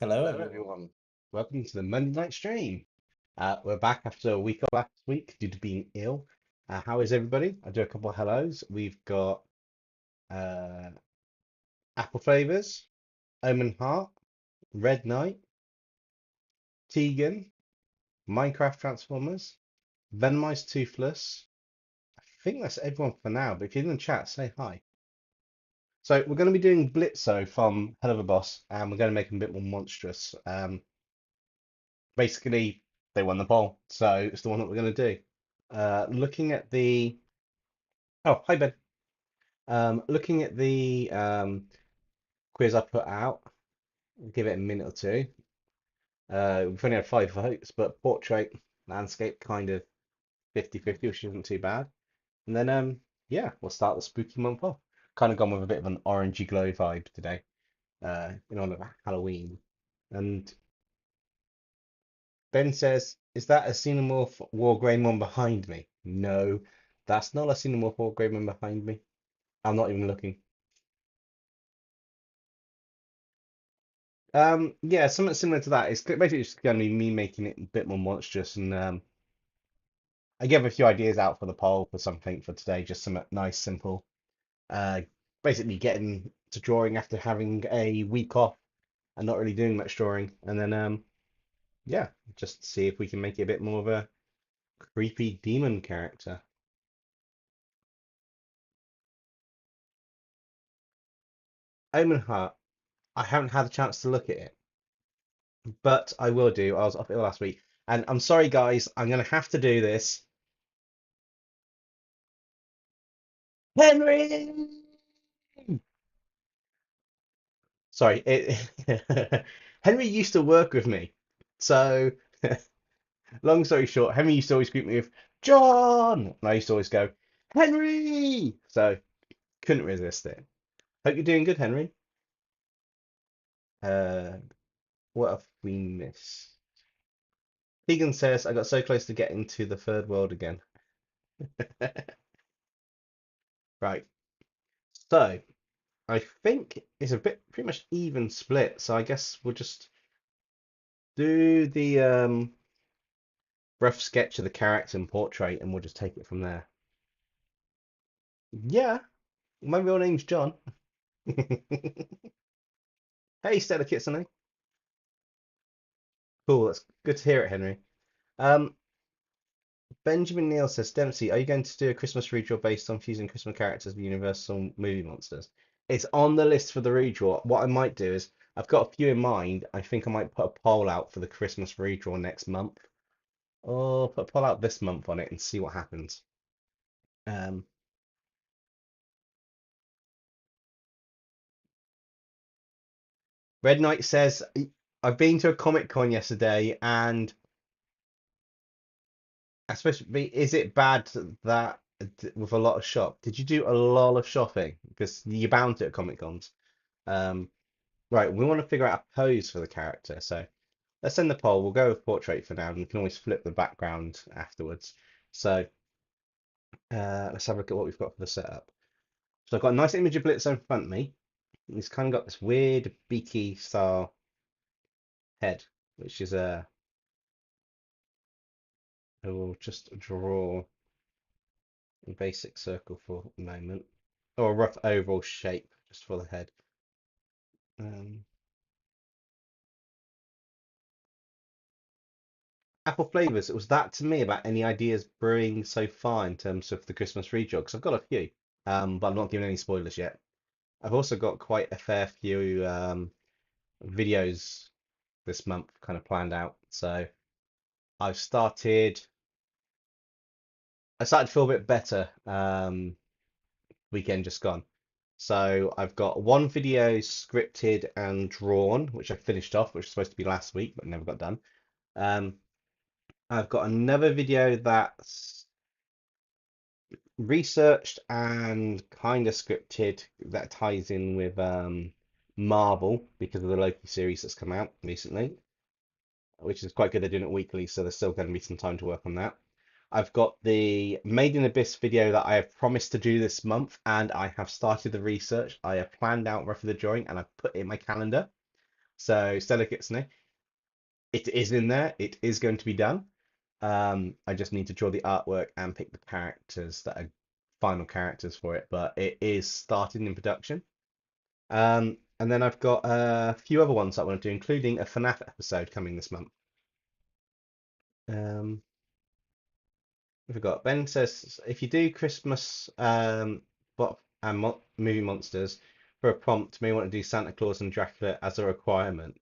Hello, everyone. Welcome to the Monday night stream. We're back after a week off last week due to being ill. How is everybody? I'll do a couple of hellos. We've got uh, Apple Flavors, Omen Heart, Red Knight, Tegan, Minecraft Transformers, Venomized Toothless. I think that's everyone for now, but if you're in the chat, say hi. So we're going to be doing BLITZO from Helluva Boss, and we're going to make them a bit more monstrous. Basically, they won the poll, so it's the one that we're going to do. Looking at the oh, hi Ben. Looking at the quiz I put out, give it a minute or two. We've only had 5 votes, but portrait, landscape, kind of 50-50, which isn't too bad. And then yeah, we'll start the spooky month off. Kind of gone with a bit of an orangey glow vibe today, in honor of Halloween. And Ben says, "Is that a Xenomorph Wargreymon one behind me?" No, that's not a Xenomorph Wargreymon one behind me. I'm not even looking. Yeah, something similar to that. It's basically just going to be me making it a bit more monstrous, and I gave a few ideas out for the poll for something for today, just some nice, simple. Uh, Basically getting to drawing after having a week off and not really doing much drawing, and then yeah, just see if we can make it a bit more of a creepy demon character. Omen Heart. I haven't had a chance to look at it, but I will do. I was off ill last week, and I'm sorry, guys. I'm gonna have to do this. Henry. Sorry, Henry used to work with me. So, long story short, Henry used to always greet me with John, and I used to always go, Henry. So, couldn't resist it. Hope you're doing good, Henry. Uh, what have we missed? Tegan says, I got so close to getting to the third world again. Right. So, I think it's a bit pretty much even split. So, I guess we'll just do the rough sketch of the character and portrait, and we'll just take it from there. Yeah, my real name's John. Hey, Stella Kitsune. Cool, that's good to hear it, Henry. Um, Benjamin Neal says, Dempsey, are you going to do a Christmas redraw based on fusing Christmas characters with Universal movie monsters? It's on the list for the redraw. What I might do is, I've got a few in mind. I think I might put a poll out for the Christmas redraw next month, or put a poll out this month on it and see what happens. Um, Red Knight says, I've been to a Comic Con yesterday and I suppose is it bad that with a lot of shop? Did you do a lot of shopping? Because you're bound to at Comic Cons. Um, right, we want to figure out a pose for the character. So let's send the poll. We'll go with portrait for now, and we can always flip the background afterwards. So let's have a look at what we've got for the setup. So I've got a nice image of Blitzo in front of me. He's kind of got this weird beaky style head, which is a. I will just draw a basic circle for a moment, or a rough oval shape just for the head. Um, Apple flavors. It was that to me about any ideas brewing so far in terms of the Christmas redraw, because I've got a few, but I'm not giving any spoilers yet. I've also got quite a fair few videos this month kind of planned out. So I've started. I started to feel a bit better weekend just gone. So I've got one video scripted and drawn, which I finished off, which was supposed to be last week, but never got done. Um, I've got another video that's researched and kind of scripted that ties in with Marvel because of the Loki series that's come out recently, which is quite good. They're doing it weekly, so there's still going to be some time to work on that. I've got the Made in Abyss video that I have promised to do this month, and I have started the research. I have planned out roughly the drawing, and I've put it in my calendar. So Stella Kitsune, it is in there. It is going to be done. I just need to draw the artwork and pick the characters that are final characters for it, but it is starting in production. And then I've got a few other ones that I want to do, including a FNAF episode coming this month. Um, I forgot. Ben says if you do Christmas and movie monsters for a prompt, you may want to do Santa Claus and Dracula as a requirement.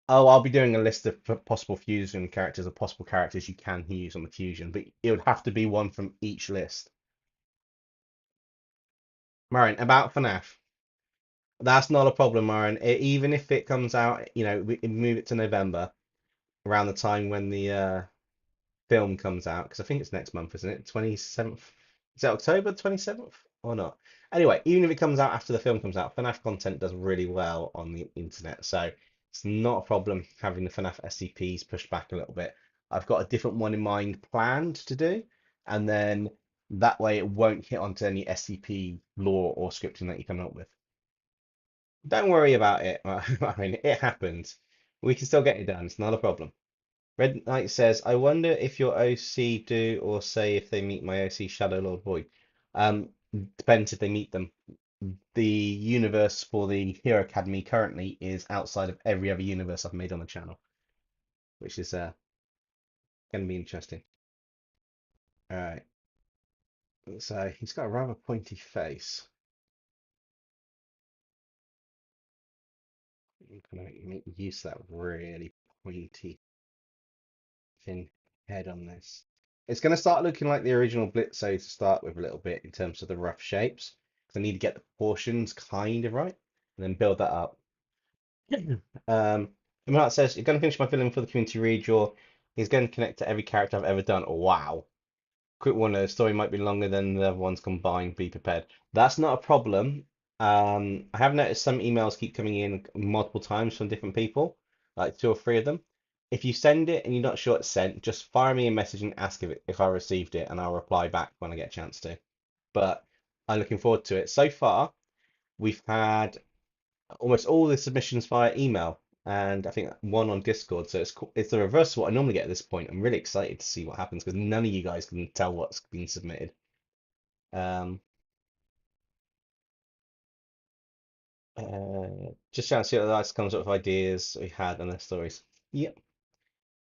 Oh, I'll be doing a list of possible fusion characters or possible characters you can use on the fusion, but it would have to be one from each list. Marin, about FNAF. That's not a problem, Marin. Even if it comes out, we can move it to November around the time when the film comes out, because I think it's next month, isn't it? 27th. Is it October 27th or not? Anyway, even if it comes out after the film comes out, FNAF content does really well on the internet, so it's not a problem having the FNAF SCPs pushed back a little bit. I've got a different one in mind planned to do, and then that way it won't hit onto any SCP lore or scripting that you come up with. Don't worry about it. I mean, it happens. We can still get it done. It's not a problem. Red Knight says, I wonder if your OC do or say if they meet my OC Shadow Lord Void. Depends if they meet them. The universe for the Hero Academy currently is outside of every other universe I've made on the channel, which is going to be interesting. All right. So he's got a rather pointy face. I'm going to make use of that really pointy thin head on this. It's going to start looking like the original BLITZO to start with a little bit in terms of the rough shapes. Because I need to get the proportions kind of right and then build that up. Um, Mark says, you're going to finish my filling for the community redraw. He's going to connect to every character I've ever done. Wow. Quick warning, the story might be longer than the other ones combined. Be prepared. That's not a problem. I have noticed some emails keep coming in multiple times from different people, like two or three of them. If you send it and you're not sure it's sent, just fire me a message and ask if I received it, and I'll reply back when I get a chance to. But I'm looking forward to it. So far, we've had almost all the submissions via email, and I think one on Discord. So it's the reverse of what I normally get at this point. I'm really excited to see what happens because none of you guys can tell what's been submitted. Um, just trying to see what the guys comes up with ideas we had and their stories. Yep.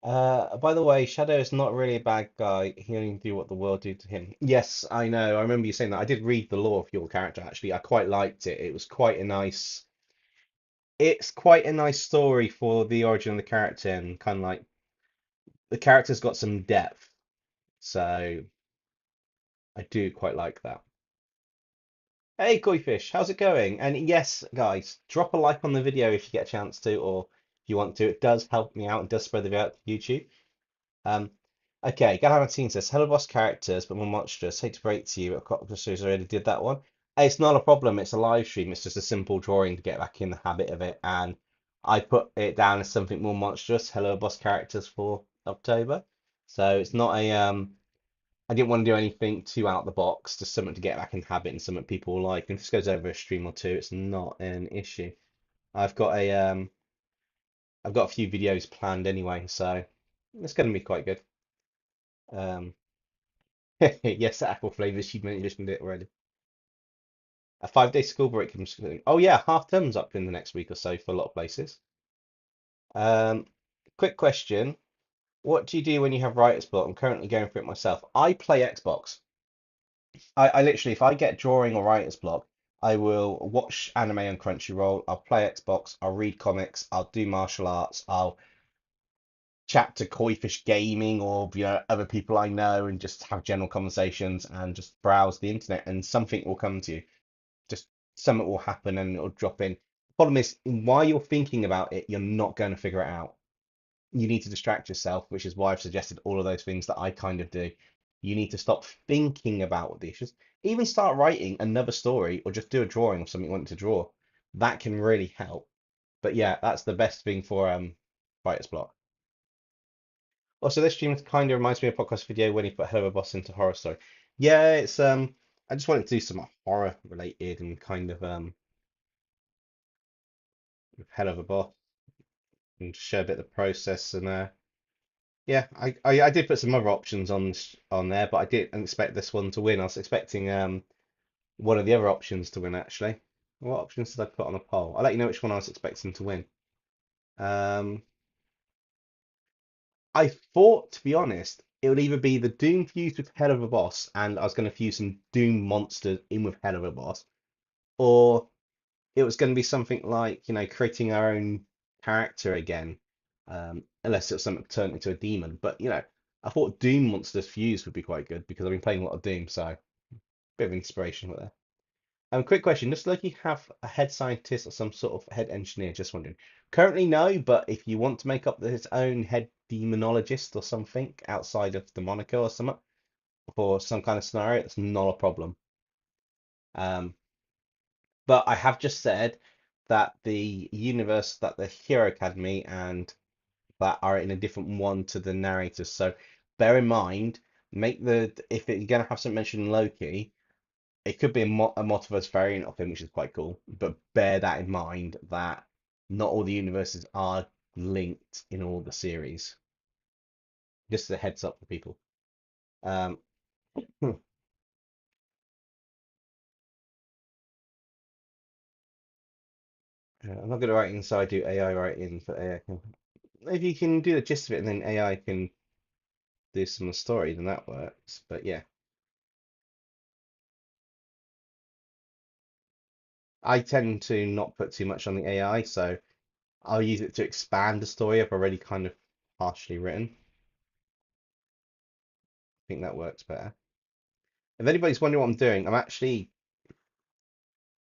By the way, Shadow is not really a bad guy. He only do what the world do to him. Yes, I know. I remember you saying that. I did read the lore of your character actually. I quite liked it. It was quite a nice. It's quite a nice story for the origin of the character and kind of like the character's got some depth. So I do quite like that. Hey, Koi how's it going? And yes, guys, drop a like on the video if you get a chance to, or if you want to. It does help me out and does spread the video out to YouTube. Um, okay, Galamatine says, Hello Boss characters, but more monstrous. Hate to break to you, Octopus already did that one. It's not a problem, it's a live stream, it's just a simple drawing to get back in the habit of it, and I put it down as something more monstrous, Hello Boss characters for October. So it's not a I didn't want to do anything too out of the box, just something to get back in habit and something people like. And if this goes over a stream or two, it's not an issue. I've got a I've got a few videos planned anyway, so it's going to be quite good. Um, yes, apple flavors. She mentioned it already. A 5-day school break comes soon. Oh yeah, half term's up in the next week or so for a lot of places. Um, quick question: what do you do when you have writer's block? I'm currently going through it myself. I play Xbox. I literally, if I get drawing or writer's block, I will watch anime on Crunchyroll. I'll play Xbox. I'll read comics. I'll do martial arts. I'll chat to Koi Gaming or other people I know and just have general conversations and just browse the internet and something will come to you. Just something will happen and it'll drop in. The problem is, while you're thinking about it, you're not going to figure it out. You need to distract yourself, which is why I've suggested all of those things that I kind of do. You need to stop thinking about what the issues. Even start writing another story or just do a drawing of something you want to draw. That can really help. But yeah, that's the best thing for writer's block. Also, this stream kind of reminds me of a podcast video when he put Helluva Boss into horror story. Yeah, it's I just wanted to do some horror related and kind of Helluva Boss. and show a bit of the process. And yeah, I did put some other options on there, but I didn't expect this one to win. I was expecting one of the other options to win actually. What options did I put on a poll? I'll let you know which one I was expecting to win. Um, I thought, to be honest, it would either be the Doom fused with Helluva Boss, and I was going to fuse some Doom monsters in with Helluva Boss, or it was going to be something like, creating our own character again, unless it was something turned into a demon. But, I thought Doom monsters fused would be quite good because I've been playing a lot of Doom, so bit of inspiration with that. Quick question. Does Loki have a head scientist or some sort of head engineer? Just wondering. Currently, no, but if you want to make up his own head demonologist or something outside of the moniker or something for some kind of scenario, it's not a problem. Um, but I have just said that the universe that the Hero Academy and that are in a different one to the narrators. So bear in mind, if you're gonna have some mention Loki. It could be a multiverse variant of him, which is quite cool. But bear that in mind that not all the universes are linked in all the series. Just as a heads up for people. Um, I'm not good at writing, so I do AI writing for AI. If you can do the gist of it and then AI can do some of the story, then that works. But yeah, I tend to not put too much on the AI, so I'll use it to expand the story I've already kind of partially written. I think that works better. If anybody's wondering what I'm doing, I'm actually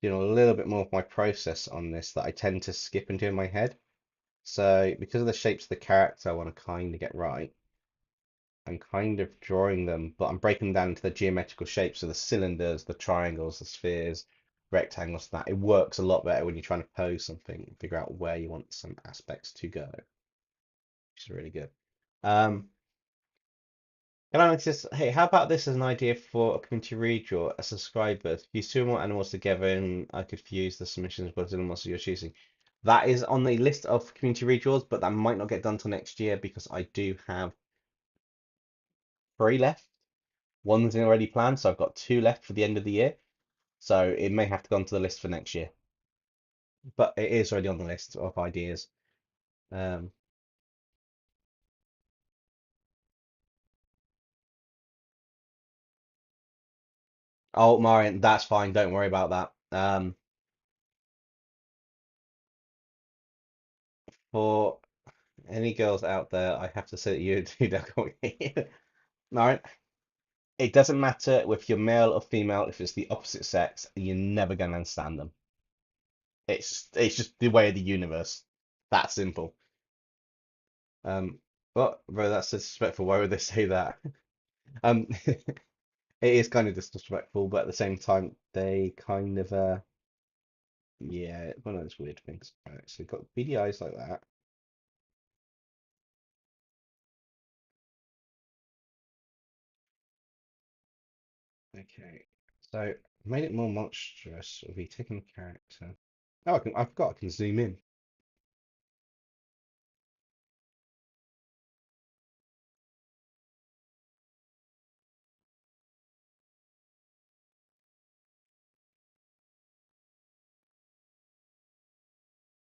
doing a little bit more of my process on this that I tend to skip into in my head. So because of the shapes of the character I want to kind of get right, I'm kind of drawing them, but I'm breaking them down into the geometrical shapes. So the cylinders, the triangles, the spheres, rectangles, that it works a lot better when you're trying to pose something and figure out where you want some aspects to go, which is really good. Um, And I just, hey, how about this as an idea for a community redraw, a subscriber? Fuse two or more animals together and I could fuse the submissions with animals of your choosing. That is on the list of community redraws, but that might not get done till next year because I do have three left. One's already planned, so I've got two left for the end of the year. So it may have to go onto the list for next year. But it is already on the list of ideas. Um, oh, Marion, that's fine. Don't worry about that. For any girls out there, I have to say that you do that. Marion, it doesn't matter if you're male or female, if it's the opposite sex, you're never going to understand them. It's just the way of the universe. That simple. Um, but bro, that's disrespectful. Why would they say that? It is kind of disrespectful, but at the same time, they kind of yeah, one of those weird things. Right, so you've got beady eyes like that. Okay, so I made it more monstrous. If we taking the character, oh, I've got I can zoom in.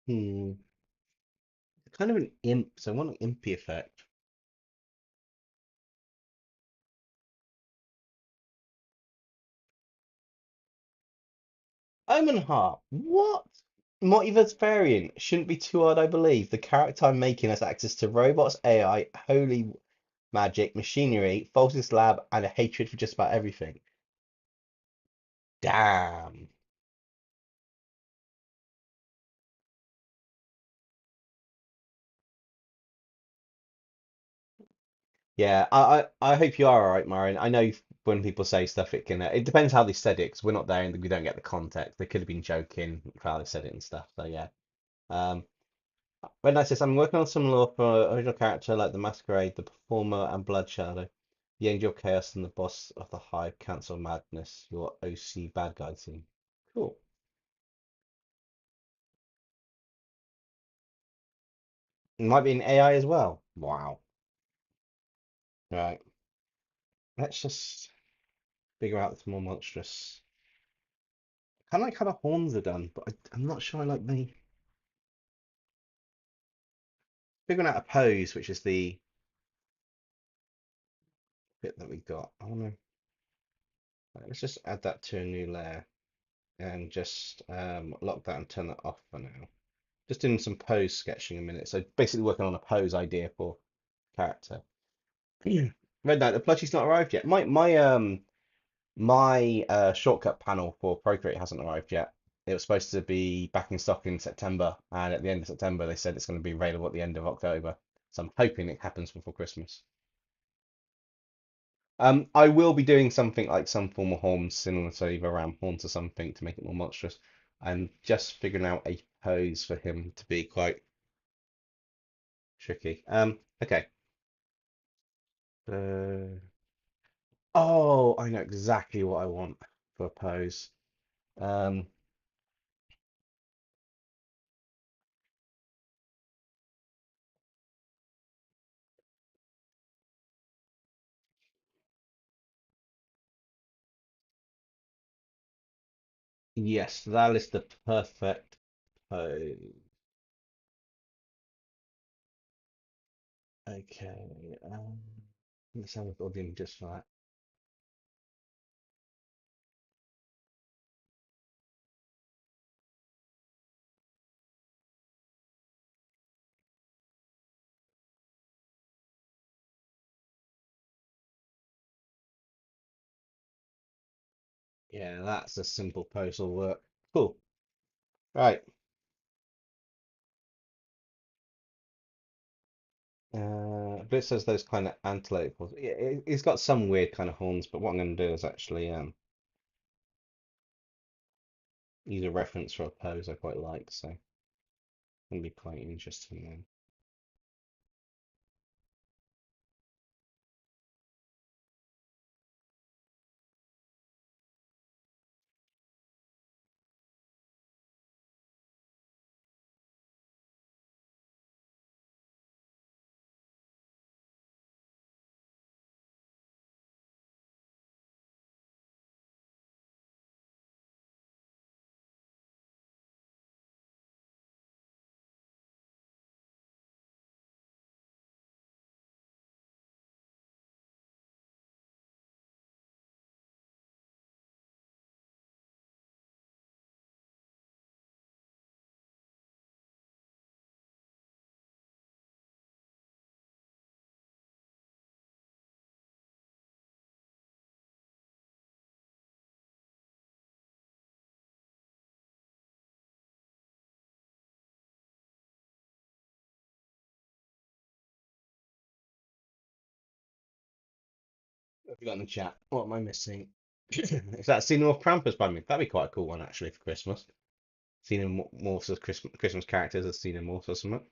Hmm, kind of an imp, so I want an impy effect. Omen Heart. What? Multiverse variant. Shouldn't be too hard, I believe. The character I'm making has access to robots, AI, holy magic, machinery, Falsus Lab, and a hatred for just about everything. Damn. Yeah, I hope you are all right, Marion. I know when people say stuff, it can. It depends how they said it, 'cause we're not there and we don't get the context. They could have been joking for how they said it and stuff. So yeah. Um, Red Knight says, I'm working on some lore for an original character like the Masquerade, the Performer, and Blood Shadow, the Angel of Chaos, and the boss of the Hive, Council of Madness, your OC bad guy team. Cool. It might be an AI as well. Wow. Right. Let's just figure out this more monstrous. Kind of like how the horns are done, but I'm not sure I like the figuring out a pose, which is the bit that we got. I want to let's just add that to a new layer and just lock that and turn that off for now. Just doing some pose sketching a minute. So basically working on a pose idea for character. Red Knight, the plushie's not arrived yet. My shortcut panel for Procreate hasn't arrived yet. It was supposed to be back in stock in September, and at the end of September they said it's going to be available at the end of October. So I'm hoping it happens before Christmas. I will be doing something like some form of horns, similar to either ram horns or something to make it more monstrous. I'm just figuring out a pose for him to be quite tricky. Okay. Uh, oh, I know exactly what I want for a pose. Um, yes, that is the perfect pose. Okay. Let's have a look at all the images for that. Yeah, that's a simple pose will work. Cool. Right. Blitz says those kind of antelope horns. He's got some weird kind of horns, but what I'm going to do is actually use a reference for a pose I quite like, so it's going to be quite interesting then. What have you got in the chat? What am I missing? Is that Scene of Krampus by me? That'd be quite a cool one actually for Christmas. Scene of Morse as Christmas characters as Scene of Morse or something.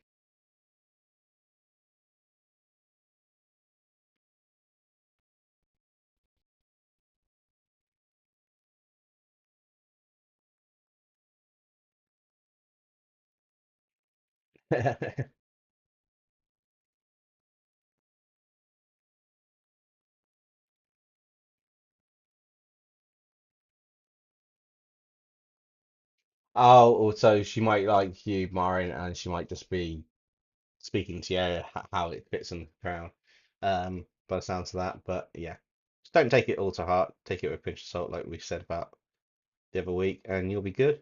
Oh, also she might like you, Marin, and she might just be speaking to you how it fits in the crowd. By the sounds of that, but yeah, just don't take it all to heart. Take it with a pinch of salt, like we said about the other week, and you'll be good.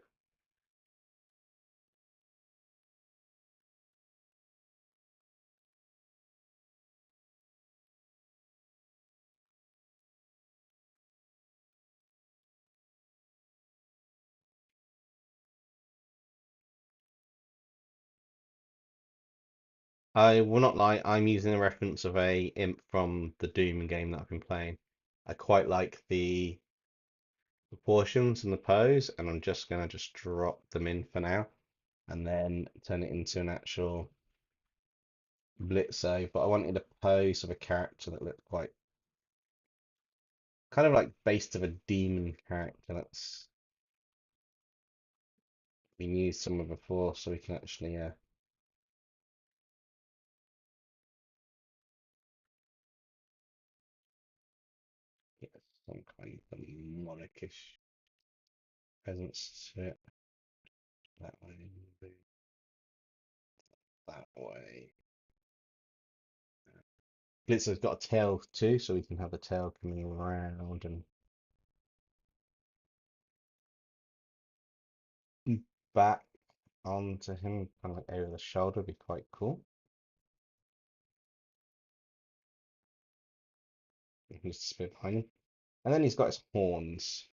I will not lie, I'm using a reference of a imp from the Doom game that I've been playing. I quite like the proportions and the pose, and I'm just gonna just drop them in for now, and then turn it into an actual BLITZO. But I wanted a pose of a character that looked quite kind of like based of a demon character that's been used somewhere before, so we can actually some kind of monarchish presence to it. That way, that way. BLITZO's got a tail too, so we can have the tail coming around and back onto him, kind of like over the shoulder, would be quite cool. You can just spin behind him. And then he's got his horns.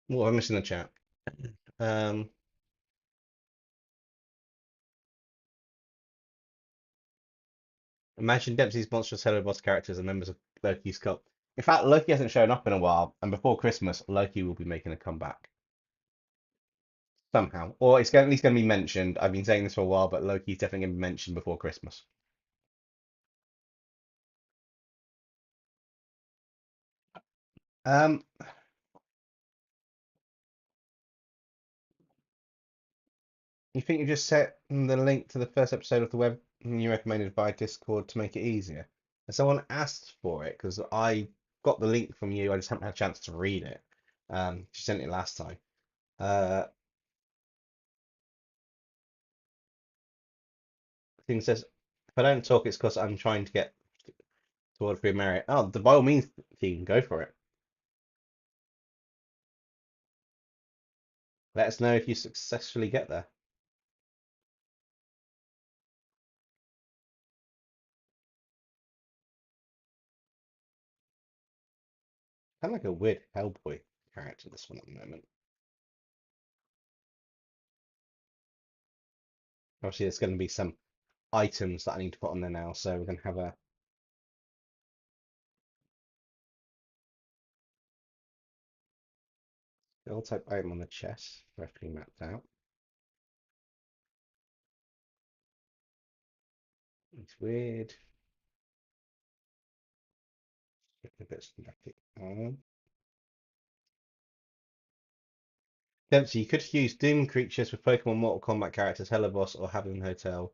What am I missing in the chat? Um, Imagine Dempsey's monstrous Helluva Boss characters and members of Loki's cult. In fact, Loki hasn't shown up in a while, and before Christmas, Loki will be making a comeback somehow, or it's at least going to be mentioned. I've been saying this for a while, but Loki's definitely going to be mentioned before Christmas. Um, you think you just set the link to the first episode of the web you recommended by Discord to make it easier? And someone asked for it because I got the link from you. I just haven't had a chance to read it. She sent it last time. Thing says, if I don't talk, it's because I'm trying to get toward free merit. Oh, by all means, Tegan, go for it. Let us know if you successfully get there. Kind of like a weird Hellboy character, this one at the moment. Obviously, there's going to be some items that I need to put on there now, so we're going to have a skill type item on the chest, roughly mapped out. It's weird. A bit static. Dempsey, you could use Doom creatures with Pokemon Mortal Kombat characters, Helluva Boss or Habitat Hotel,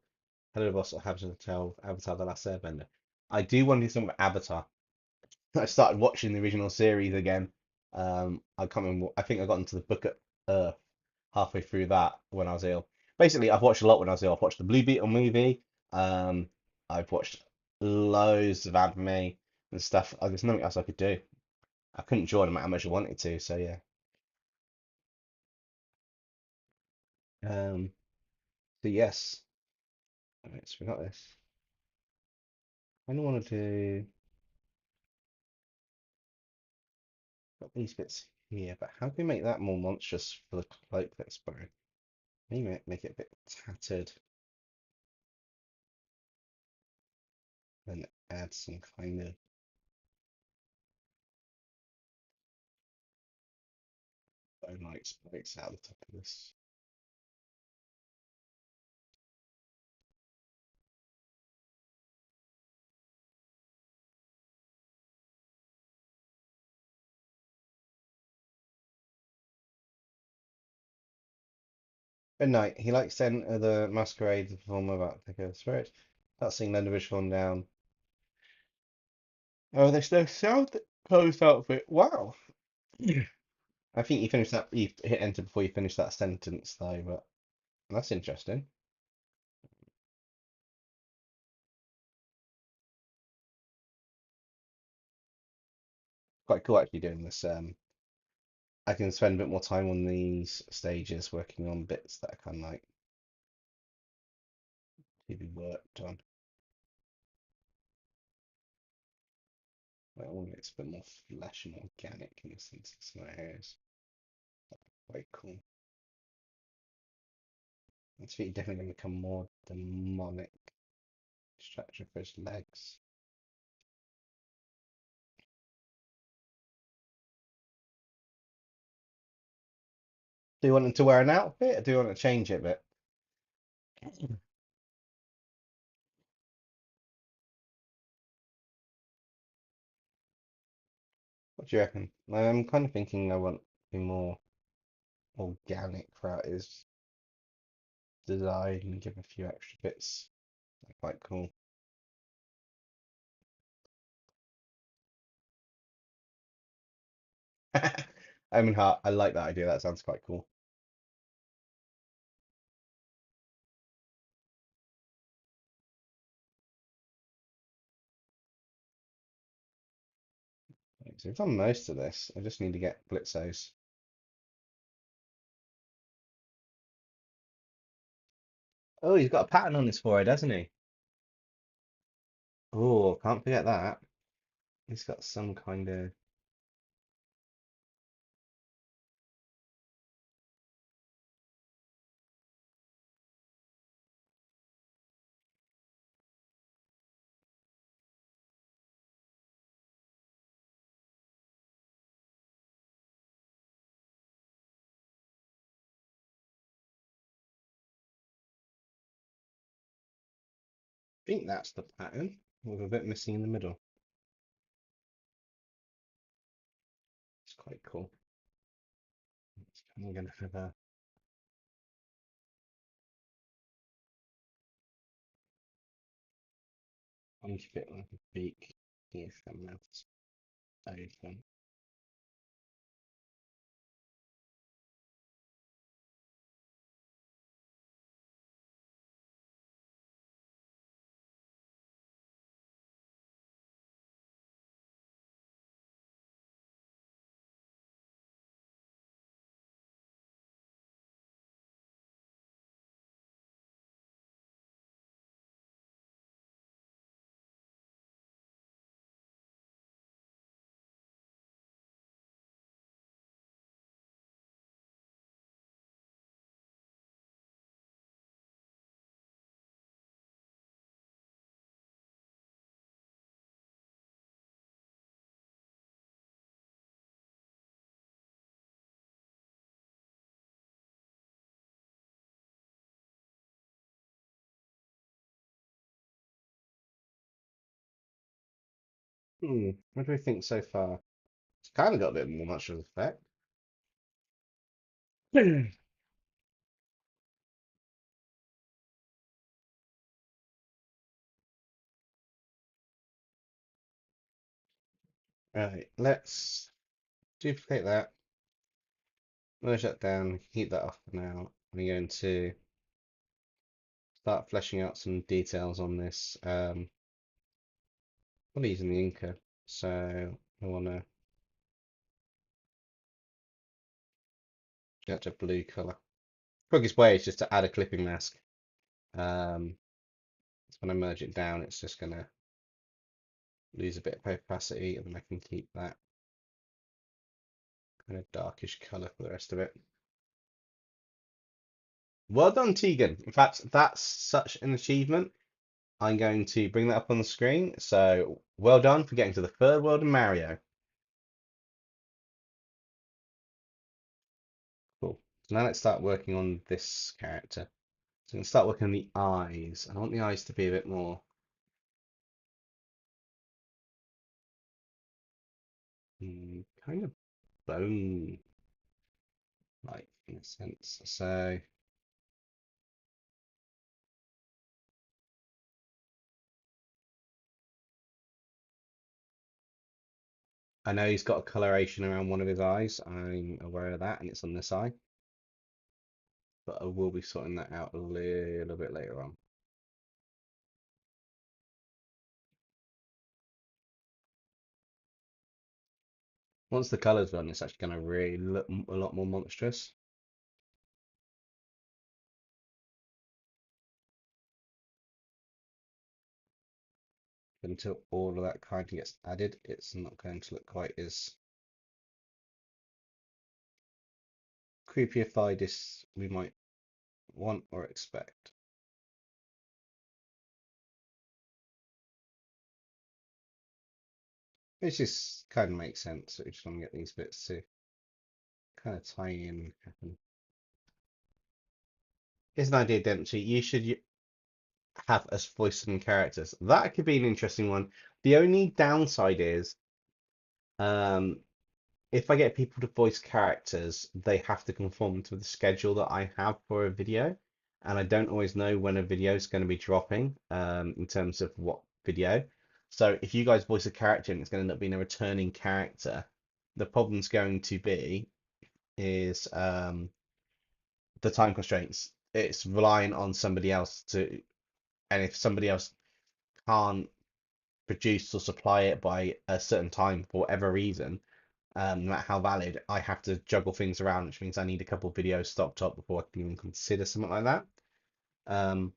Helluva Boss or Habitat Hotel, Avatar: The Last Airbender. I do want to do something with Avatar. I started watching the original series again. I can't remember. I think I got into the Book of Earth halfway through that when I was ill. Basically, I've watched a lot when I was ill. I've watched the Blue Beetle movie. Um, I've watched loads of anime and stuff. There's nothing else I could do. I couldn't join them how much I wanted to. So yeah. Um, so yes. Alright, so we got this. I don't want to do got these bits here, but how can we make that more monstrous for the cloak that's wearing? Maybe make it a bit tattered. Then add some kind of bone-like spikes out the top of this. At night, he likes to enter the masquerade to perform about the spirit. That's seeing Lendervish falling down. Oh, there's no sound closed outfit. Wow. I think you finished that. You hit enter before you finish that sentence, though. But that's interesting. Quite cool actually doing this. I can spend a bit more time on these stages working on bits that are kind of like to be worked on. Like all it's a bit more flesh and organic in the sense of some areas. Quite cool. It's definitely going to become more demonic structure for his legs. Do you want him to wear an outfit or do you want to change it a bit? What do you reckon? I'm kind of thinking I want to be more organic throughout his design and give a few extra bits. They're quite cool. I mean, I like that idea. That sounds quite cool. So we've done most of this. I just need to get BLITZOs. Oh, he's got a pattern on his forehead, hasn't he? Oh, can't forget that. He's got some kind of. I think that's the pattern with a bit missing in the middle. It's quite cool. I'm gonna have a orange bit like a beak. Yes, that mouth's open. What do we think so far? It's kind of got a bit more much of effect. Right, let's duplicate that, merge that down, keep that off for now. We're going to start fleshing out some details on this. We're using the Inca, so I want to get to blue color. Quickest way is just to add a clipping mask. Um, so when I merge it down, it's just going to lose a bit of opacity, and then I can keep that kind of darkish color for the rest of it. Well done, Tegan. In fact, that's such an achievement. I'm going to bring that up on the screen. So well done for getting to the third world in Mario. Cool. So now let's start working on this character. So I'm going to start working on the eyes. I want the eyes to be a bit more kind of bone like in a sense. So I know he's got a coloration around one of his eyes. I'm aware of that, and it's on this eye. But I will be sorting that out a little bit later on. Once the color's done, it's actually going to really look a lot more monstrous. Until all of that kind of gets added, it's not going to look quite as creepyified as we might want or expect. Which just kind of makes sense. So we just want to get these bits to kind of tie in. Here's an idea, Dempsey. You should have us voice some characters. That could be an interesting one. The only downside is, um, if I get people to voice characters, they have to conform to the schedule that I have for a video, and I don't always know when a video is going to be dropping, in terms of what video. So if you guys voice a character and it's going to end up being a returning character, the problem's going to be is the time constraints. It's relying on somebody else to, and if somebody else can't produce or supply it by a certain time for whatever reason, no matter how valid, I have to juggle things around, which means I need a couple of videos stocked up before I can even consider something like that. Um,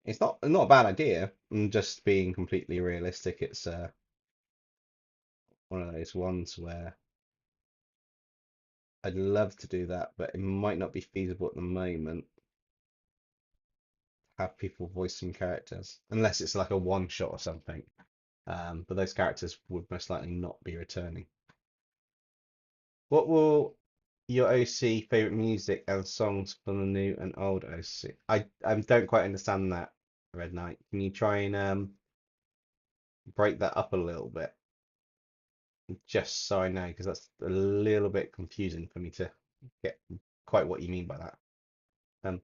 it's not a bad idea. I'm just being completely realistic. It's one of those ones where I'd love to do that, but it might not be feasible at the moment. Have people voice some characters, unless it's like a one shot or something. But those characters would most likely not be returning. What will your OC favorite music and songs from the new and old OC? I don't quite understand that, Red Knight. Can you try and break that up a little bit, just so I know, because that's a little bit confusing for me to get quite what you mean by that. Um,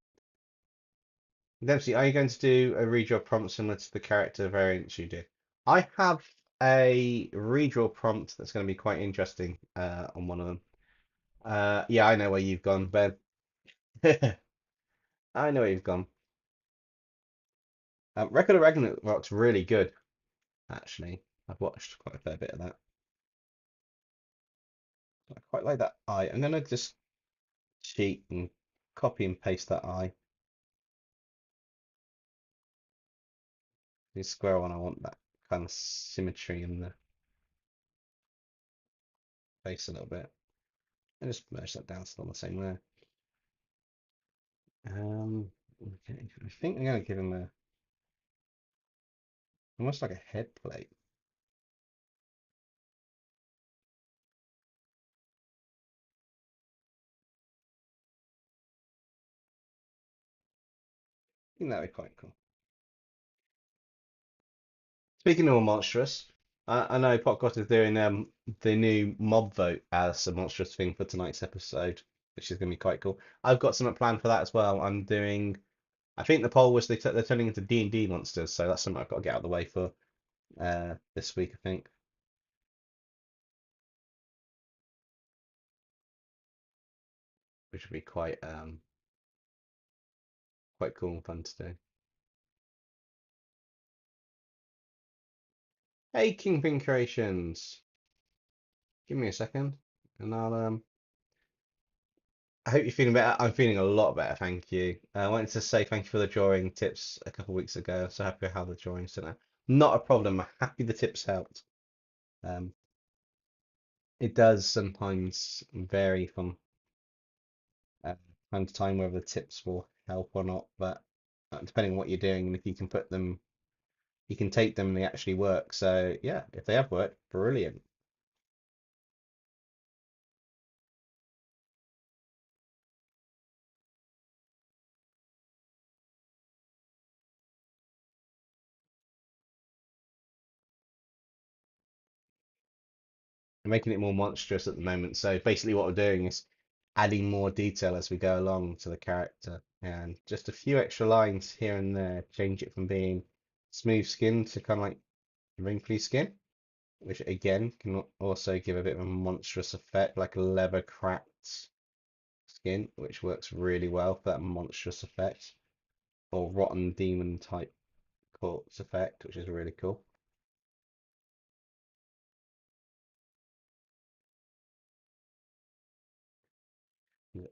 Dempsey, are you going to do a redraw prompt similar to the character variants you did? I have a redraw prompt that's going to be quite interesting on one of them. Yeah, I know where you've gone, Ben. I know where you've gone. Record of Ragnarok's really good, actually. I've watched quite a fair bit of that. I quite like that eye. I'm gonna just cheat and copy and paste that eye. The square one, I want that kind of symmetry in the face a little bit. And just merge that down still the same way. Okay. I think I'm gonna give him a almost like a head plate. I think that'd be quite cool. Speaking of monstrous, I know Popcott is doing the new mob vote as a monstrous thing for tonight's episode, which is gonna be quite cool. I've got something planned for that as well. I'm doing. I think the poll was they're turning into D&D monsters, so that's something I've got to get out of the way for this week, I think, which would be quite cool and fun to do. Hey, Kingpin Creations, give me a second, and I hope you're feeling better. I'm feeling a lot better, thank you. I wanted to say thank you for the drawing tips a couple of weeks ago. So happy with how the drawings turned out. Not a problem. I'm happy the tips helped. Um, it does sometimes vary from uh, time to time whether the tips will help or not, but depending on what you're doing and if you can put them, you can take them and they actually work. So yeah, if they have worked, brilliant. I'm making it more monstrous at the moment. So basically what we're doing is adding more detail as we go along to the character and just a few extra lines here and there, change it from being smooth skin to kind of like wrinkly skin, which again can also give a bit of a monstrous effect, like a leather cracked skin, which works really well for that monstrous effect, or rotten demon type corpse effect, which is really cool.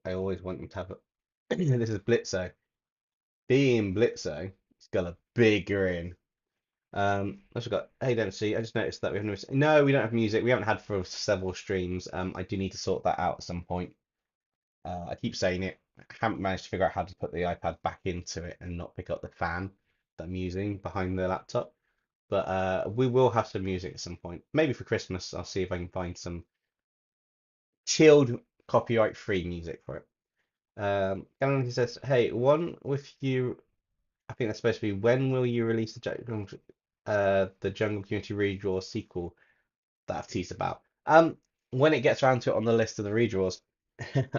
I always want them to have a this is Blitzo. Being Blitzo, it's got a big grin. Also got, hey Dempsey, I just noticed that we haven't, no, we don't have music. We haven't had for several streams. I do need to sort that out at some point. I keep saying it. I haven't managed to figure out how to put the iPad back into it and not pick up the fan that I'm using behind the laptop. But we will have some music at some point. Maybe for Christmas, I'll see if I can find some chilled, copyright-free music for it. He says, hey, one with you. I think that's supposed to be when will you release the Jungle Community Redraw sequel that I've teased about? When it gets around to it on the list of the redraws,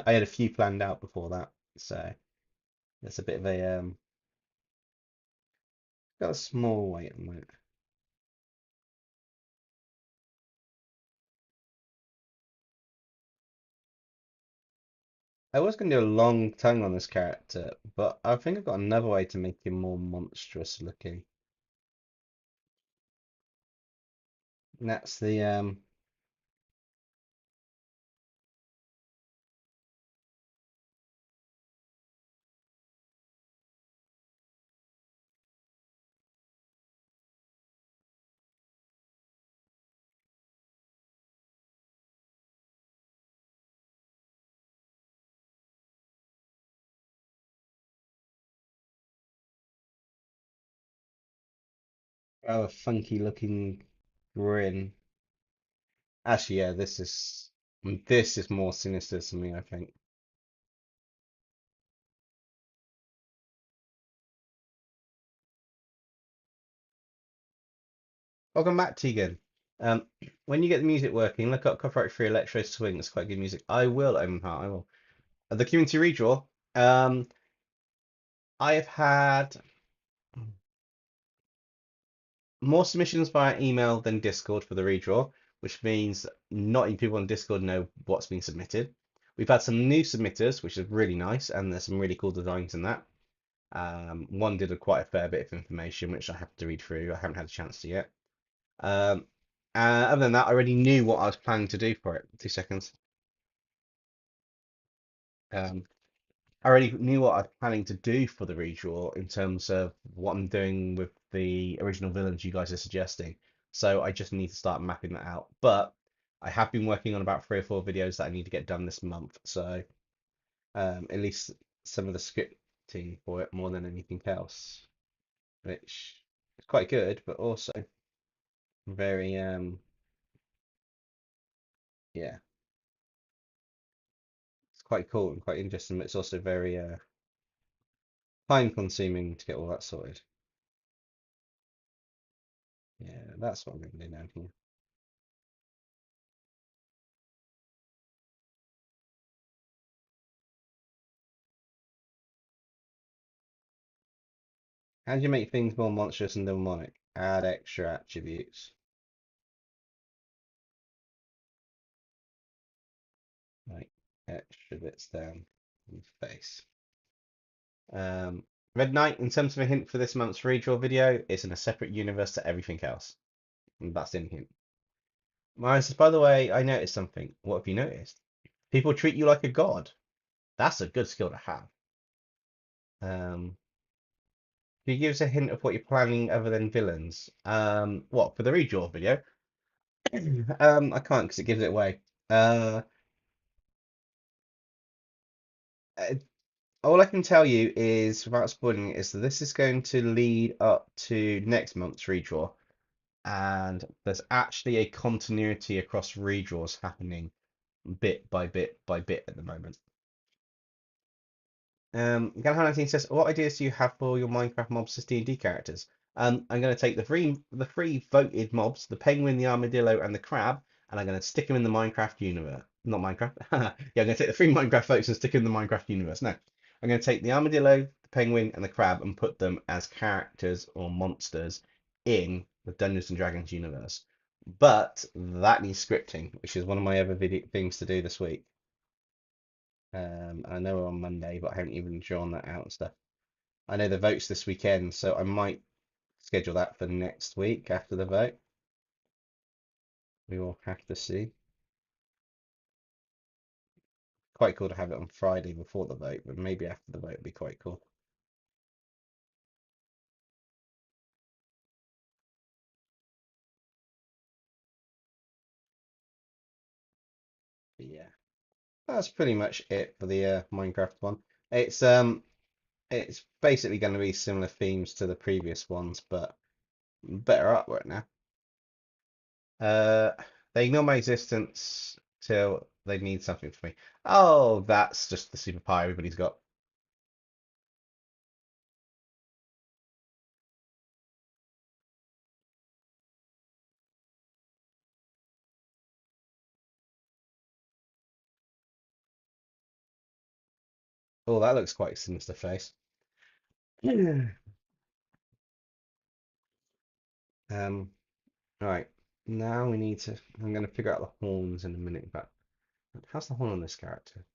I had a few planned out before that, so it's a bit of a got a small wait on it. I was going to do a long tongue on this character, but I think I've got another way to make him more monstrous looking. And that's the rather funky looking grin. Actually, yeah, this is more sinister to me, I think. Welcome back, Tegan. Um, when you get the music working, look up Copyright Free Electro Swing. It's quite good music. I will, Heart, I will. The community redraw. I have had more submissions via email than Discord for the redraw, which means not even people on Discord know what's been submitted. We've had some new submitters, which is really nice, and there's some really cool designs in that. One did quite a fair bit of information, which I have to read through. I haven't had a chance to yet. Um, Other than that, I already knew what I was planning to do for it. 2 seconds. Um, I already knew what I was planning to do for the redraw in terms of what I'm doing with the original villains you guys are suggesting. So I just need to start mapping that out. But I have been working on about 3 or 4 videos that I need to get done this month. So at least some of the scripting for it more than anything else, which is quite good, but also very yeah, it's quite cool and quite interesting, but it's also very time consuming to get all that sorted. Yeah, that's what I'm going to do now here. How do you make things more monstrous and demonic? Add extra attributes. Like extra bits down in the face. Red Knight, in terms of a hint for this month's redraw video, is in a separate universe to everything else. And that's in hint. Mine says, by the way, I noticed something. What have you noticed? People treat you like a god. That's a good skill to have. Can you give us a hint of what you're planning other than villains? What, for the redraw video? I can't because it gives it away. Uh, uh, all I can tell you is, without spoiling it, is that this is going to lead up to next month's redraw, and there's actually a continuity across redraws happening bit by bit by bit at the moment. Galhan19 says, "What ideas do you have for your Minecraft mobs as D&D characters?" I'm going to take the three voted mobs, the penguin, the armadillo, and the crab, and I'm going to stick them in the Minecraft universe. Not Minecraft. Yeah, I'm going to take the three Minecraft votes and stick them in the Minecraft universe. No, I'm going to take the armadillo, the penguin, and the crab and put them as characters or monsters in the Dungeons and Dragons universe. But that needs scripting, which is one of my other video things to do this week. I know we're on Monday, but I haven't even drawn that out and stuff. I know the vote's this weekend, so I might schedule that for next week after the vote. We will have to see. Quite cool to have it on Friday before the vote, but maybe after the vote would be quite cool. But yeah, that's pretty much it for the Minecraft one. It's basically going to be similar themes to the previous ones, but better artwork now. Uh, they ignore my existence till they need something from me. Oh, that's just the superpower everybody's got. Oh, that looks quite sinister face. Um, right. Now we need to. I'm going to figure out the horns in a minute, but how's the horn on this character?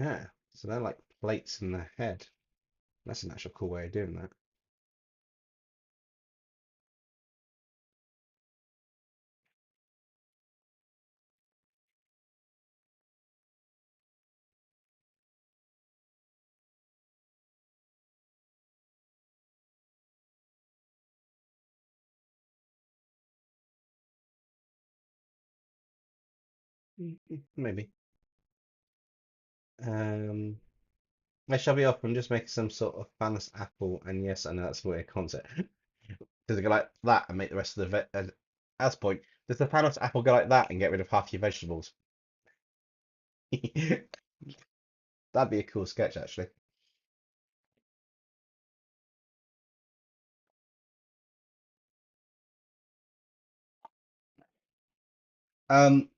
Yeah, so they're like plates in the head. That's an actual cool way of doing that. Maybe. Um, I shall be up. I'm just making some sort of Thanos apple, and yes, I know that's a weird concept. Does it go like that and make the rest of the as point? Does the Thanos apple go like that and get rid of half your vegetables? That'd be a cool sketch, actually.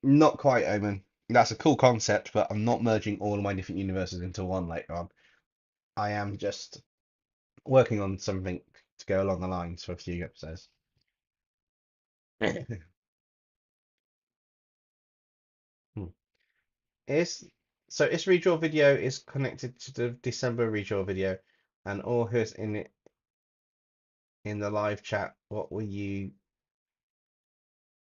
Not quite, Omen. That's a cool concept, but I'm not merging all of my different universes into one later on. I am just working on something to go along the lines for a few episodes. Hmm. Is so its redraw video is connected to the December redraw video, and all who's in it in the live chat. What were you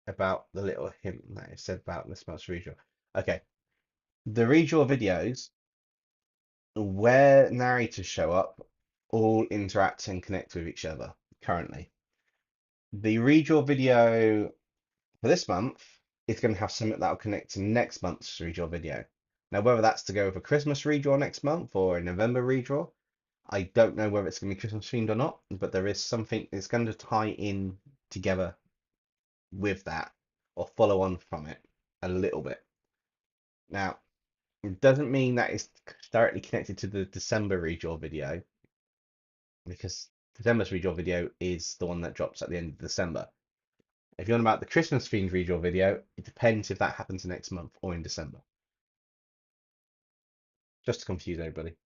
about the little hint that it said about this month's redraw? Okay, the redraw videos where narrators show up all interact and connect with each other currently. The redraw video for this month is going to have something that will connect to next month's redraw video. Now, whether that's to go with a Christmas redraw next month or a November redraw, I don't know whether it's going to be Christmas themed or not, but there is something that's going to tie in together with that or follow on from it a little bit. Now, it doesn't mean that it's directly connected to the December redraw video because December's redraw video is the one that drops at the end of December. If you're on about the Christmas themed redraw video, it depends if that happens next month or in December. Just to confuse everybody.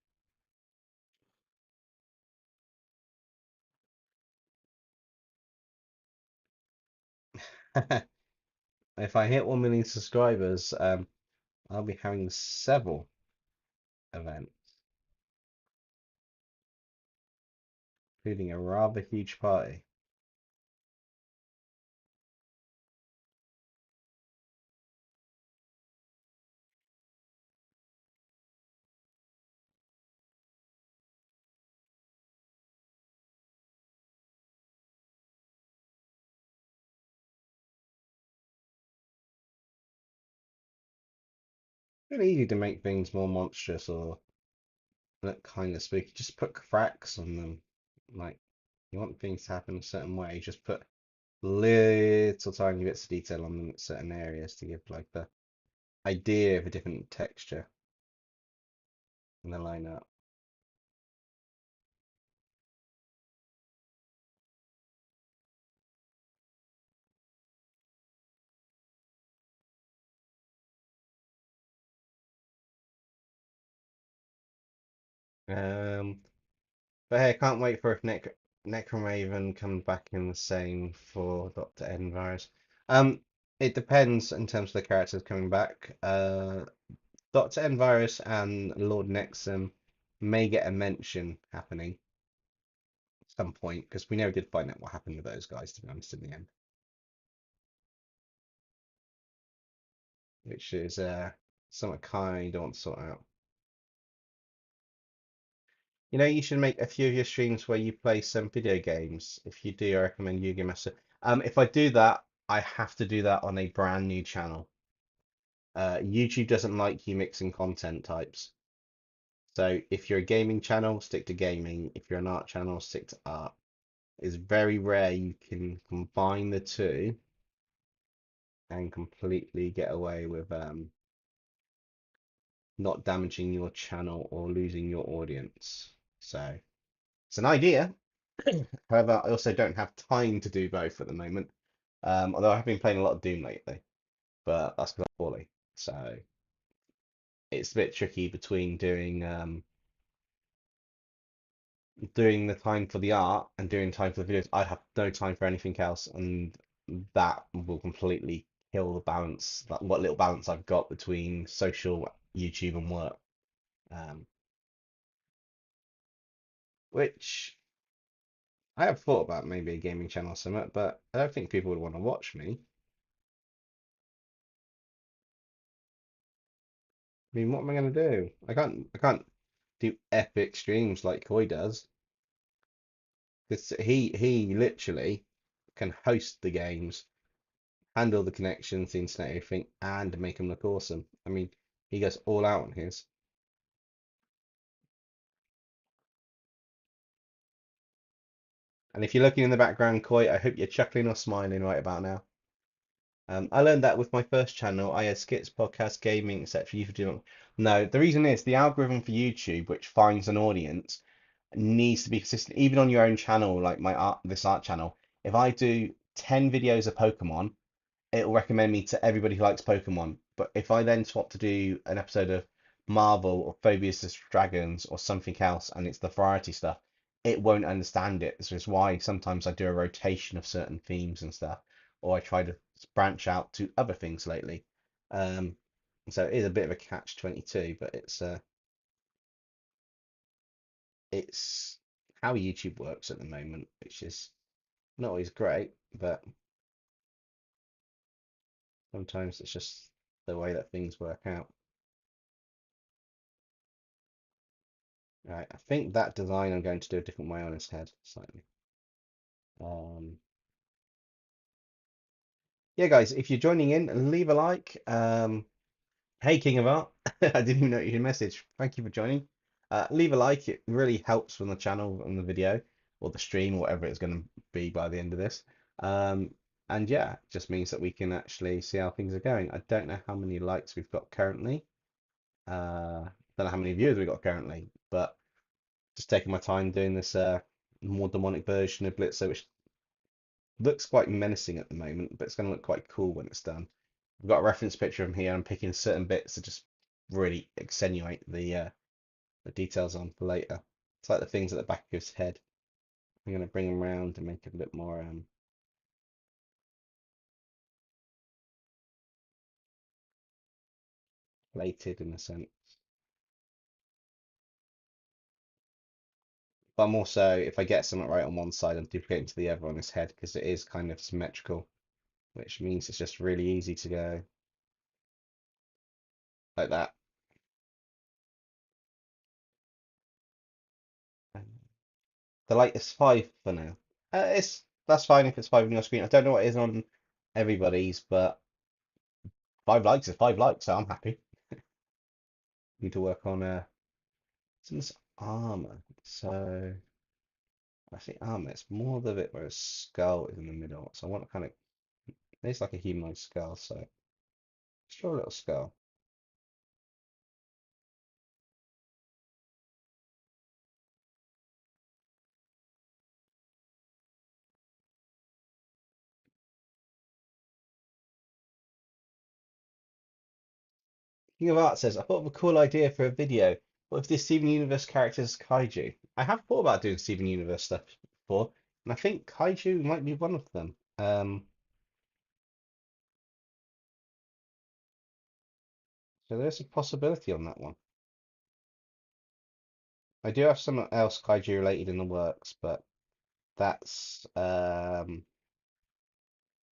If I hit 1 million subscribers, I'll be having several events, including a rather huge party. Really easy to make things more monstrous or look kind of spooky. Just put cracks on them. Like, you want things to happen a certain way, just put little tiny bits of detail on them at certain areas to give like the idea of a different texture and then line up. Um, but hey, I can't wait for if Necromaven comes back in the same for Dr. N virus. It depends in terms of the characters coming back. Dr. N virus and Lord Nexum may get a mention happening at some point because we never did find out what happened with those guys, to be honest, in the end, which is something I kind of want to sort out. You know, you should make a few of your streams where you play some video games. If you do, I recommend Yu-Gi-Oh! Master. If I do that, I have to do that on a brand new channel. YouTube doesn't like you mixing content types. So if you're a gaming channel, stick to gaming. If you're an art channel, stick to art. It's very rare you can combine the two and completely get away with not damaging your channel or losing your audience. So it's an idea. However, I also don't have time to do both at the moment. Although I have been playing a lot of Doom lately, but that's because I'm poorly. So it's a bit tricky between doing the time for the art and doing time for the videos. I have no time for anything else, and that will completely kill the balance, like what little balance I've got between social, YouTube, and work. um, which I have thought about maybe a gaming channel or something, but I don't think people would want to watch me. I mean, what am I going to do? I can't do epic streams like Koi does. Because he literally can host the games, handle the connections, the internet, everything, and make them look awesome. I mean, he goes all out on his. And if you're looking in the background, Koi, I hope you're chuckling or smiling right about now. I learned that with my first channel. I had skits, podcasts, gaming, etc. You could do. No, the reason is the algorithm for YouTube, which finds an audience, needs to be consistent. Even on your own channel, like this art channel, if I do 10 videos of Pokemon, it'll recommend me to everybody who likes Pokemon. But if I then swap to do an episode of Marvel or Phobius Dragons or something else, and it's the variety stuff, it won't understand it. This is why sometimes I do a rotation of certain themes and stuff, or I try to branch out to other things lately. Um, so it is a bit of a catch 22, but it's how YouTube works at the moment, which is not always great, but sometimes it's just the way that things work out. Right, I think that design I'm going to do a different way on his head slightly. Um, yeah, guys, if you're joining in, leave a like. Hey, King of Art, I didn't even notice your message. Thank you for joining. Leave a like, it really helps from the channel and the video or the stream or whatever it's going to be by the end of this. Um, and yeah, it just means that we can actually see how things are going. I don't know how many likes we've got currently. Don't know how many viewers we've got currently, but just taking my time doing this more demonic version of BLITZO, which looks quite menacing at the moment, but it's going to look quite cool when it's done. I've got a reference picture of him here. I'm picking certain bits to just really accentuate the details on for later. It's like the things at the back of his head. I'm going to bring him around and make it a bit more plated in a sense. But I'm also, if I get something right on one side, I'm duplicating to the other on his head because it is kind of symmetrical, which means it's just really easy to go like that. The light is 5 for now. That's fine if it's 5 on your screen. I don't know what it is on everybody's, but 5 likes is 5 likes, so I'm happy. Need to work on some of this armor. So I think armor. It's more the bit where his skull is in the middle. So I want to kind of. It's like a humanoid skull. So let's draw a little skull. King of Art says, I thought of a cool idea for a video. What if this Steven Universe character is kaiju? I have thought about doing Steven Universe stuff before, and I think kaiju might be one of them. So there's a possibility on that one. I do have something else kaiju related in the works, but that's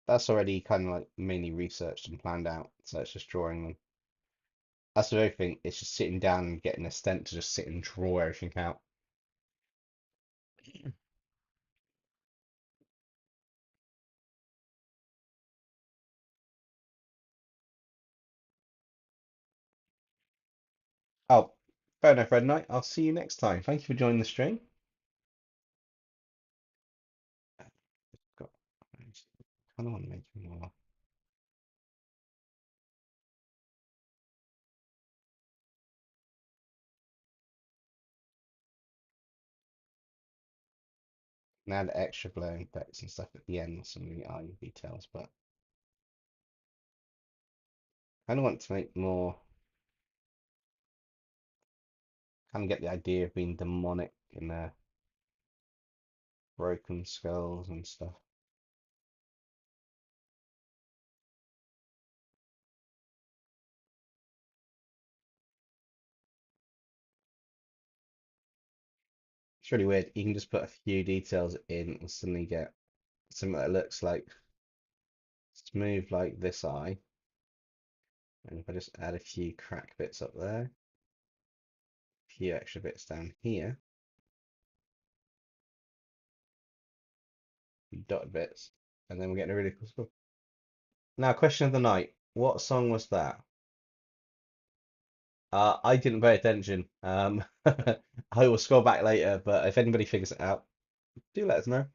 that's already kind of like mainly researched and planned out. So it's just drawing them. That's the other thing. It's just sitting down and getting a stent to just sit and draw everything out. Oh, fair enough, Red Knight. I'll see you next time. Thank you for joining the stream. Got, I kind of want to make it more. And add extra blurring effects and stuff at the end with some of the eye details, but I kind of want to make more. Kind of get the idea of being demonic and broken skulls and stuff. It's really weird. You can just put a few details in and suddenly get something that looks like smooth like this eye. And if I just add a few crack bits up there, a few extra bits down here, a few dotted bits, and then we're getting a really cool score. Now, question of the night. What song was that? I didn't pay attention. I will scroll back later, but if anybody figures it out, do let us know.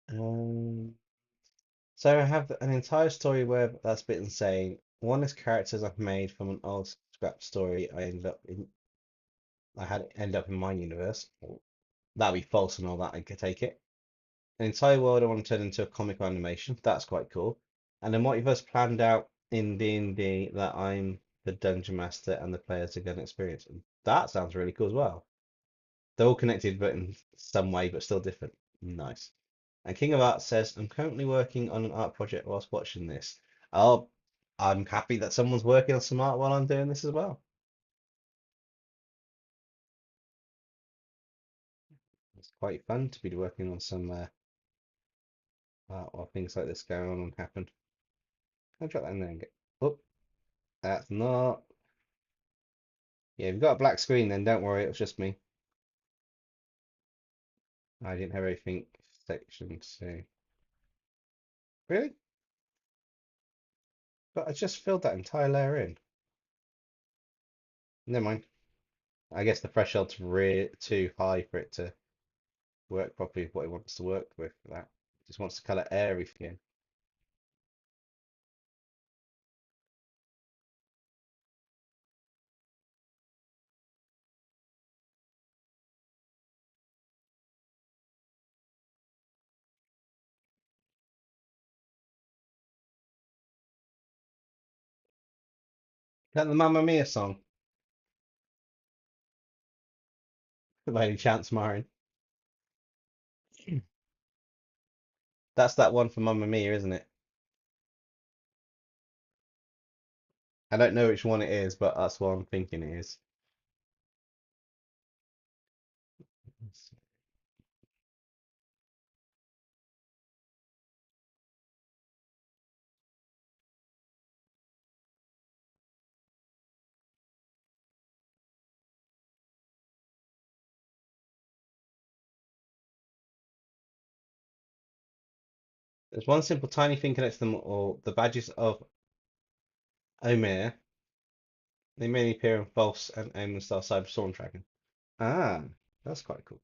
Um, so I have an entire story where that's a bit insane. One is characters I've made from an old scrap story I had end up in my universe. That'd be false and all that, I could take it. An entire world I want to turn into a comic or animation. That's quite cool. And a multiverse planned out in D&D that I'm the dungeon master and the players are going to experience. And that sounds really cool as well. They're all connected, but in some way, but still different. Nice. And King of Art says, I'm currently working on an art project whilst watching this. Oh, I'm happy that someone's working on some art while I'm doing this as well. It's quite fun to be working on some art while things like this go on and happen. I'll drop that in there and get. Oh, that's not. Yeah, if you've got a black screen, then don't worry, it was just me. I didn't have anything section 2. Really? But I just filled that entire layer in. Never mind. I guess the threshold's too high for it to work properly with what it wants to work with for that. It just wants to colour everything in. Is that the Mamma Mia song? By any chance, Marin? That's that one for Mamma Mia, isn't it? I don't know which one it is, but that's what I'm thinking it is. There's one simple tiny thing connects them all. The badges of Omer. They mainly appear in False and Omen style Cyber Storm Dragon. Ah, that's quite cool.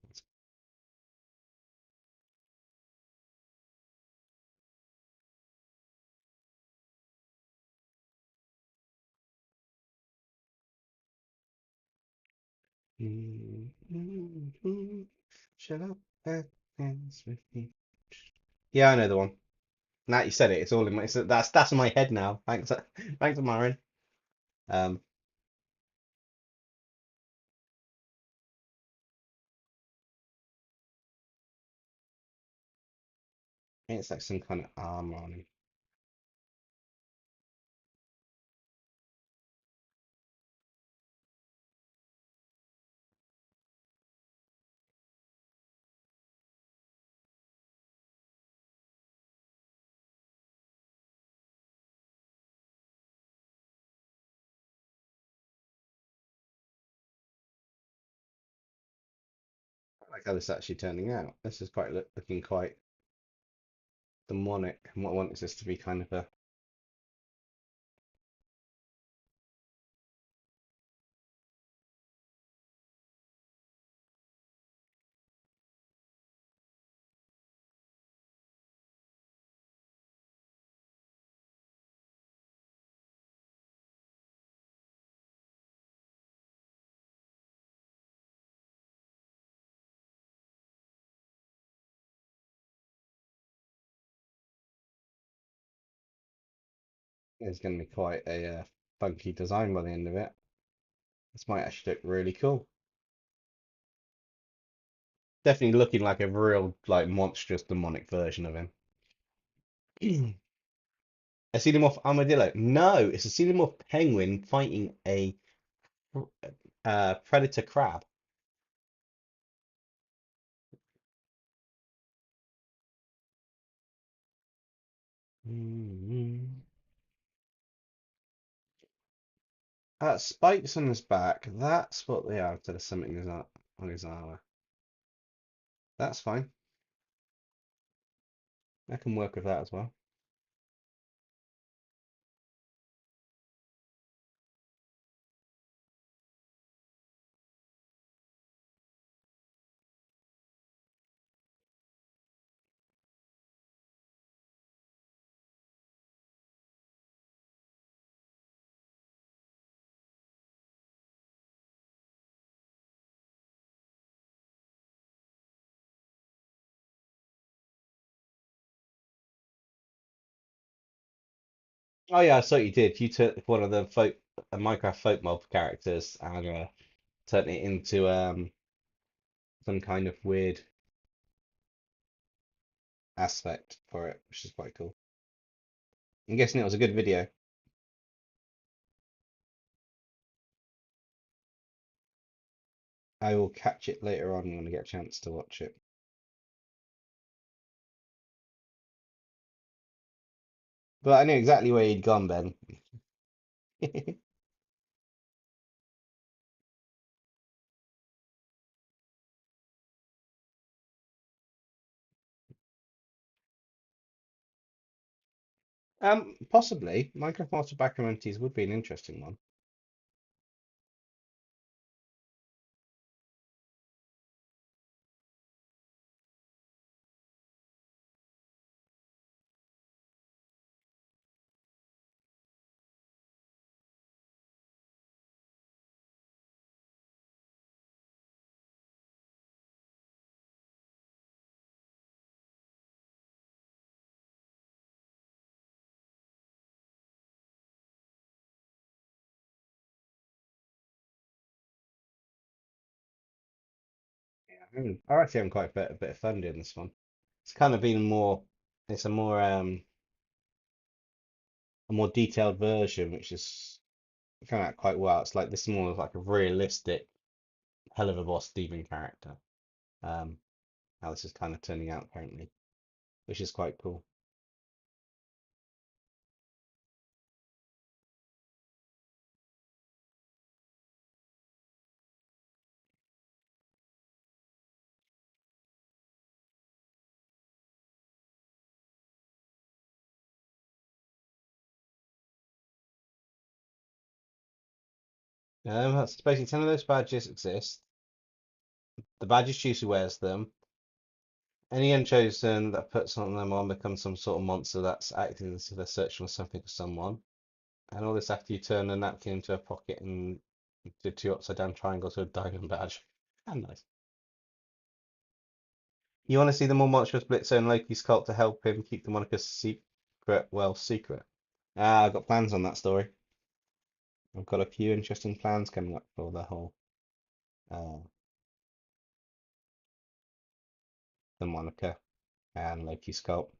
Shut up and dance with me. Yeah, I know the one. Now you said it, it's all in my that's in my head now. Thanks, thanks, Marin. Um, I think it's like some kind of armor on him. I like how this is actually turning out. This is quite looking quite demonic. And what I want is this to be kind of a It's going to be quite a funky design by the end of it. This might actually look really cool. Definitely looking like a real, like, monstrous demonic version of him. A xenomorph armadillo? No, it's a xenomorph penguin fighting a predator crab. Mm. Spikes on his back. That's what they are. To the something is on his armor. That's fine. I can work with that as well. Oh yeah, I saw what you did. You took one of the Minecraft folk mob characters and turned it into some kind of weird aspect for it, which is quite cool. I'm guessing it was a good video. I will catch it later on when I get a chance to watch it. But I knew exactly where you'd gone, Ben. Possibly. Minecraft Monster Documentaries would be an interesting one. I actually having quite a bit of fun doing this one. It's kind of been more. It's a more detailed version, which is come out quite well. It's like this is more of like a realistic Helluva Boss demon character. Um, how this is kind of turning out apparently, which is quite cool. That's basically 10 of those badges exist. The badges choose who wears them. Any unchosen that puts on them on becomes some sort of monster that's acting as if they're searching for something or someone. And all this after you turn a napkin into a pocket and do two upside down triangles with a diamond badge. And nice. You want to see the more monstrous Blitzo and Loki sculpt to help him keep the moniker secret, well, secret. I've got plans on that story. I've got a few interesting plans coming up for the whole uh, the moniker and Loki sculpt.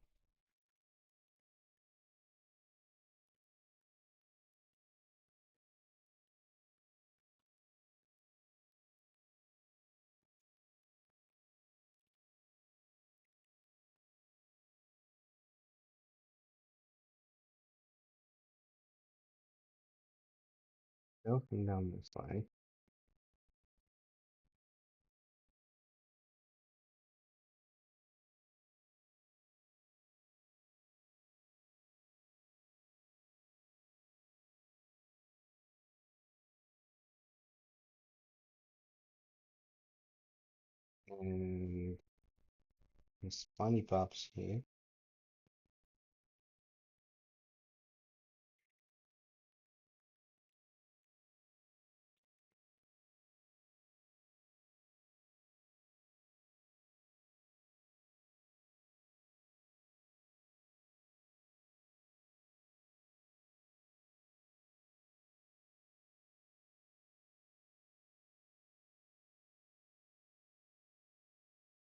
Walking down this way. And there's spiny bobs here.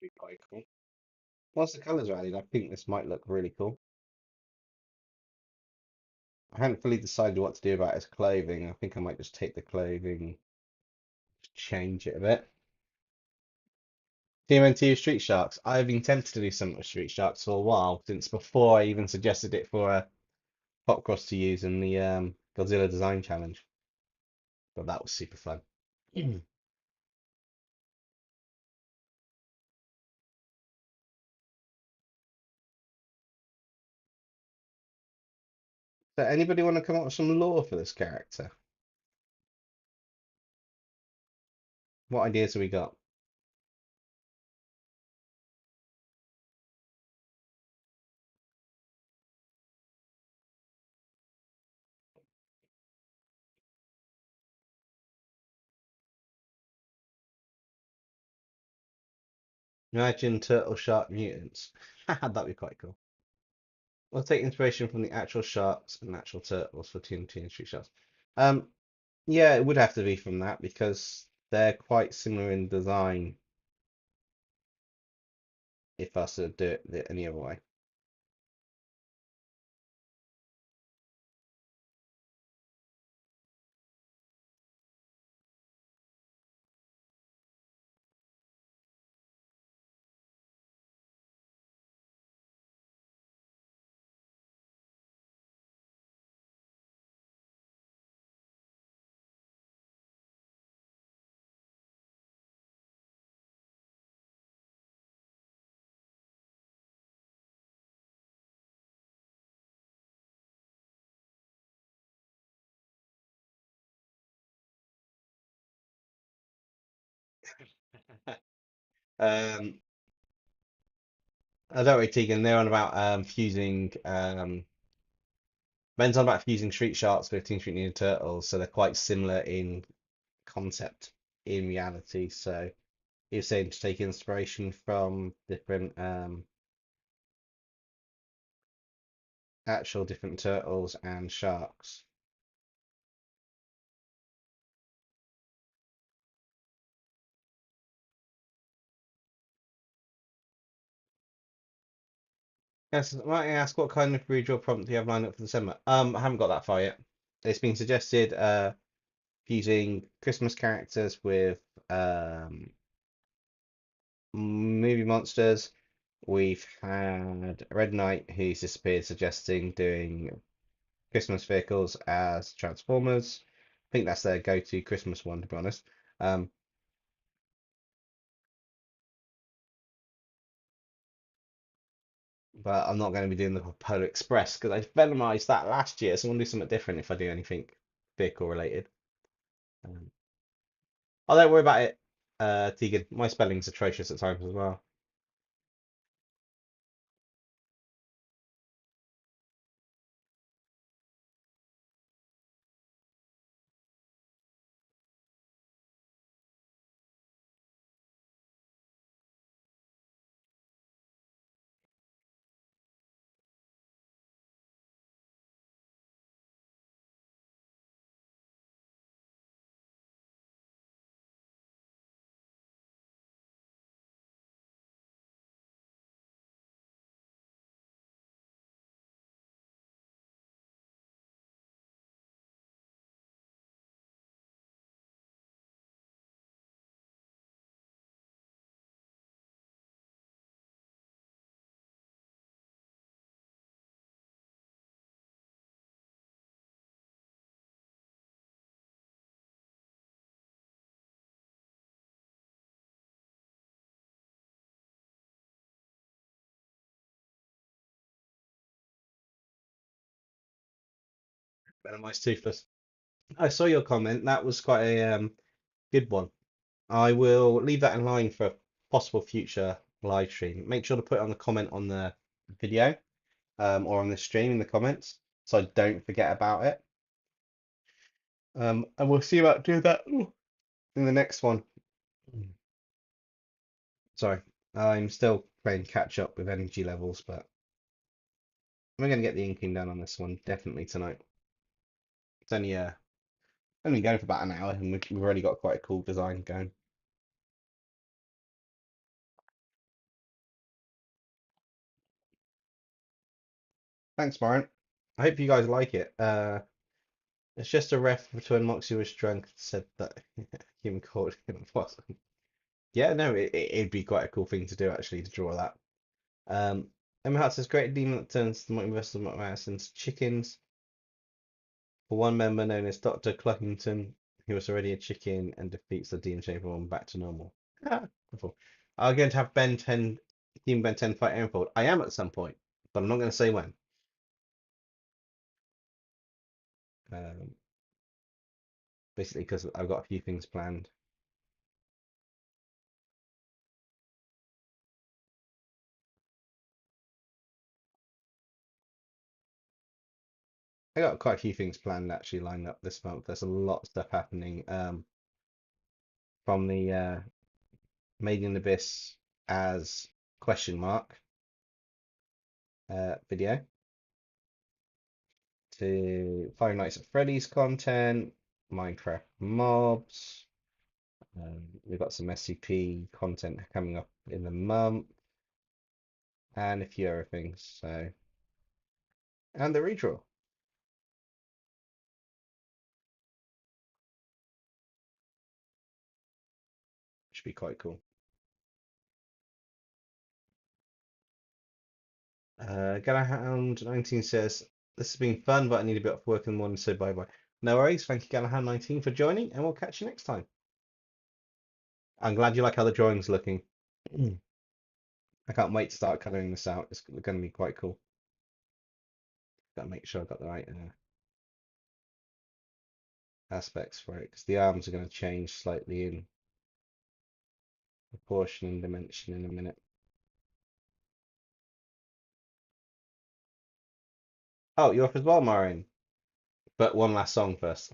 be quite cool. Once the colours are added, I think this might look really cool. I haven't fully decided what to do about his clothing. I think I might just take the clothing, change it a bit. TMNT with Street Sharks. I've been tempted to do something with Street Sharks for a while, since before I even suggested it for a Popcross to use in the Godzilla Design Challenge. But that was super fun. So anybody want to come up with some lore for this character? What ideas have we got? Imagine turtle shark mutants. That'd be quite cool. We'll take inspiration from the actual sharks and natural turtles for TNT and Street Sharks. Um, yeah, it would have to be from that because they're quite similar in design if I was to do it any other way. Um, I don't worry, Tegan. They're on about fusing. Ben's on about fusing Street Sharks with Teenage Mutant Ninja Turtles, so they're quite similar in concept in reality. So he was saying to take inspiration from different actual different turtles and sharks. Yes, might I ask what kind of redraw prompt do you have lined up for December? I haven't got that far yet. It's been suggested fusing Christmas characters with movie monsters. We've had Red Knight, who's disappeared, suggesting doing Christmas vehicles as Transformers. I think that's their go-to Christmas one, to be honest. Um, but I'm not going to be doing the Polar Express because I venomized that last year, so I want to do something different if I do anything vehicle related. Um, oh, don't worry about it, Tegan. My spelling's atrocious at times as well. Venomized Toothless. I saw your comment. That was quite a good one. I will leave that in line for a possible future live stream. Make sure to put it on the comment on the video or on the stream in the comments so I don't forget about it. And we'll see about doing that in the next one. Sorry, I'm still playing catch up with energy levels, but we're going to get the inking done on this one definitely tonight. It's only going for about an hour, and we've already got quite a cool design going. Thanks, Warren. I hope you guys like it. It's just a ref to when Moxie was drunk said that Kim called him wasn't. Yeah, no, it'd be quite a cool thing to do actually to draw that. Emma Hart says great demon that turns the multiverse of Madison's chickens. For one member known as Dr. Cluckington, who was already a chicken and defeats the Demon Shaper one back to normal. Ah, wonderful. I'm going to have Ben 10, Team Ben 10 fight Enfold. I am at some point, but I'm not going to say when. Um, Basically, because I've got a few things planned. I got quite a few things planned actually lined up this month. There's a lot of stuff happening. From the Made in Abyss as question mark video to Five Nights at Freddy's content, Minecraft mobs. We've got some SCP content coming up in the month, and a few other things. So, and the redraw should be quite cool. Galahound 19 says, this has been fun, but I need a bit of work in the morning, so bye bye. No worries. Thank you, Galahound 19, for joining, and we'll catch you next time. I'm glad you like how the drawing's looking. I can't wait to start colouring this out. It's going to be quite cool. Got to make sure I've got the right aspects for it, because the arms are going to change slightly in proportion and dimension in a minute. Oh, you're off as well, Marin. But one last song first.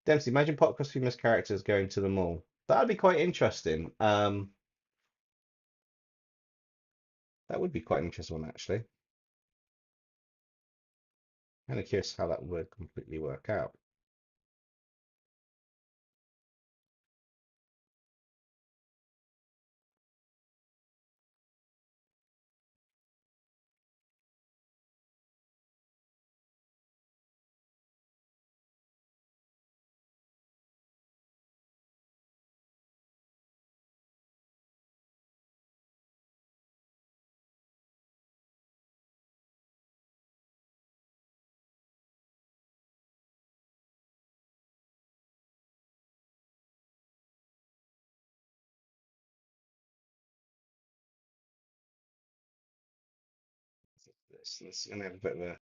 Dempsey, imagine pop cross famous characters going to the mall. That'd be quite interesting. That would be quite an interesting one, actually. Kind of curious how that would completely work out. This is going to have a bit of a.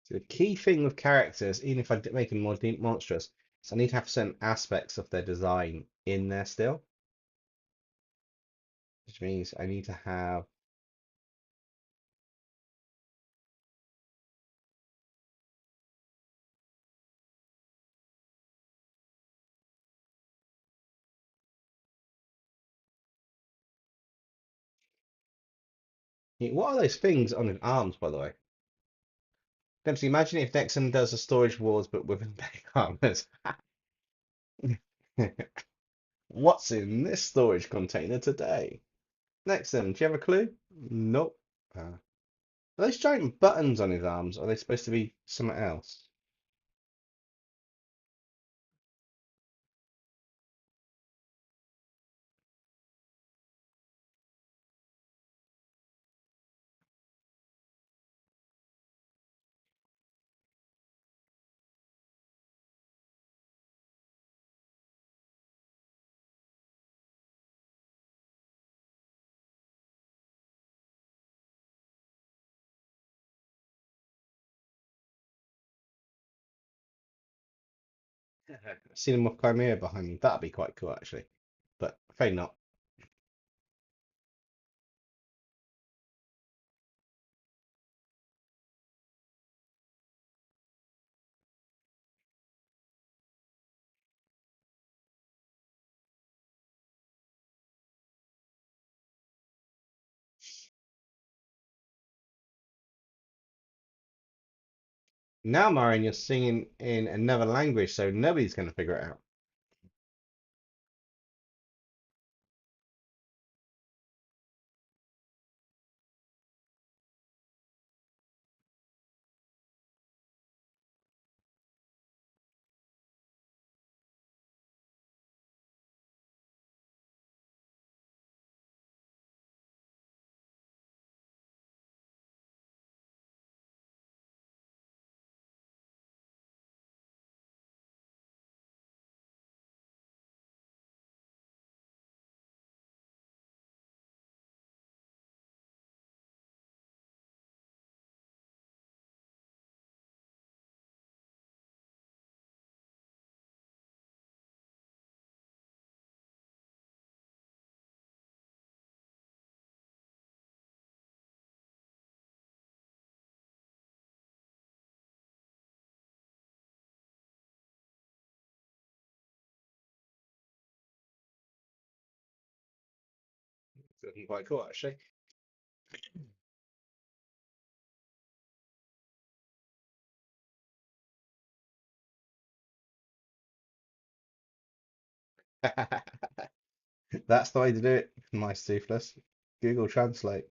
So the key thing with characters, even if I make them more deep monstrous, is I need to have certain aspects of their design in there still, which means I need to have. What are those things on his arms, by the way? Dempsey, imagine if Nexon does a storage wars but with embedded armors. What's in this storage container today? Nexon, do you have a clue? Nope. Are those giant buttons on his arms? Or are they supposed to be something else? I've seen him with Chimera behind me. That'd be quite cool, actually. But afraid not. Now, Marion, you're singing in another language, so nobody's going to figure it out. It's looking quite cool, actually. That's the way to do it, nice toothless. Google Translate.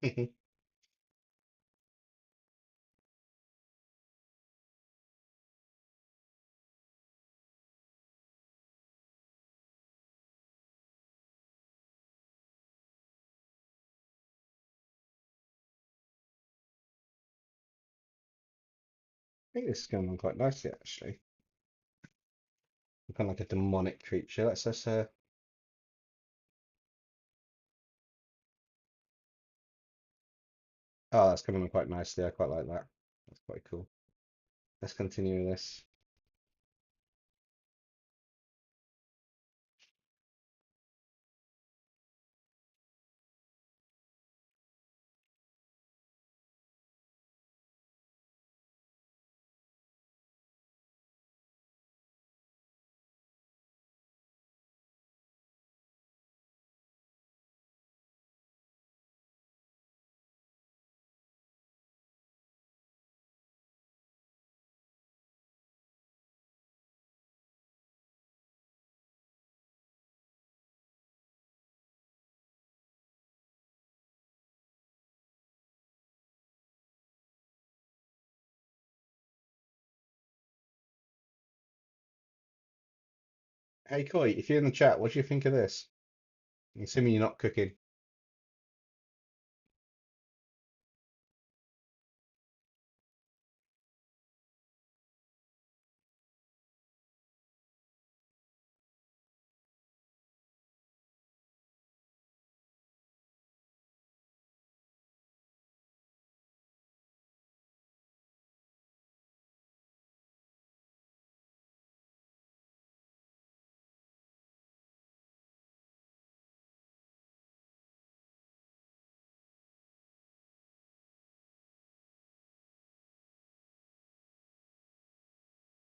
I think this is going on quite nicely, actually. Kind of like a demonic creature. Let's just oh, that's coming on quite nicely. I quite like that. That's quite cool. Let's continue this. Hey, Koi, if you're in the chat, what do you think of this? I'm assuming you're not cooking.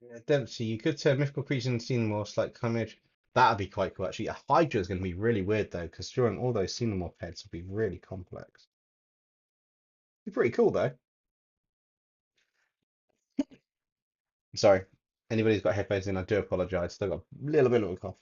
Yeah, Dempsey, you could turn mythical creatures into xenomorphs like Carnage. That'd be quite cool, actually. A Hydra is going to be really weird, though, because drawing all those xenomorph heads would be really complex. Be pretty cool, though. Sorry. Anybody who's got headphones in, I do apologise. Still got a little bit of a cough.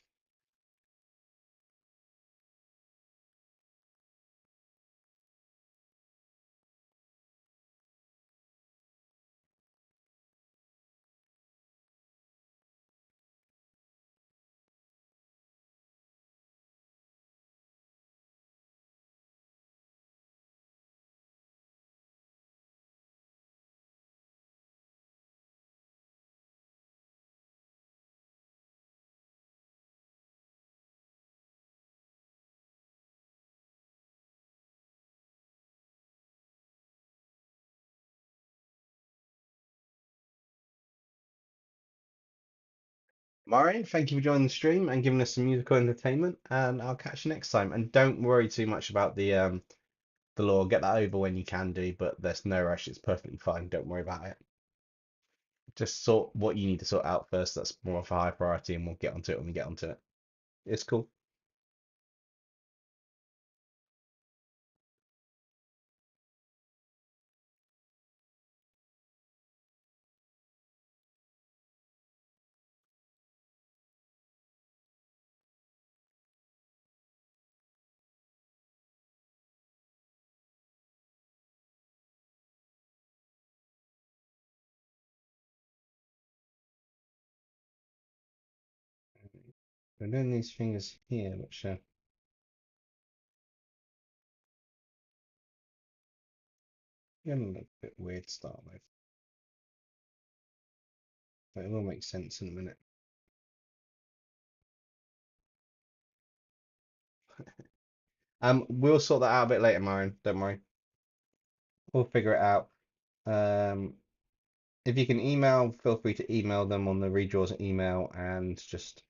Maureen, thank you for joining the stream and giving us some musical entertainment, and I'll catch you next time. And don't worry too much about the law. Get that over when you can do, but there's no rush. It's perfectly fine. Don't worry about it. Just sort what you need to sort out first. That's more of a high priority, and we'll get onto it when we get onto it. It's cool. We're doing these fingers here, which are gonna look a bit weird to start with, but it will make sense in a minute. We'll sort that out a bit later, Maureen. Don't worry. We'll figure it out. Um, if you can email, feel free to email them on the redraws email and just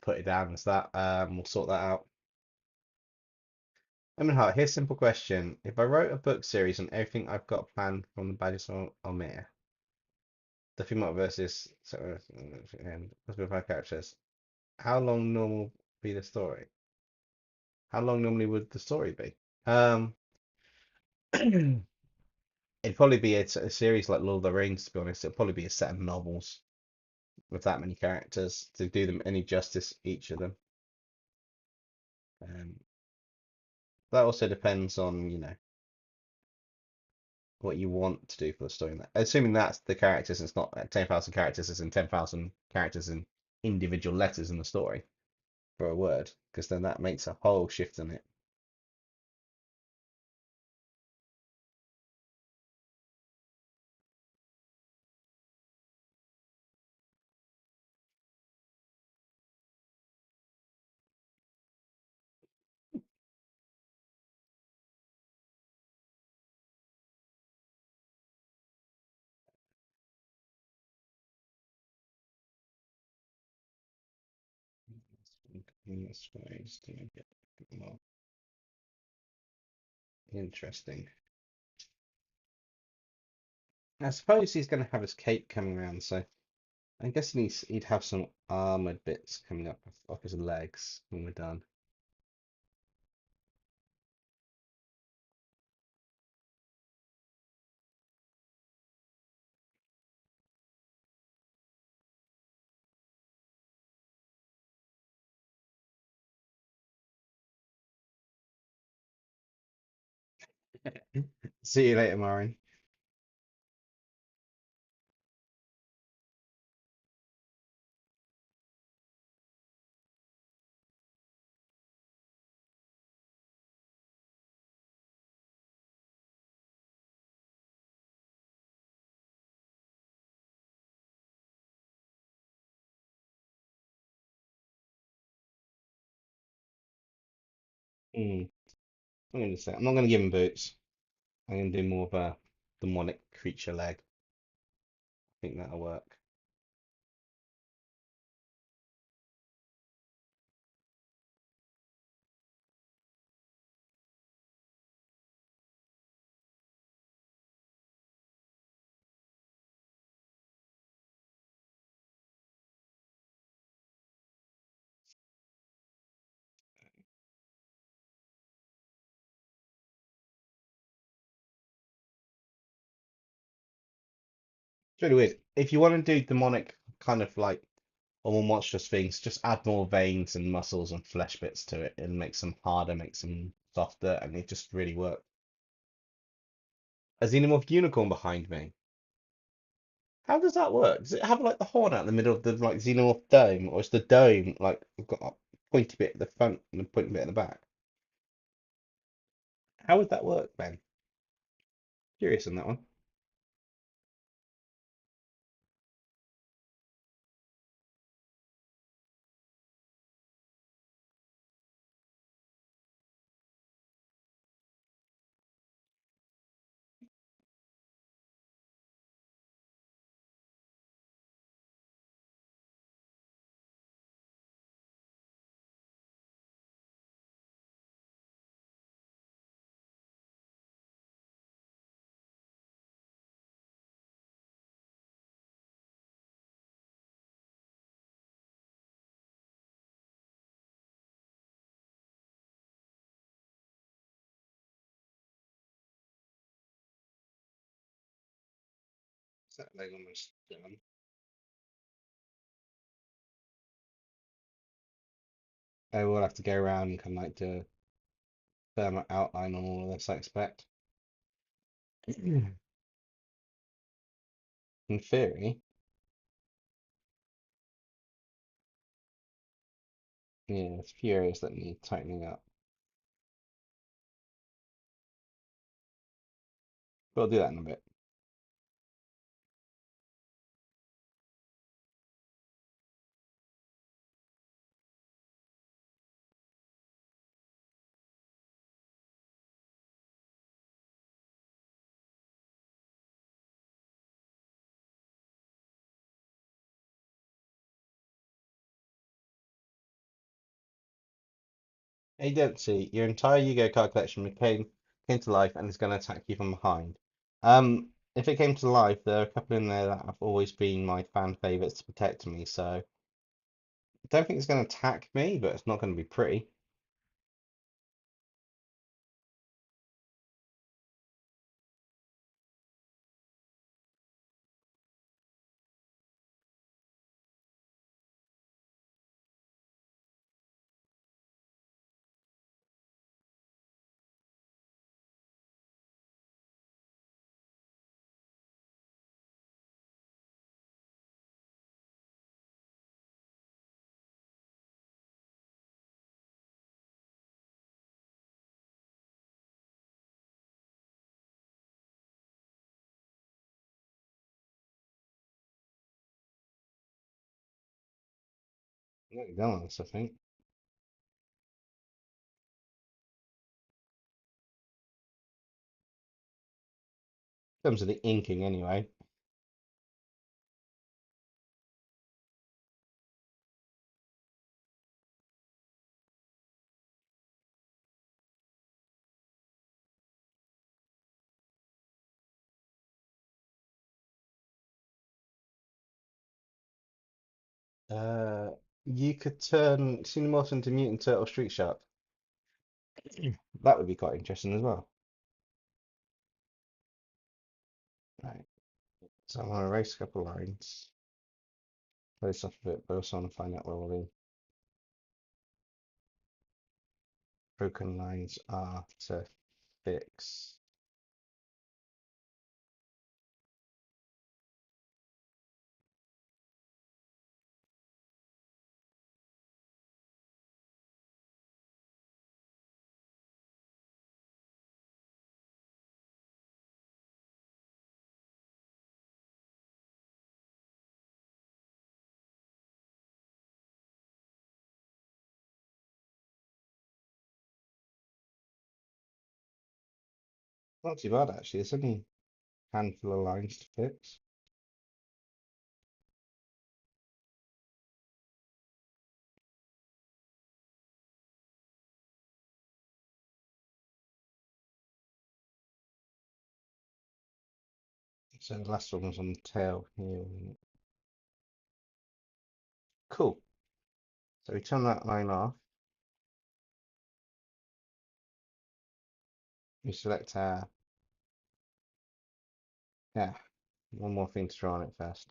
put it down as that. We'll sort that out. I mean, here's a simple question. If I wrote a book series on everything I've got planned from the Badges of Almir, the female versus and with five characters, how long normal be the story? How long normally would the story be? It'd probably be a series like Lord of the Rings, to be honest. It'd probably be a set of novels with that many characters to do them any justice, each of them. Um, that also depends on, what you want to do for the story. Assuming that's the characters, it's not 10,000 characters, it's in 10,000 characters in individual letters in the story for a word, because then that makes a whole shift in it. That's ways to make it more interesting. I suppose he's going to have his cape coming around, so I guess he'd have some armored bits coming up off his legs when we're done. See you later, Marin. Hmm. I'm not going to give him boots. I'm going to do more of a demonic creature leg. I think that'll work. It's really weird. If you want to do demonic kind of like or more monstrous things, just add more veins and muscles and flesh bits to it and make them harder, make them softer, and it just really works. A xenomorph unicorn behind me. How does that work? Does it have like the horn out in the middle of the like xenomorph dome, or is the dome like got a pointy bit at the front and a pointy bit at the back? How would that work, Ben? Curious on that one. Is that leg almost done? I will have to go around and kind of like do a firm outline on all of this, I expect. In theory, yeah, there's a few areas that need tightening up. But I'll do that in a bit. Hey Dempsey, your entire Yu-Gi-Oh card collection came to life and is going to attack you from behind. If it came to life, there are a couple in there that have always been my fan favorites to protect me, so I don't think it's going to attack me, but it's not going to be pretty. I'm not done on this, I think. In terms of the inking, anyway. Uh, you could turn Xenomorph into Mutant Turtle Street Shark. That would be quite interesting as well. Right. So I'm going to erase a couple lines, close off a bit, but also want to find out where all the broken lines are to fix. Not too bad actually. It's only a handful of lines to fix. So the last one was on the tail here. Cool. So we turn that line off. We select our, yeah, one more thing to draw on it first.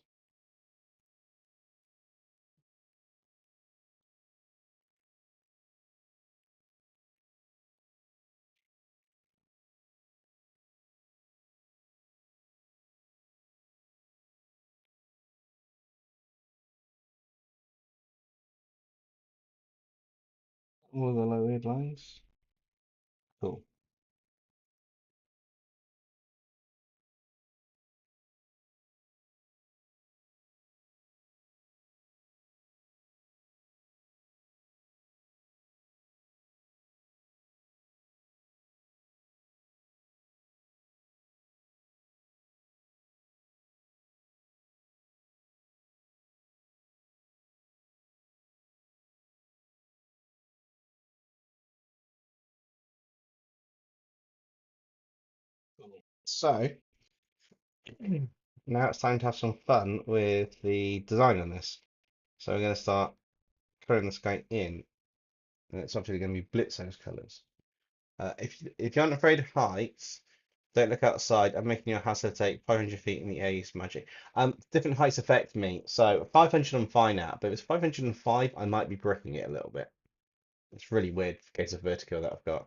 All the lowered lines. Cool. So now it's time to have some fun with the design on this. So we're going to start colouring this guy in, and it's obviously going to be BLITZO's colours. If you aren't afraid of heights, don't look outside. I'm making your house take 500 feet in the air use magic. Different heights affect me. So 500 I'm fine at, but if it's 505, I might be bricking it a little bit. It's really weird in case of vertigo that I've got.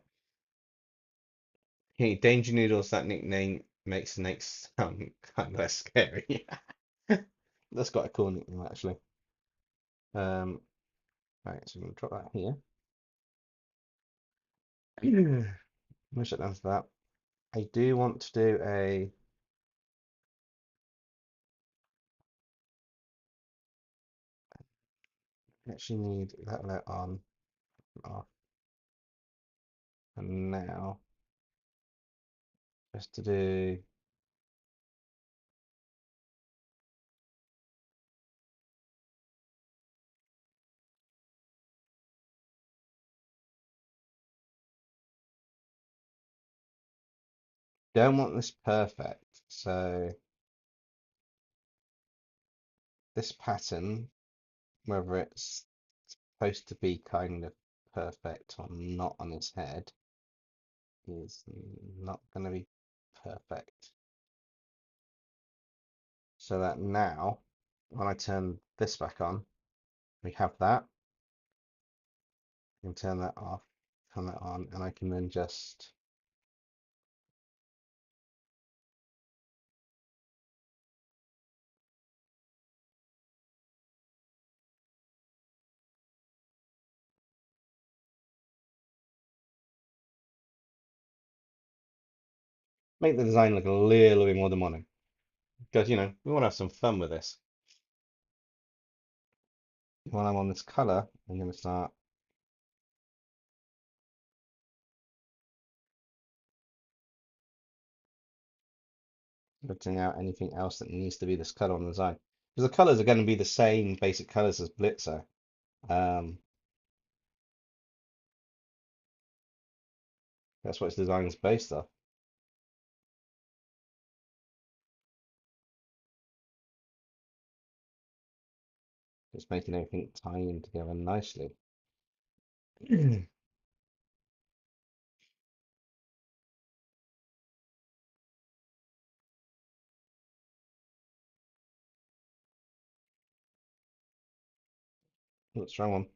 Hey, Danger Noodles, that nickname makes snakes sound kind of less scary. That's quite a cool nickname, actually. Right, so I'm going to drop that here. I'm going to shut down for that. I do want to do a actually need that let on off. And now just to do don't want this perfect. So this pattern, whether it's supposed to be kind of perfect or not on his head, is not going to be perfect. So that now, when I turn this back on, we have that. I can turn that off, turn that on, and I can then just make the design look a little bit more demonic. Because, we want to have some fun with this. While I'm on this color, I'm going to start putting out anything else that needs to be this color on the design. Because the colors are going to be the same basic colors as BLITZO. Um, that's what its design is based off. Just making everything tie in together nicely. What's wrong one?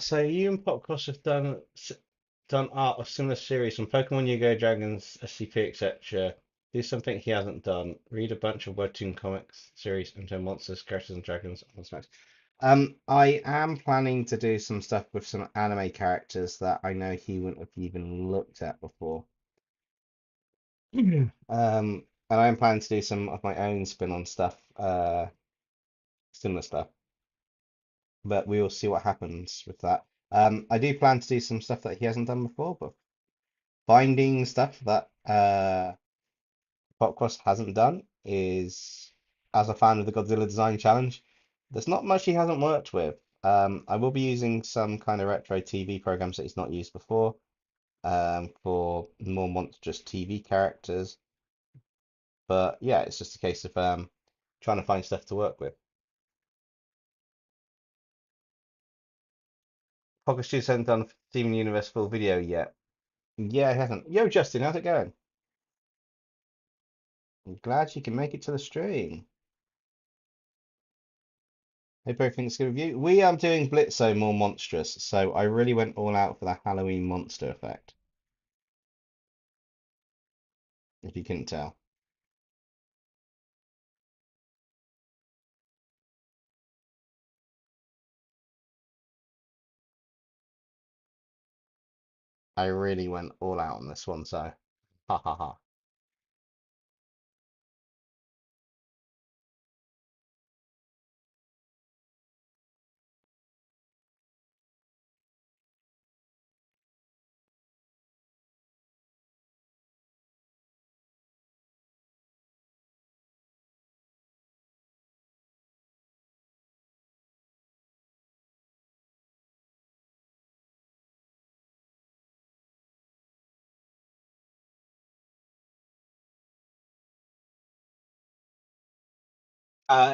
So you and Popcross have done art of similar series from Pokemon Yu-Gi-Oh, Dragons, SCP, etc. Do something he hasn't done. Read a bunch of webtoon comics series into monsters, characters, and dragons on Smash. I am planning to do some stuff with some anime characters that I know he wouldn't have even looked at before. And I am planning to do some of my own spin on stuff, similar stuff. But we will see what happens with that. I do plan to do some stuff that he hasn't done before, but finding stuff that Popcross hasn't done is, as a fan of the Godzilla Design Challenge, there's not much he hasn't worked with. I will be using some kind of retro TV programs that he's not used before, for more monstrous TV characters. But yeah, it's just a case of trying to find stuff to work with. Podcast Juice hasn't done a Steven Universe full video yet. Yeah, he hasn't. Yo, Justin, how's it going? I'm glad you can make it to the stream. Hope everything's good with you. We are doing BLITZO more monstrous, so I really went all out for the Halloween monster effect, if you couldn't tell. I really went all out on this one, so ha ha ha.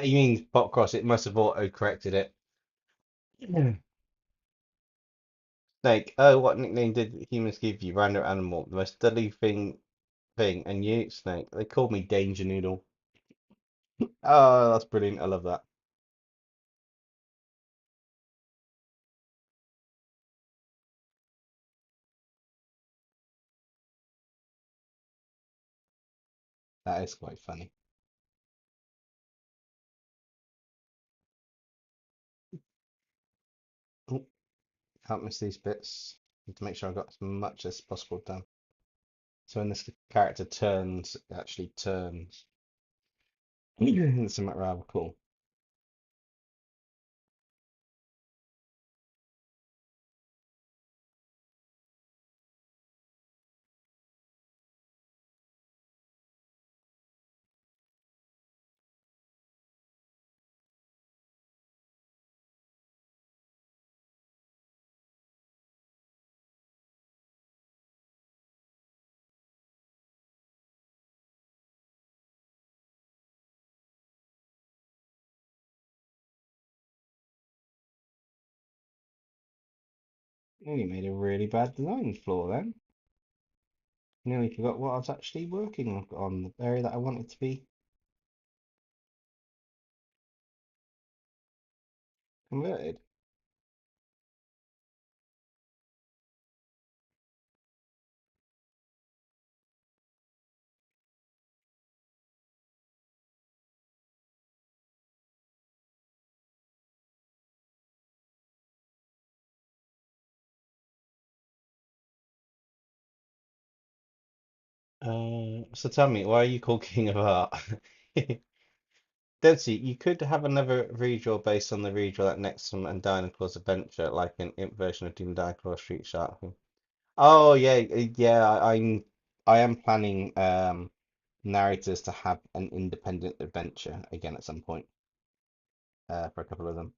You mean Popcross? It must have auto-corrected it. Yeah. Snake, oh, what nickname did humans give you? Random animal, the most deadly thing. And you, Snake, they called me Danger Noodle. Oh, that's brilliant. I love that. That is quite funny. Oh, can't miss these bits. Need to make sure I've got as much as possible done. So when this character turns, it actually turns. It's something rather cool. Nearly made a really bad design flaw then. Nearly forgot what I was actually working on, the area that I wanted to be converted. So tell me, why are you called King of Art? Dempsey, you could have another redraw based on the redraw that Nexum and Dinosaur's Adventure, like an imp version of Doom Dinosaur Street Shark. Oh yeah, yeah. I am planning narrators to have an independent adventure again at some point for a couple of them.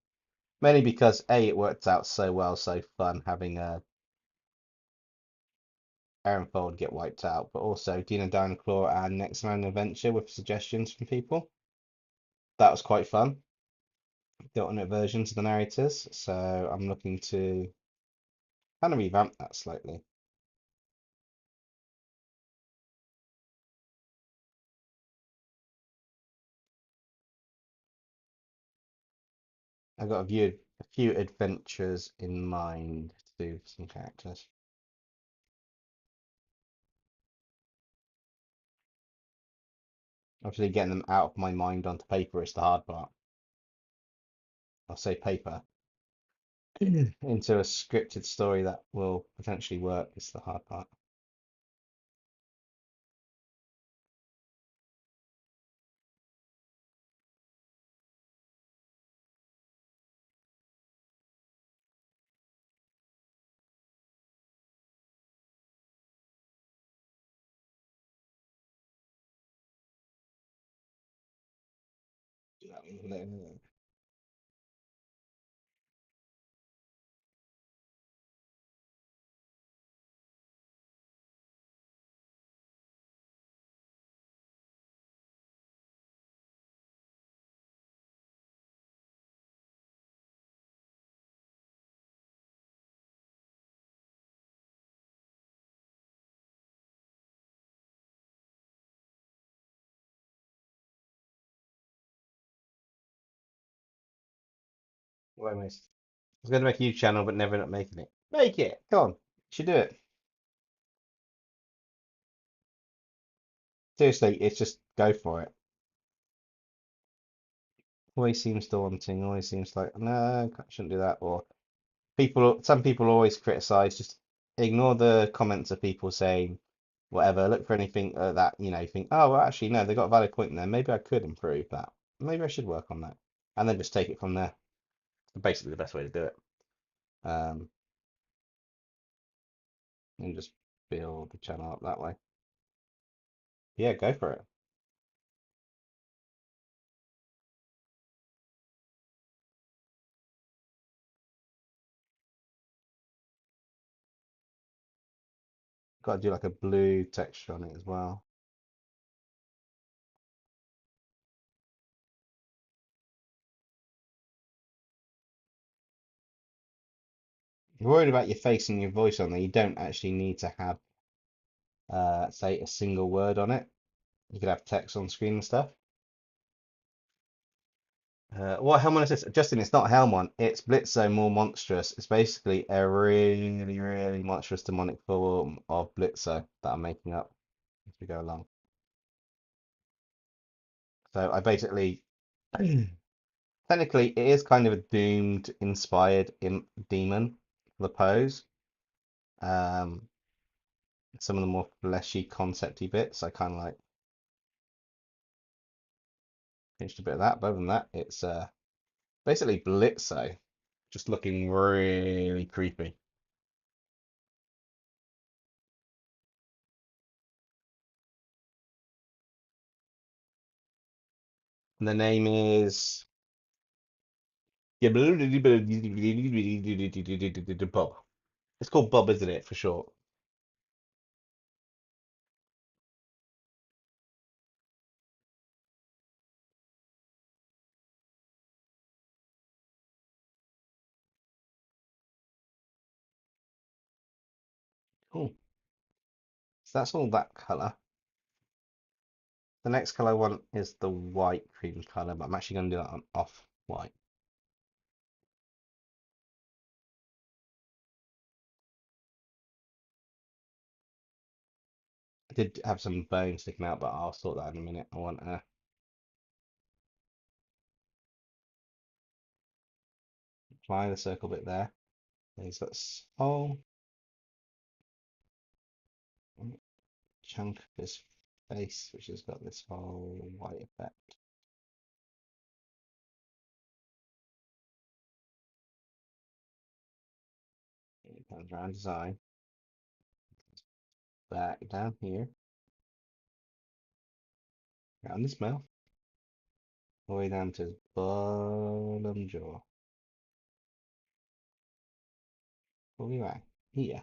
Mainly because A, it worked out so well, so fun having Aaronfold get wiped out, but also Dino Dinosaur and Next Man Adventure with suggestions from people. That was quite fun. The alternate versions of the narrators, so I'm looking to kind of revamp that slightly. I've got a few adventures in mind to do for some characters. Obviously, getting them out of my mind onto paper is the hard part. I'll say paper into a scripted story that will potentially work is the hard part. What am I was going to make a new channel, but never end up making it. Make it! Come on, you should do it. Seriously, it's just go for it. Always seems daunting. Always seems like no, I shouldn't do that. Or some people always criticize. Just ignore the comments of people saying whatever. Look for anything that you think. Oh, well, actually, no, they got a valid point in there. Maybe I could improve that. Maybe I should work on that, and then just take it from there. Basically, the best way to do it. Um, and just build the channel up that way. Yeah, go for it. Got to do like a blue texture on it as well. You're worried about your face and your voice on there. You don't actually need to have, say, a single word on it. You could have text on screen and stuff. What Helmon is this? Justin, it's not Helmon. It's BLITZO more monstrous. It's basically a really, really monstrous demonic form of BLITZO that I'm making up as we go along. So I basically, technically, it is kind of a doomed inspired demon for the pose. Um, some of the more fleshy, concepty bits, I kind of like pinched a bit of that. But other than that, it's basically BLITZO, just looking really creepy. And the name is Bob. It's called Bob, isn't it, for short? Cool. So that's all that color. The next color I want is the white cream color, but I'm actually going to do that on off white. I did have some bone sticking out, but I'll sort that in a minute. I want to apply the circle bit there. And he's got this whole chunk of his face, which has got this whole white effect. It comes around his eye, back down here, around his mouth, all the way down to his bottom jaw. All the way right here.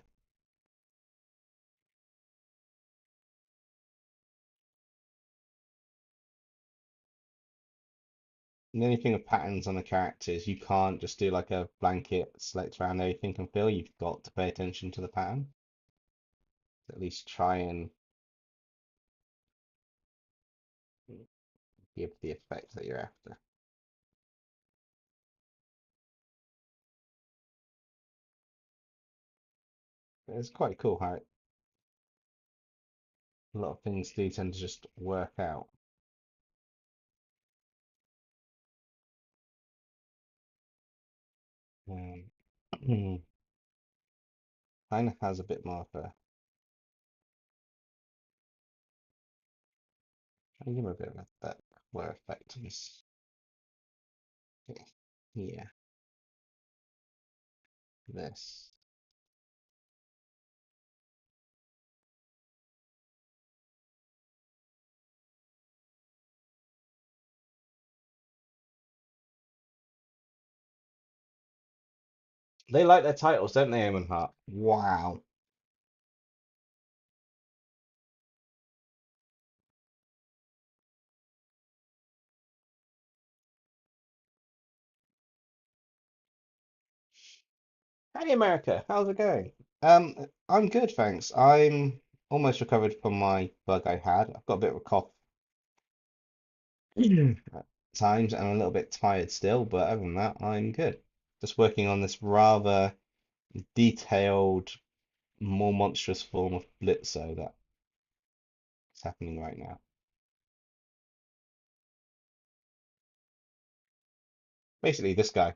And the only thing with patterns on the characters, you can't just do like a blanket select around everything and fill. You've got to pay attention to the pattern. At least try and give the effect that you're after. But it's quite cool how a lot of things do tend to just work out. Um, kind of has a bit more of a, I give him a bit of that wear effect on this. Yeah, this. They like their titles, don't they, Eamon Hart? Wow. Hey America, how's it going? I'm good, thanks. I'm almost recovered from my bug I had. I've got a bit of a cough at times and I'm a little bit tired still, but other than that, I'm good. Just working on this rather detailed, more monstrous form of BLITZO that's happening right now. Basically, this guy,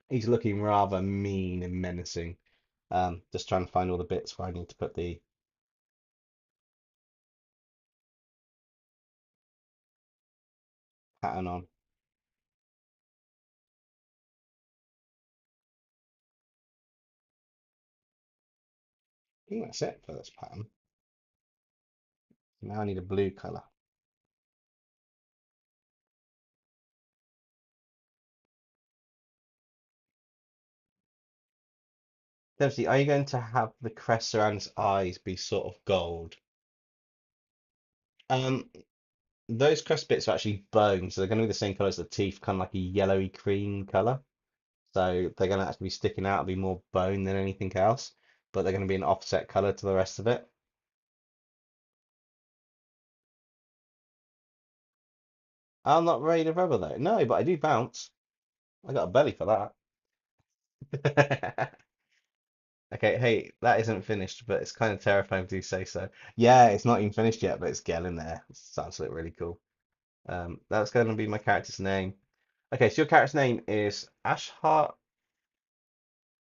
he's looking rather mean and menacing. Just trying to find all the bits where I need to put the pattern on. I think that's it for this pattern. Now I need a blue color. Dempsey, are you going to have the crest around his eyes be sort of gold? Um, those crest bits are actually bone, so they're going to be the same color as the teeth, kind of like a yellowy cream color. So they're going to actually be sticking out and be more bone than anything else, but they're going to be an offset color to the rest of it. I'm not ready to rubber though. No, but I do bounce. I got a belly for that. Okay, hey, that isn't finished, but it's kind of terrifying to say so. Yeah, it's not even finished yet, but it's getting there. It starts to look really cool. That's going to be my character's name. Okay, so your character's name is Ashhart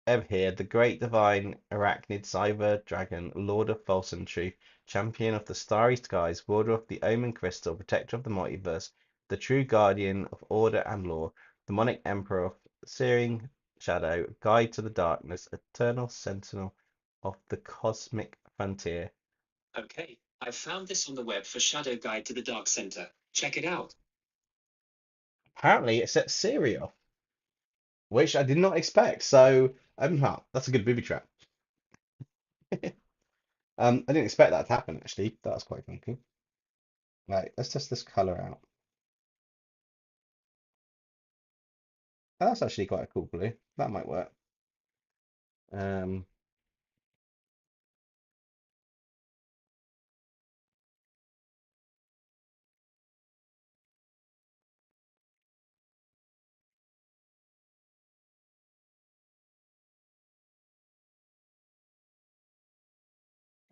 Ebhir, the great divine arachnid cyber dragon, lord of false and truth, champion of the starry skies, warder of the omen crystal, protector of the multiverse, the true guardian of order and law, demonic emperor of searing shadow, guide to the darkness, eternal sentinel of the cosmic frontier. Okay, I've found this on the web for Shadow Guide to the Dark Center. Check it out. Apparently, it sets Siri off, which I did not expect. So, that's a good booby trap. I didn't expect that to happen actually. That was quite funky. Right, let's test this color out. Oh, that's actually quite a cool blue. That might work. Um,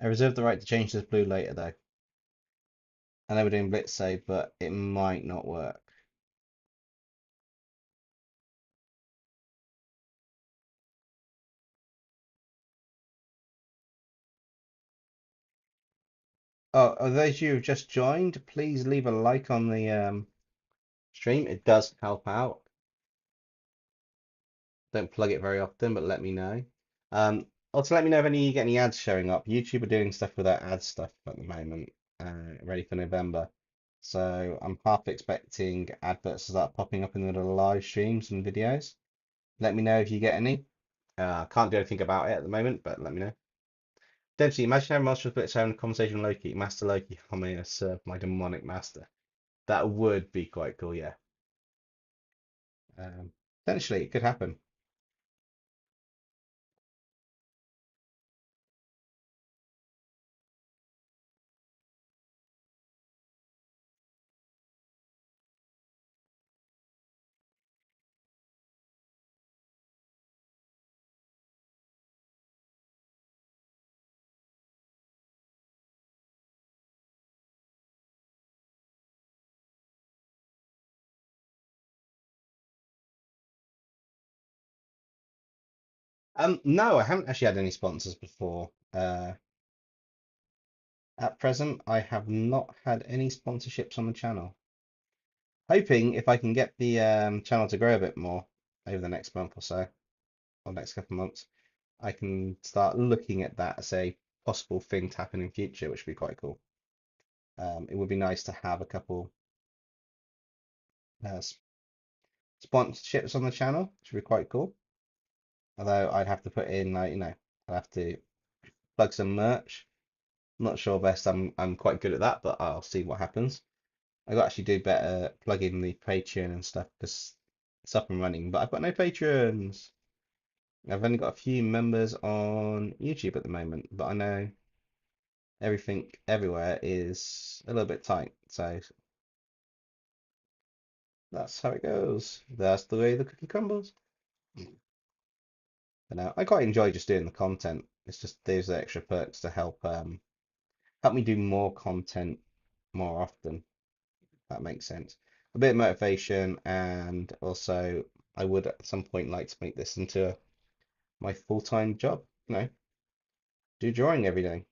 I reserve the right to change this blue later, though. I know we're doing BLITZO, but it might not work. Oh, those you who've just joined, please leave a like on the stream. It does help out. Don't plug it very often, but let me know. Also, let me know if you get any ads showing up. YouTube are doing stuff with their ad stuff at the moment, ready for November. So I'm half expecting adverts to start popping up in the live streams and videos. Let me know if you get any. Can't do anything about it at the moment, but let me know. Dempsey, imagine having Monster Splits having a conversation with Loki. Master Loki, how may I serve my demonic master? That would be quite cool, yeah. Potentially, it could happen. No, I haven't actually had any sponsors before. At present, I have not had any sponsorships on the channel. Hoping if I can get the channel to grow a bit more over the next month or so, or next couple of months, I can start looking at that as a possible thing to happen in future, which would be quite cool. It would be nice to have a couple uh, sponsorships on the channel, which would be quite cool. Although I'd have to put in, like, I'd have to plug some merch. I'm not sure best. I'm quite good at that, but I'll see what happens. I got actually do better plugging the Patreon and stuff because it's up and running, but I've got no patrons. I've only got a few members on YouTube at the moment, but I know everything everywhere is a little bit tight, so that's how it goes. That's the way the cookie crumbles. But no, I quite enjoy just doing the content. It's just those extra perks to help me do more content more often. If that makes sense. A bit of motivation, and also I would at some point like to make this into my full-time job. Do drawing every day.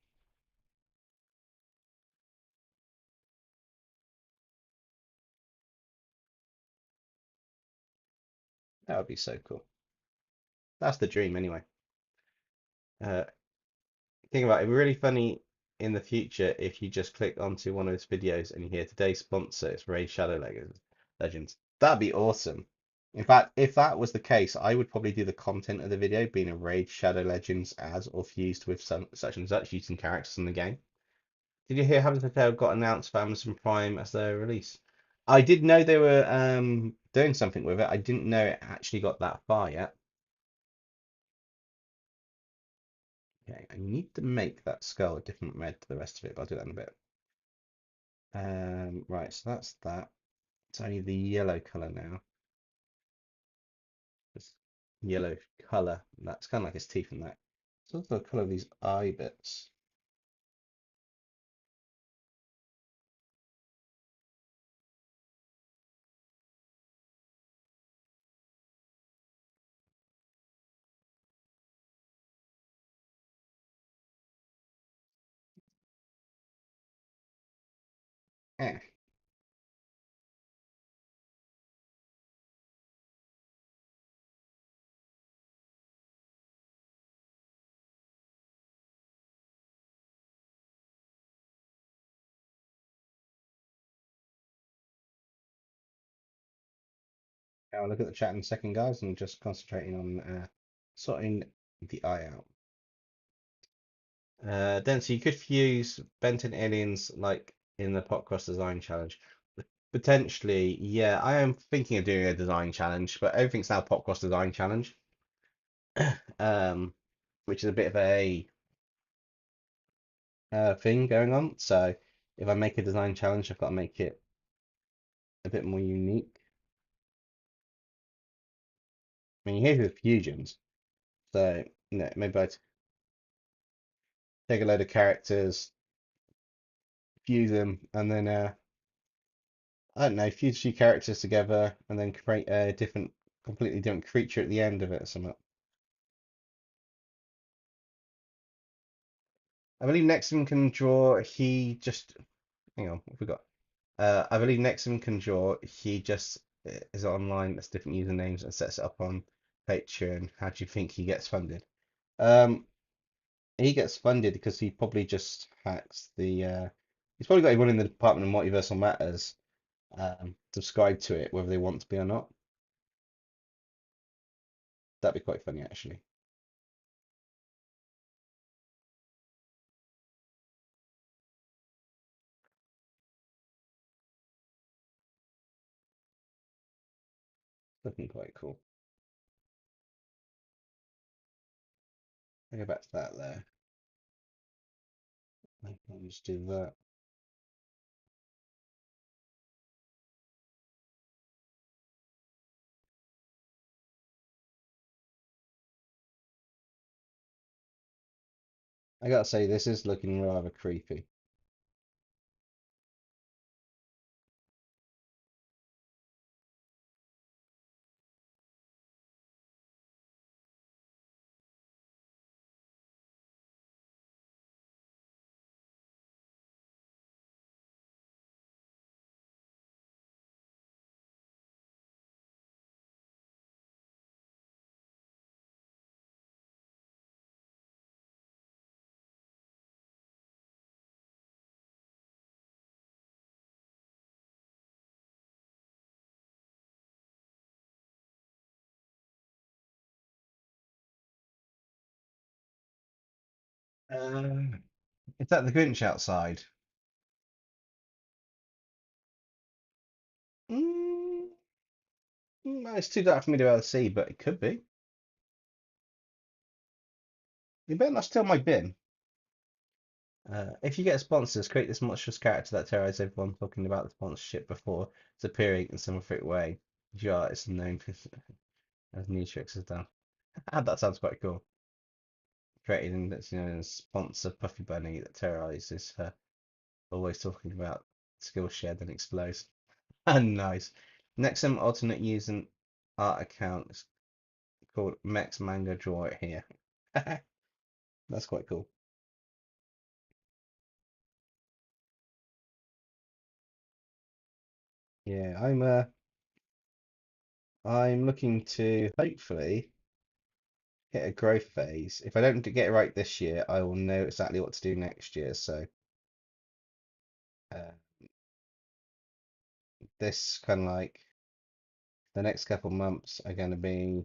That would be so cool. That's the dream anyway. Uh, think about it. It'd be really funny in the future if you just click onto one of his videos and you hear today's sponsor is Raid Shadow Legends. That'd be awesome. In fact, if that was the case, I would probably do the content of the video being a Raid Shadow Legends as or fused with some such and such using characters in the game. Did you hear Heaven's Hotel got announced for Amazon Prime as their release? I did know they were doing something with it. I didn't know it actually got that far yet. Okay, I need to make that skull a different red to the rest of it, but I'll do that in a bit. Right, so that's that. It's only the yellow color now. This yellow color. That's kind of like his teeth and that. So what's the color of these eye bits? Eh. I'll look at the chat in a second, guys, and just concentrating on sorting the eye out. Then so you could fuse Benton aliens like in the Popcross design challenge. Potentially, yeah, I am thinking of doing a design challenge, but everything's now Popcross design challenge. Um, which is a bit of a thing going on. So if I make a design challenge, I've got to make it a bit more unique. I mean, you hear the fusions, so maybe I'd take a load of characters, fuse them, and then I don't know, fuse a few characters together, and then create a different, completely different creature at the end of it or something. I believe Nexum can draw. He just hang on, what have we got? I believe Nexum can draw. He just is online. That's different usernames and sets it up on Patreon. How do you think he gets funded? Um, he gets funded because he probably just hacks the. He's probably got everyone in the Department of Multiversal Matters subscribe to it, whether they want to be or not. That'd be quite funny, actually. Looking quite cool. I'll go back to that there. I'll just do that. I gotta say, this is looking rather creepy. Uh, is that the Grinch outside? Mm, it's too dark for me to be able to see, but it could be. You better not steal my bin. If you get sponsors, create this monstrous character that terrorizes everyone talking about the sponsorship before it's appearing in some freak way. The artist is known for as new tricks has done. That sounds quite cool. Created in that's a sponsor Puffy Bunny that terrorizes her, always talking about Skillshare then explodes. Nice. Next some alternate using art account is called Mex Manga Draw It Here. That's quite cool. Yeah, I'm looking to hopefully hit a growth phase. If I don't get it right this year, I will know exactly what to do next year. So uh, this kind of like the next couple months are going to be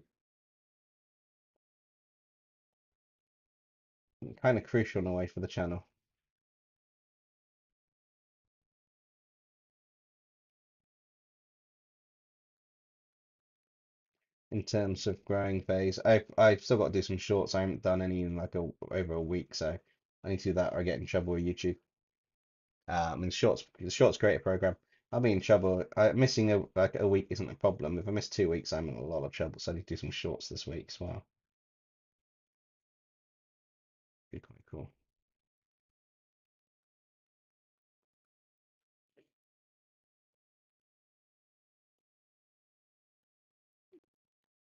kind of crucial in a way for the channel in terms of growing phase. I've still got to do some shorts. I haven't done any in like over a week, so I need to do that or I get in trouble with YouTube. And the shorts creator program. I'll be in trouble. Missing a week isn't a problem. If I miss 2 weeks, I'm in a lot of trouble. So I need to do some shorts this week as well. Be quite cool.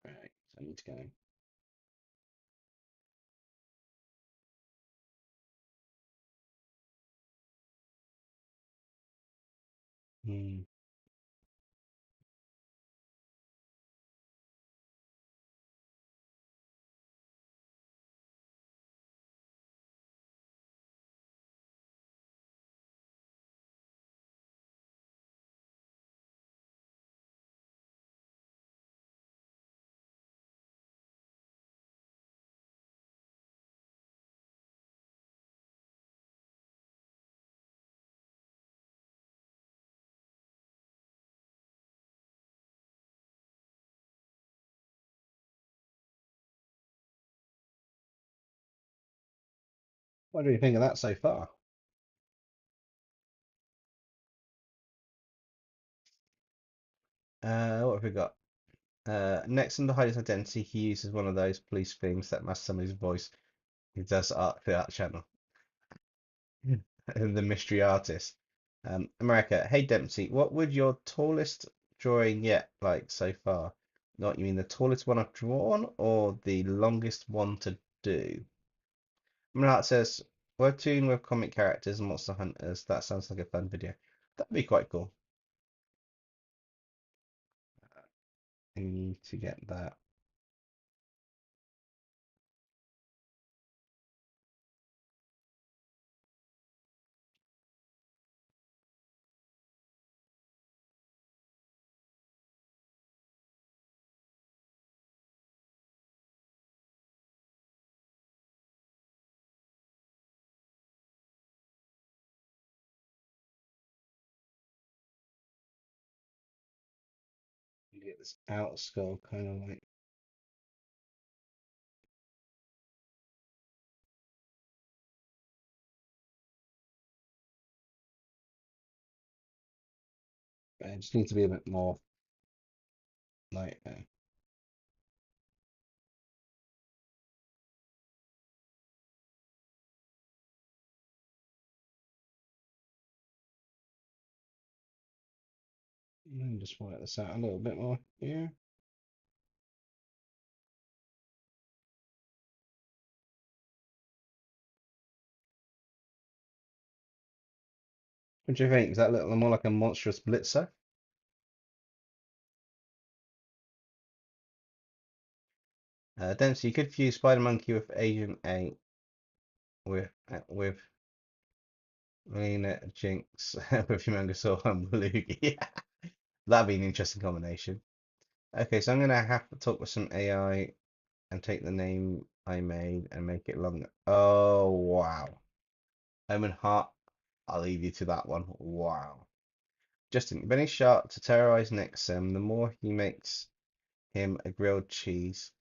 Right, so I need to go. Hmm. What do you think of that so far? What have we got? Next in to hide his identity, he uses one of those police things that masks somebody's voice. He does art for that channel. the mystery artist. America, hey Dempsey, what would your tallest drawing yet like so far? Not you mean the tallest one I've drawn or the longest one to do? Art says webtoon with comic characters and monster hunters. That sounds like a fun video. That'd be quite cool. I need to get that. Get this out skull kind of like. I just need to be a bit more like. Just work this out a little bit more. Yeah. What do you think? Is that a little more like a monstrous blitzer? Dempsey, you could fuse Spider Monkey with Agent A with Lena Jinx with Humongosaur and Belugi. Yeah, that'd be an interesting combination. Okay, so I'm gonna have to talk with some AI and take the name I made and make it longer. Oh wow. Omen Heart, I'll leave you to that one. Wow. Justin, Benny Sharp to terrorize Nexum, the more he makes him a grilled cheese,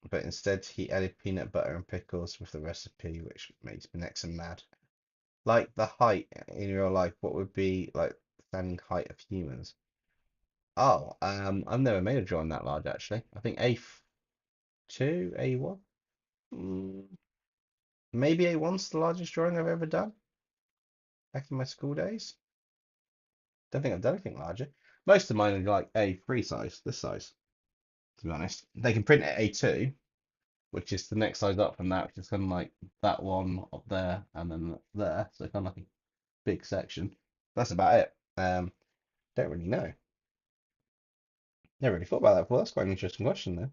but instead he added peanut butter and pickles with the recipe, which makes Nexum mad. Like the height in real life, what would be like the standing height of humans? Oh, I've never made a drawing that large actually. I think A2, A1. Maybe A1's the largest drawing I've ever done back in my school days. Don't think I've done anything larger. Most of mine are like A3 size, this size, to be honest. They can print at A2, which is the next size up from that, which is kind of like that one up there and then there. So kind of like a big section. That's about it. Don't really know. Never really thought about that before. That's quite an interesting question, though.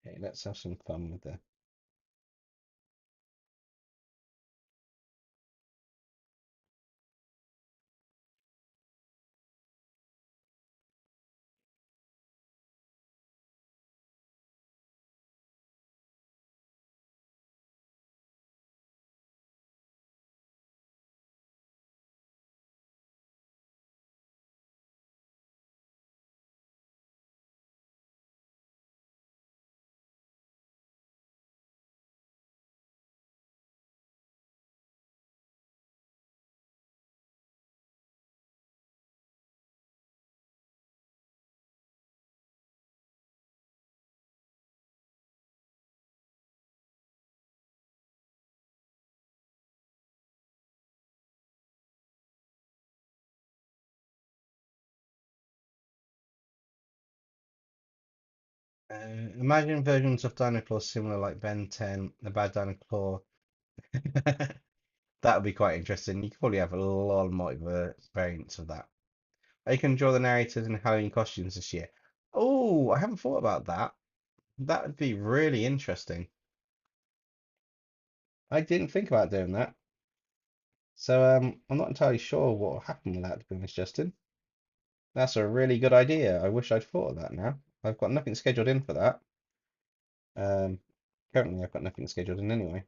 Okay, let's have some fun with that. Imagine versions of Dinosaur similar like Ben 10, the bad Dinosaur. That would be quite interesting. You could probably have a lot of multiple variants of that. Or you can draw the narrators in Halloween costumes this year. Oh, I haven't thought about that. That would be really interesting. I didn't think about doing that. So I'm not entirely sure what will happen with that, to be honest, Justin. That's a really good idea. I wish I'd thought of that now. I've got nothing scheduled in for that. Um, Currently I've got nothing scheduled in anyway.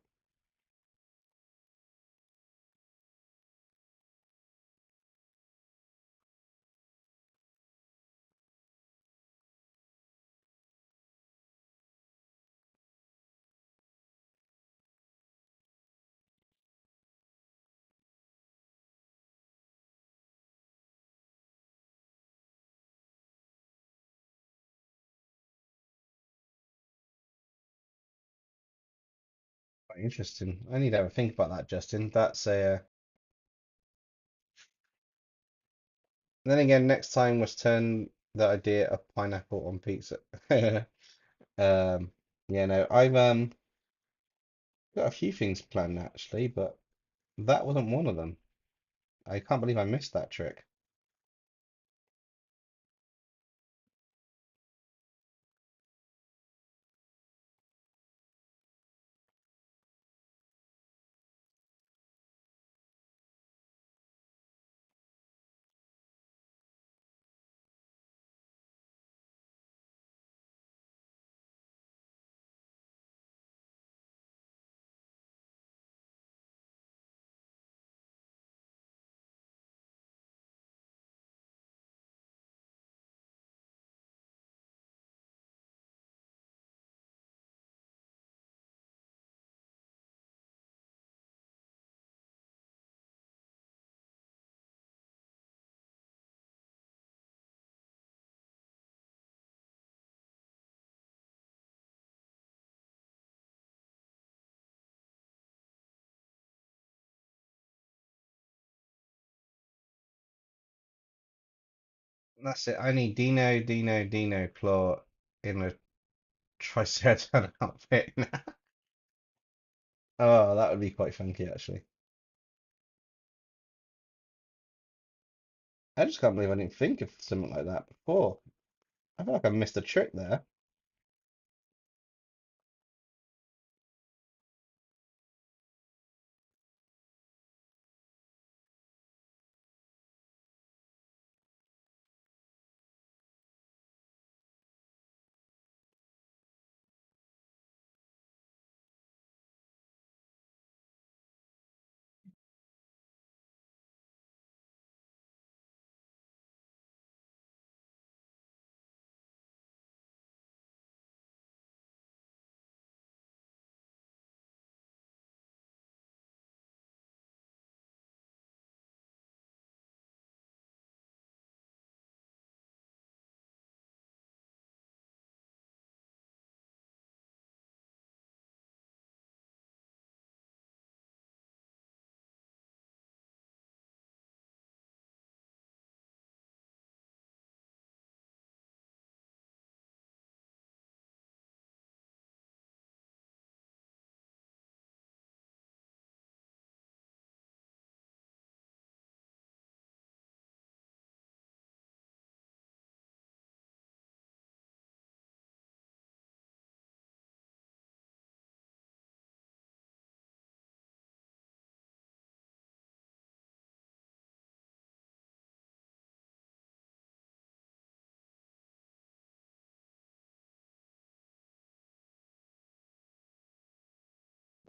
Interesting. I need to have a think about that, Justin. That's a. Then again, next time let's turn the idea of pineapple on pizza. Um, yeah, no, I've got a few things planned actually, but that wasn't one of them. I can't believe I missed that trick. That's it. I need Dino, Claw in a Triceratops outfit. Oh, that would be quite funky actually. I just can't believe I didn't think of something like that before. I feel like I missed a trick there.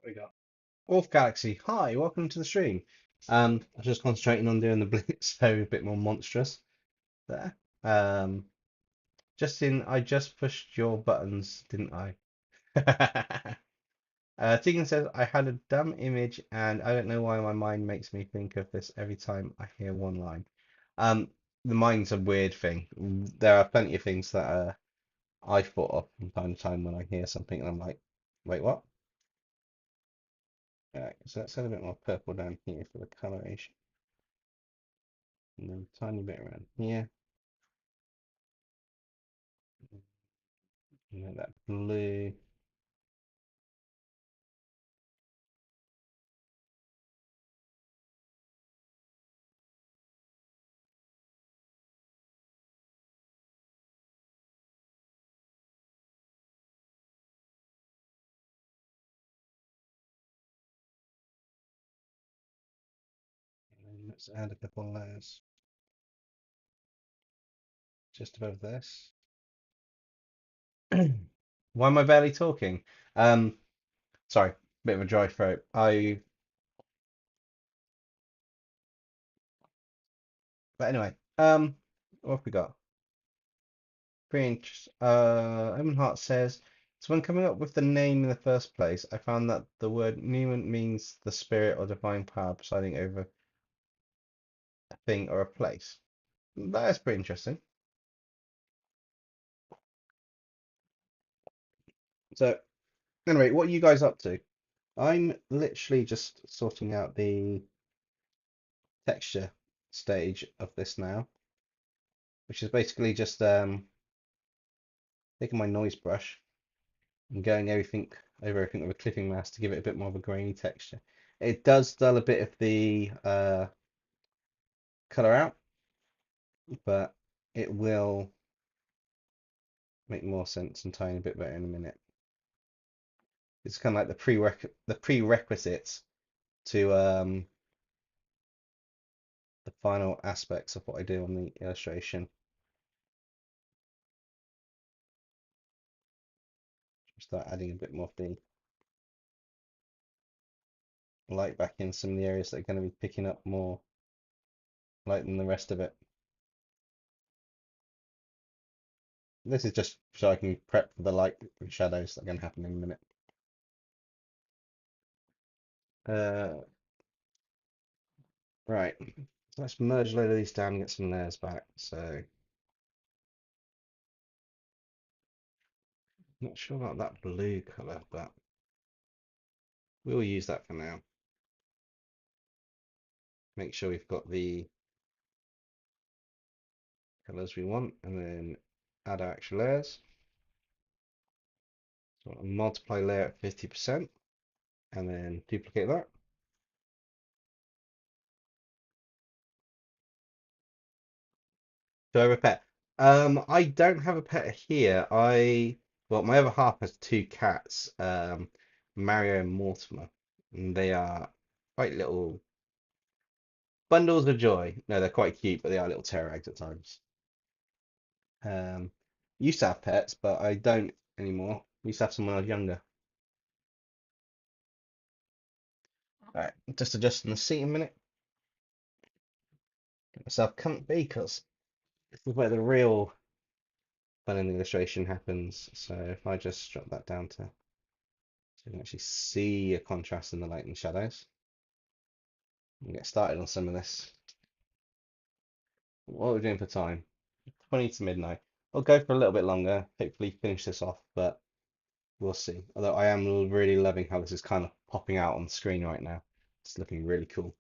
What we got? Wolf Galaxy, hi, welcome to the stream. I was just concentrating on doing the blitz, so a bit more monstrous there. Justin, I just pushed your buttons, didn't I? Tegan says, I had a dumb image and I don't know why my mind makes me think of this every time I hear one line. Um, the mind's a weird thing. There are plenty of things that I thought of from time to time when I hear something and I'm like, wait, what? Alright, so let's add a bit more purple down here for the coloration. And then a tiny bit around here. And then that blue. And then let's add a couple layers just above this. Why am I barely talking? Um, sorry, bit of a dry throat. But anyway, what have we got? Pretty Evan Hart says, so when coming up with the name in the first place, I found that the word Newman means the spirit or divine power presiding over a thing or a place. That is pretty interesting. So, anyway, what are you guys up to? I'm literally just sorting out the texture stage of this now, which is basically just taking my noise brush and going over everything with a clipping mask to give it a bit more of a grainy texture. It does dull a bit of the color out, but it will make more sense and tiny bit better in a minute. It's kind of like the prerequisites to the final aspects of what I do on the illustration. Start adding a bit more of the light back in some of the areas that are going to be picking up more light than the rest of it. This is just so I can prep for the light and shadows that are going to happen in a minute. Right, so let's merge a load of these down and get some layers back. So, not sure about that blue color, but we'll use that for now. Make sure we've got the colors we want, and then add our actual layers. So I'll multiply layer at 50%, and then duplicate that. Do I have a pet? I don't have a pet here. Well, my other half has two cats, Mario and Mortimer, and they are quite little bundles of joy. No, they're quite cute, but they are little terror eggs at times. Um, Used to have pets, but I don't anymore. Used to have some when I was younger. All right, just adjusting the seat a minute. Get myself comfy because this is where the real fun in the illustration happens. So if I just drop that down to so you can actually see a contrast in the light and shadows. We'll get started on some of this. What are we doing for time? 20 to midnight. I'll go for a little bit longer, hopefully finish this off, but we'll see. Although I am really loving how this is kind of popping out on the screen right now. It's looking really cool.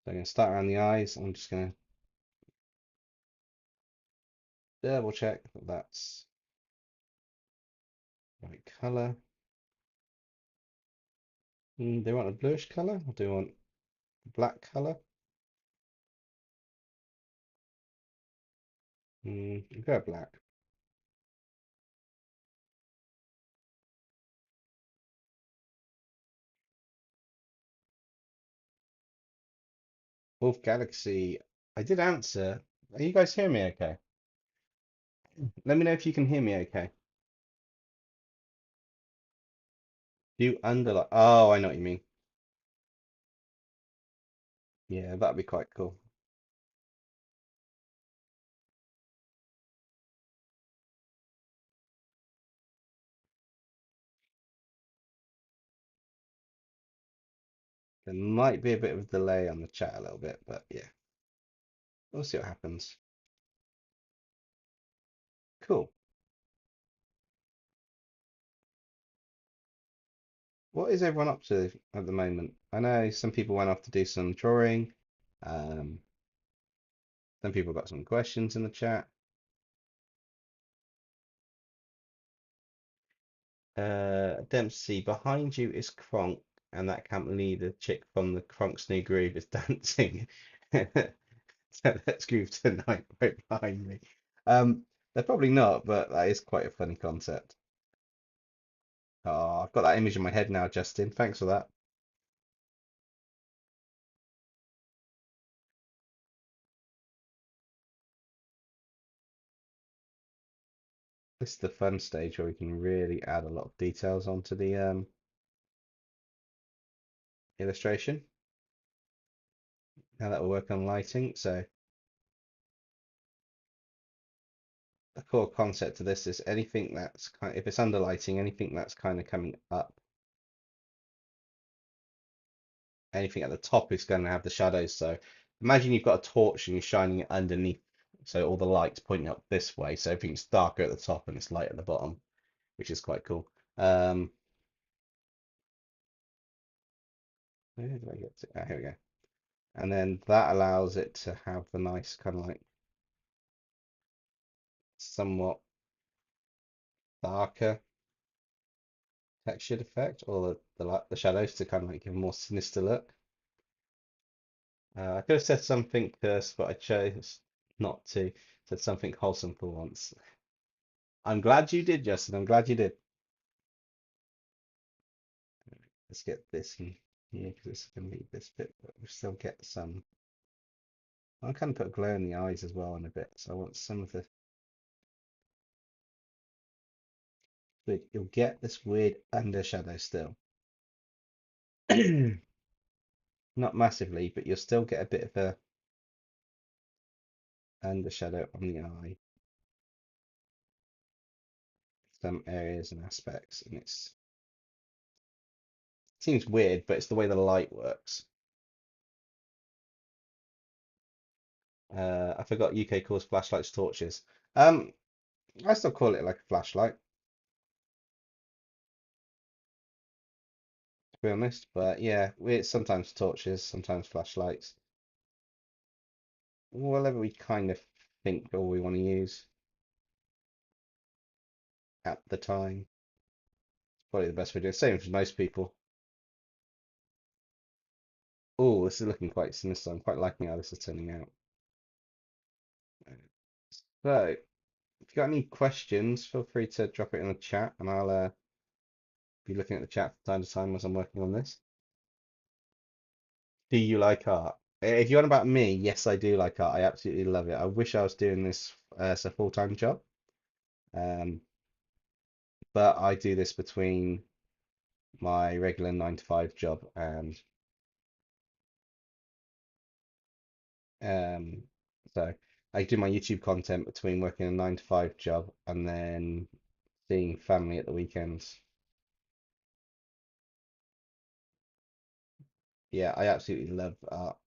So I'm going to start around the eyes. I'm just going to double check that that's the right color. Do you want a bluish color or do you want a black color? Go black. Wolf Galaxy. I did answer. Are you guys hearing me okay? Let me know if you can hear me okay. Do you underline? Oh, I know what you mean. Yeah, that'd be quite cool. There might be a bit of a delay on the chat a little bit, but yeah, we'll see what happens. Cool. What is everyone up to at the moment? I know some people went off to do some drawing. Um, some people got some questions in the chat. Dempsey, behind you is Kronk, and that can't believe the chick from the Kronk's New Groove is dancing. So let's groove tonight right behind me. They're probably not, but that is quite a funny concept. Oh, I've got that image in my head now, Justin. Thanks for that. This is the fun stage where we can really add a lot of details onto the illustration. How that will work on lighting. So the core concept of this is anything that's if it's under lighting, anything that's kind of coming up, anything at the top is going to have the shadows. So imagine you've got a torch and you're shining it underneath, so all the light's pointing up this way. So everything's darker at the top and it's light at the bottom, which is quite cool. Where did I get to? Ah, here we go. And then that allows it to have the nice kind of like somewhat darker textured effect, or the shadows to kind of like give a more sinister look. I could have said something cursed, but I chose not to. Said something wholesome for once. I'm glad you did, Justin. I'm glad you did. Let's get this in here because it's going to be this bit, but we still get some. I kind of put a glow in the eyes as well in a bit, so I want some of the. But you'll get this weird undershadow still. Not massively, but you'll still get a bit of a undershadow on the eye, some areas and aspects, and seems weird, but it's the way the light works. I forgot UK calls flashlights torches. Um, I still call it like a flashlight, to be honest. But yeah, it's sometimes torches, sometimes flashlights, whatever we kind of think or we want to use at the time. Probably the best way to do it. Same for most people. Oh, this is looking quite sinister. I'm quite liking how this is turning out. So, if you got any questions, feel free to drop it in the chat, and I'll be looking at the chat from time to time as I'm working on this. Do you like art? If you're on about me, yes, I do like art. I absolutely love it. I wish I was doing this as a full-time job, um, but I do this between my regular 9 to 5 job and um, so I do my YouTube content between working a 9 to 5 job and then seeing family at the weekends. Yeah, I absolutely love art.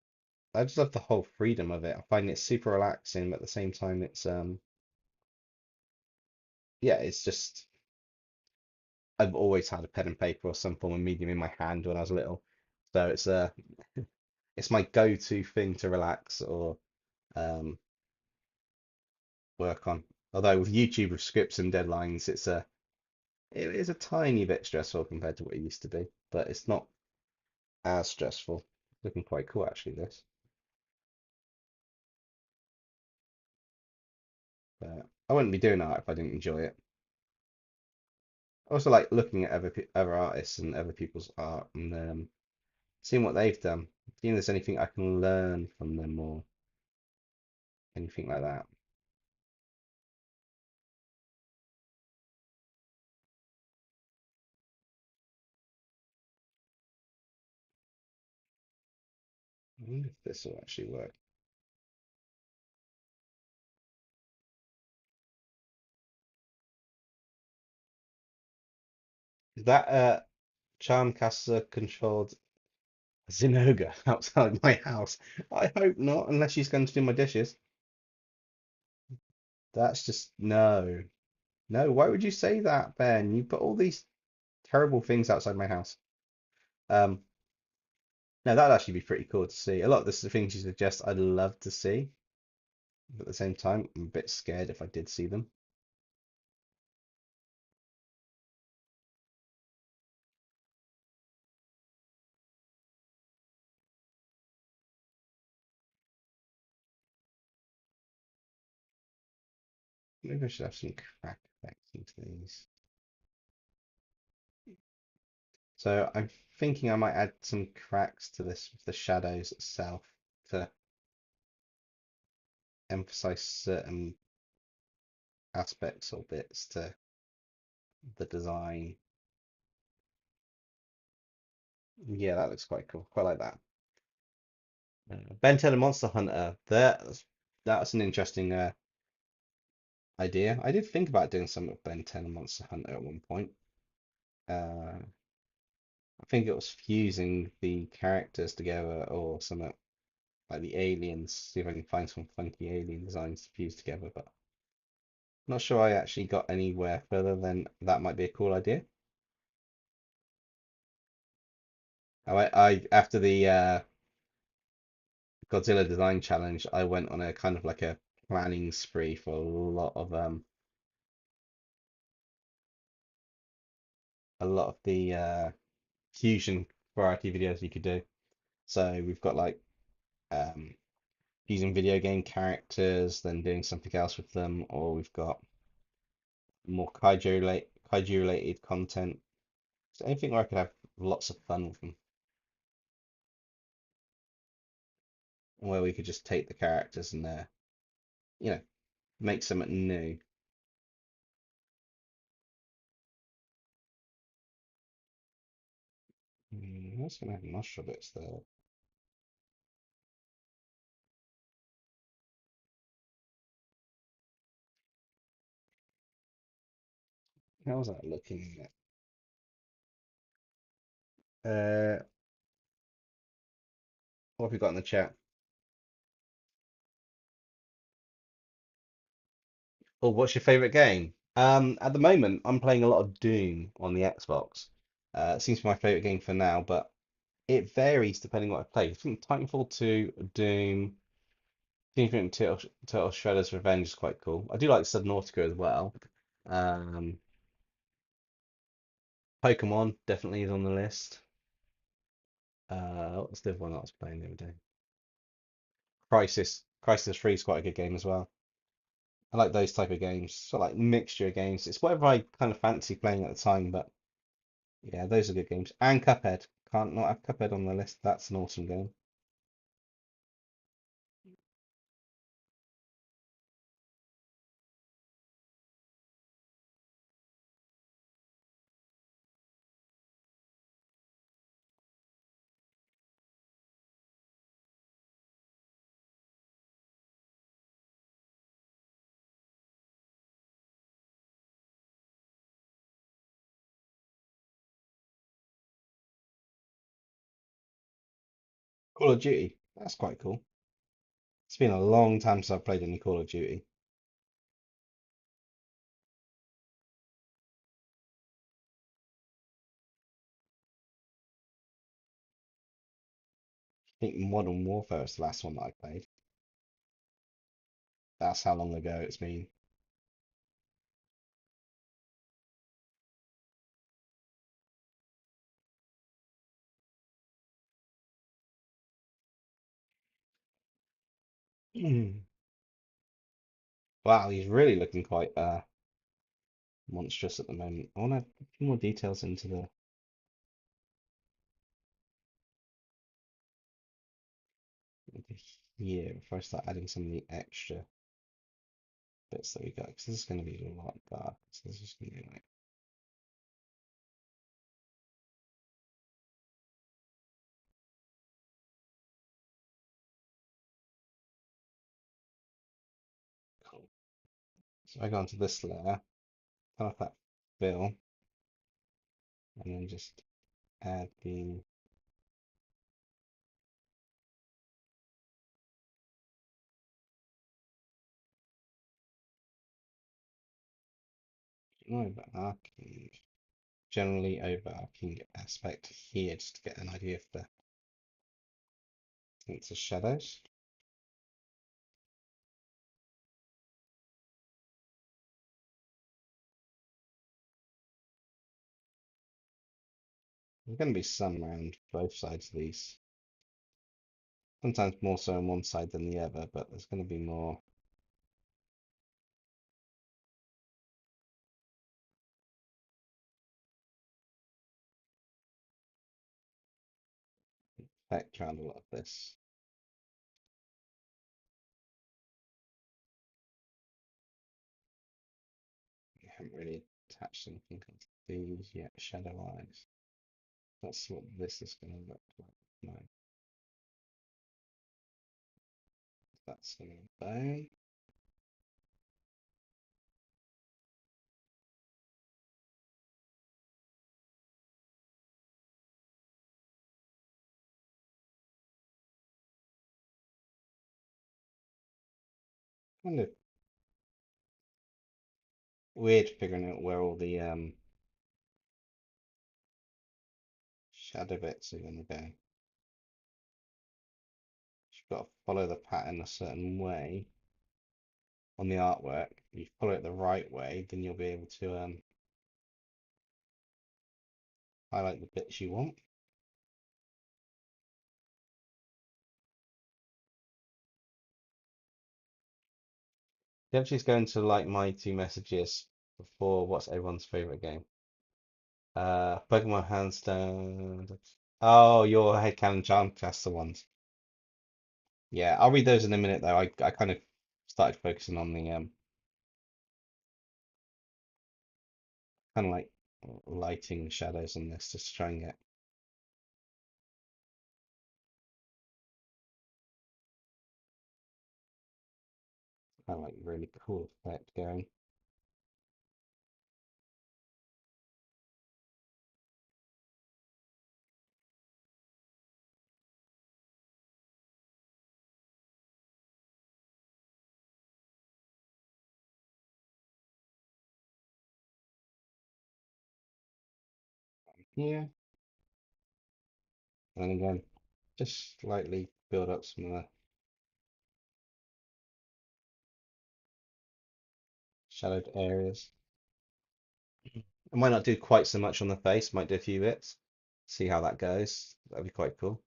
I just love the whole freedom of it. I find it super relaxing, but at the same time, it's yeah, it's just I've always had a pen and paper or some form of medium in my hand when I was little, so it's my go-to thing to relax or um work on. Although with YouTube with scripts and deadlines, it is a tiny bit stressful compared to what it used to be, but it's not as stressful. Looking quite cool actually, this. But I wouldn't be doing art if I didn't enjoy it. I also like looking at other artists and other people's art and seeing what they've done. Seeing if there's anything I can learn from them or anything like that. I wonder if this will actually work. Is that a Charmcaster controlled Zinogre outside my house? I hope not, unless she's going to do my dishes. That's just no. No, why would you say that, Ben? You put all these terrible things outside my house. Um, no, that'd actually be pretty cool to see. A lot of the things you suggest I'd love to see, but at the same time, I'm a bit scared if I did see them. Maybe I should have some crack effects into these. So I'm thinking I might add some cracks to this with the shadows itself to emphasize certain aspects or bits to the design. Yeah, that looks quite cool. Quite like that. Ben 10 and Monster Hunter. That's an interesting idea. I did think about doing something with Ben 10 and Monster Hunter at one point. I think it was fusing the characters together or something like the aliens. See if I can find some funky alien designs to fuse together, but not sure I actually got anywhere further than that might be a cool idea. I after the Godzilla design challenge, I went on a kind of like a planning spree for a lot of the fusion variety videos you could do. So we've got like um using video game characters, then doing something else with them, or we've got more kaiju related content. So anything where I could have lots of fun with them, where we could just take the characters and you know, make something new. That's gonna have mushroom bits there. How's that looking? What have we got in the chat? Oh, what's your favorite game? At the moment, I'm playing a lot of Doom on the Xbox. It seems to be my favorite game for now, but it varies depending what I play. I think Titanfall 2, Doom, Teenage Mutant Turtle Shredder's Revenge is quite cool. I do like Subnautica as well. Um, Pokemon definitely is on the list. What's the other one that I was playing the other day? Crisis 3 is quite a good game as well. I like those type of games. So like mixture of games. It's whatever I kind of fancy playing at the time, but yeah, those are good games. And Cuphead. Can't not have Cuphead on the list. That's an awesome game. Call of Duty. That's quite cool. It's been a long time since I've played any Call of Duty. I think Modern Warfare is the last one that I played. That's how long ago it's been. Wow, he's really looking quite monstrous at the moment. I want to have a few more details into into here before I start adding some of the extra bits that we got. Because this is going to be a lot dark. So this is going to be like cool. So I go onto this layer, turn off that fill, and then just add the overarching, generally overarching aspect here, just to get an idea of the sense of shadows. There's going to be some around both sides of these. Sometimes more so on one side than the other, but there's going to be more effect around a lot of this. I haven't really attached anything onto these yet. Shadow eyes. That's what this is going to look like. No, that's going to bone. Kind of weird figuring out where all the shadow bits are going to go. You've got to follow the pattern a certain way on the artwork. If you follow it the right way, then you'll be able to highlight the bits you want. Dempsey's going to like my two messages before what's everyone's favorite game. Pokemon hands down. Oh, your headcanon Charmcaster ones. Yeah, I'll read those in a minute though. I kind of started focusing on the kind of like lighting shadows on this just to try and get kind of like really cool effect going. Yeah, and again, just slightly build up some of the shadowed areas. I might not do quite so much on the face, might do a few bits. See how that goes. That'd be quite cool.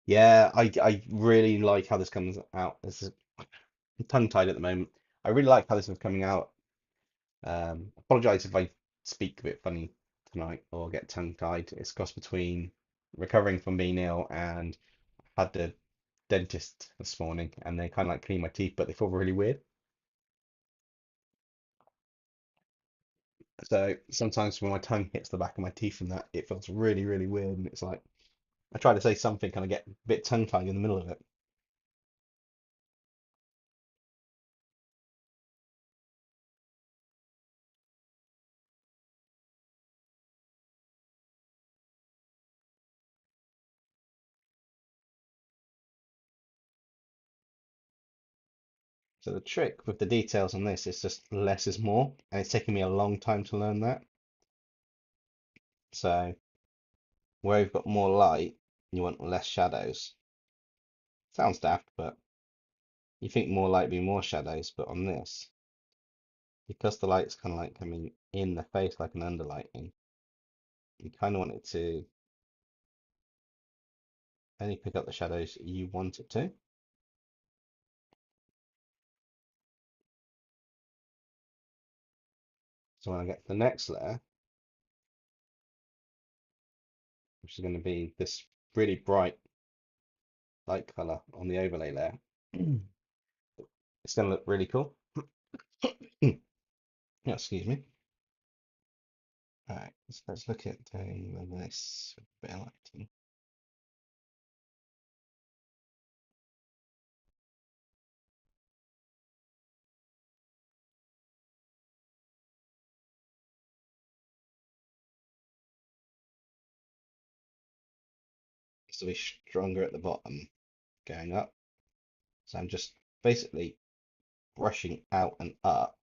Yeah, I really like how this comes out. This is I'm tongue-tied at the moment. I really like how this is coming out. Apologize if I speak a bit funny tonight or get tongue-tied. It's a cross between recovering from being ill and had the dentist this morning, and they kind of like clean my teeth, but they feel really weird. So sometimes when my tongue hits the back of my teeth and that, it feels really, really weird. And it's like I try to say something and I get a bit tongue-tied in the middle of it. So the trick with the details on this is just less is more, and it's taken me a long time to learn that. So where you've got more light, you want less shadows. Sounds daft, but you think more light be more shadows, but on this, because the light's kind of like coming in the face like an underlighting, you kind of want it to only pick up the shadows you want it to. So when I get to the next layer, which is going to be this really bright light color on the overlay layer, it's going to look really cool. Yeah, excuse me. All right, so let's look at doing this bit of lighting. So be stronger at the bottom, going up. So I'm just basically brushing out and up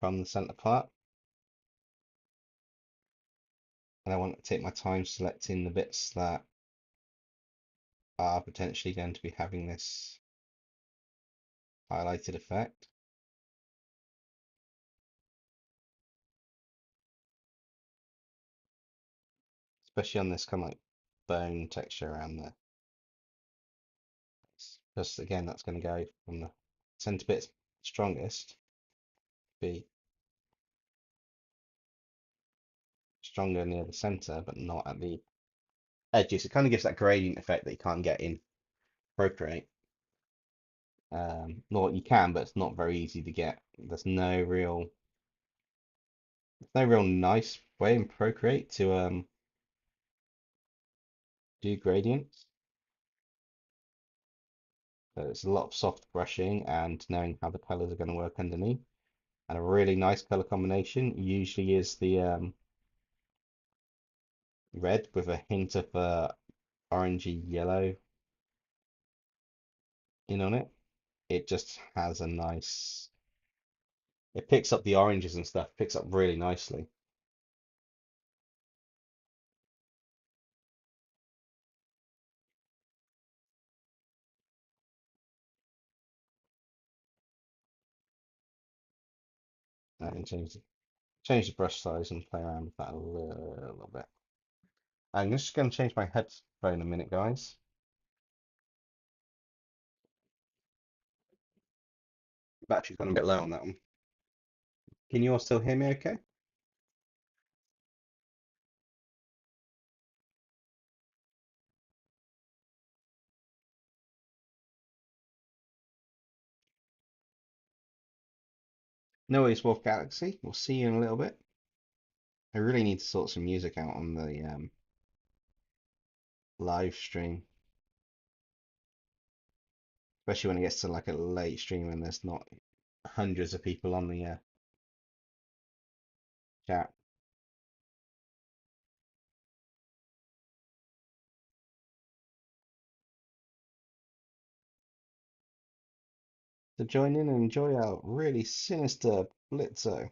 from the center part. And I want to take my time selecting the bits that are potentially going to be having this highlighted effect. Especially on this kind of like bone texture around there. Because again, that's going to go from the center bit strongest, be stronger near the center, but not at the edges. It kind of gives that gradient effect that you can't get in Procreate. Well, you can, but it's not very easy to get. There's no real nice way in Procreate to do gradients. So it's a lot of soft brushing and knowing how the colors are going to work underneath. And a really nice color combination usually is the red with a hint of orangey yellow in on it. It just has a nice It picks up the oranges and stuff, picks up really nicely. And change the brush size and play around with that a little bit. I'm just going to change my headphone a minute, guys. Battery's gone a bit low on that one. Can you all still hear me okay? No worries, Wolf Galaxy. We'll see you in a little bit. I really need to sort some music out on the live stream, especially when it gets to like a late stream and there's not hundreds of people on the chat. So join in and enjoy our really sinister Blitzo.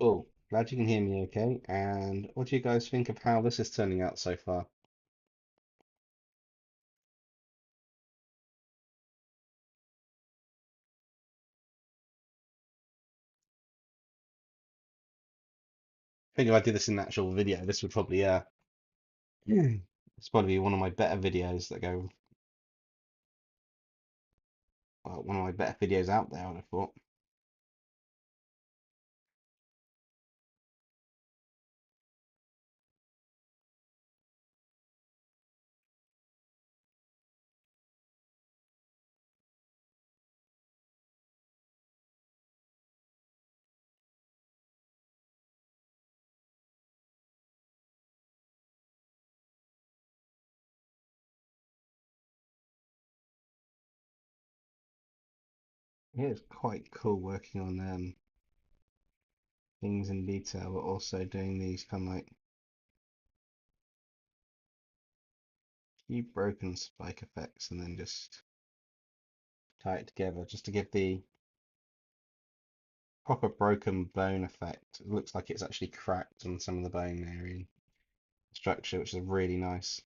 Cool. Glad you can hear me okay. And what do you guys think of how this is turning out so far? I think if I did this in the actual video, this would probably it's probably one of my better videos that go one of my better videos out there, I would have thought. It is quite cool working on things in detail, but also doing these kind of like few broken spike effects and then just tie it together just to give the proper broken bone effect. It looks like it's actually cracked on some of the bone area and structure, which is really nice.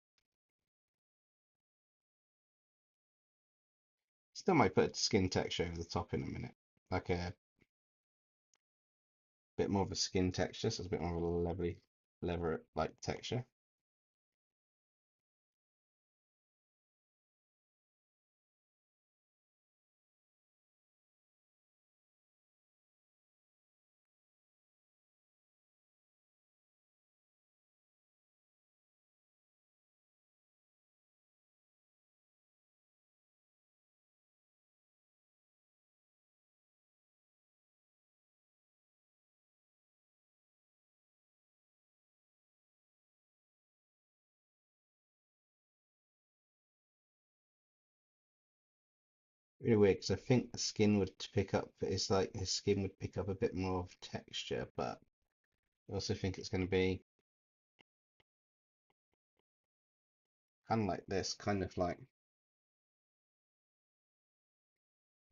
Still might put skin texture over the top in a minute, like a bit more of a skin texture, so it's a bit more of a leather-like texture. Really weird because I think the skin would pick up, it's like his skin would pick up a bit more of texture, but I also think it's going to be kind of like this, kind of like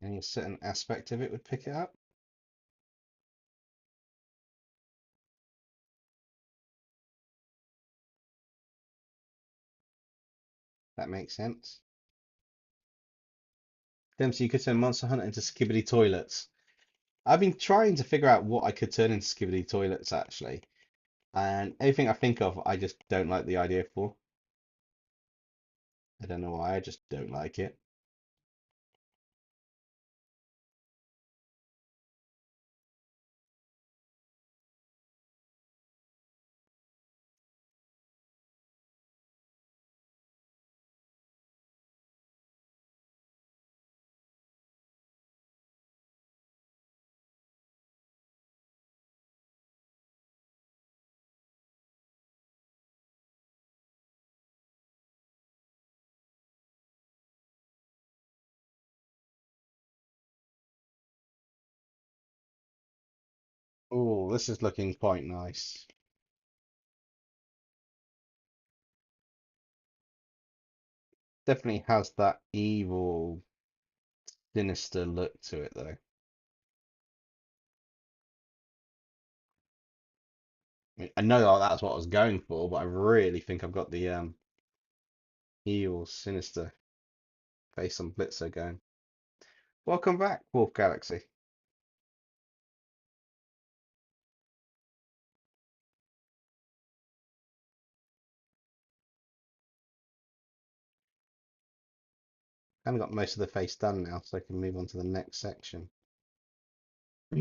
any certain aspect of it would pick it up. That makes sense. Dempsey, you could turn Monster Hunter into Skibidi Toilets. I've been trying to figure out what I could turn into Skibidi Toilets actually, and everything I think of, I just don't like the idea for. I don't know why, I just don't like it. Oh, this is looking quite nice. Definitely has that evil, sinister look to it, though. I mean, I know that's what I was going for, but I really think I've got the evil, sinister face on BLITZO going. Welcome back, Wolf Galaxy. I've got most of the face done now, so I can move on to the next section. I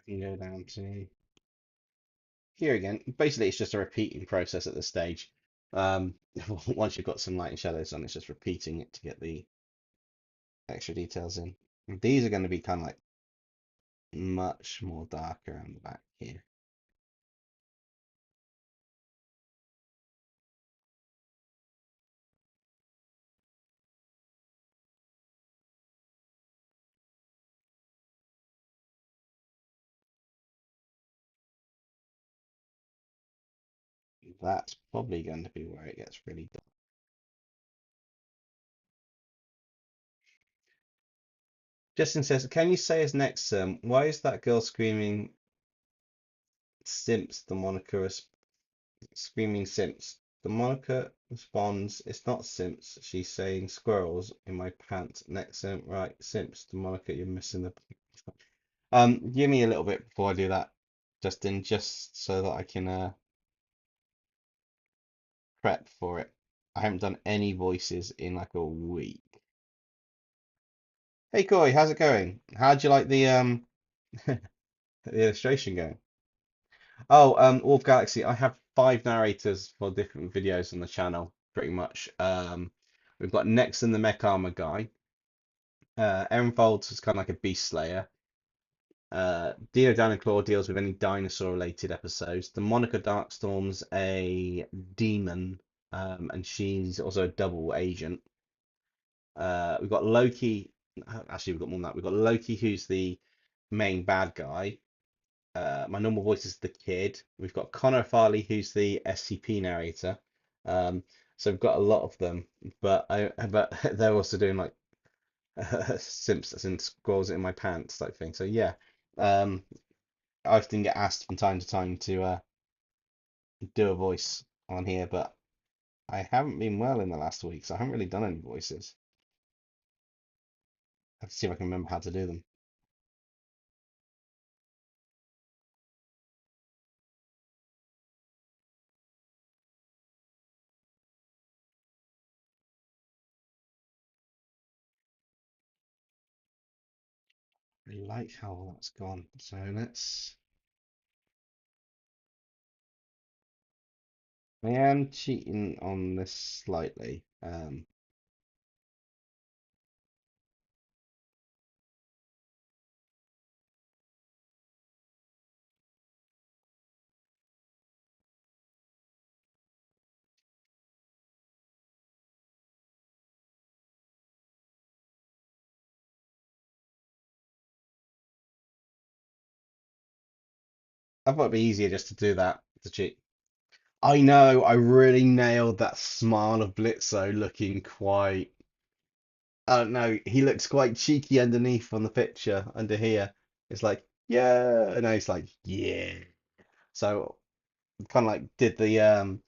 can go down to here again. Basically, it's just a repeating process at this stage. Um, once you've got some light and shadows on, it's just repeating it to get the extra details in. These are going to be kind of like much more darker around the back here. That's probably going to be where it gets really dark. Justin says, can you say his next why is that girl screaming Simps? The moniker is screaming Simps. The moniker responds, it's not Simps. She's saying squirrels in my pants. Next right, Simps. The moniker, you're missing the. Give me a little bit before I do that, Justin, just so that I can prep for it. I haven't done any voices in like a week. Hey Corey, how's it going? How'd you like the the illustration going? Oh, Wolf Galaxy, I have 5 narrators for different videos on the channel, pretty much. We've got Nexon the Mech Armor guy. Erenfolds is kind of like a beast slayer. Dino Down and Claw deals with any dinosaur related episodes. The Monica Darkstorm's a demon, and she's also a double agent. We've got Loki. Actually, we've got more than that. We've got Loki, who's the main bad guy. My normal voice is the kid. We've got Connor Farley, who's the SCP narrator. Um, so we've got a lot of them, but they're also doing like simps and squirrels in my pants type thing. So yeah, um, I often get asked from time to time to do a voice on here, but I haven't been well in the last week, so I haven't really done any voices. I have to see if I can remember how to do them. I like how that's gone. So let's. I am cheating on this slightly. I thought it'd be easier just to do that to cheat. I know, I really nailed that smile of Blitzo looking quite. I don't know, he looks quite cheeky underneath on the picture under here. It's like, yeah, and now he's like, yeah. So kind of like did the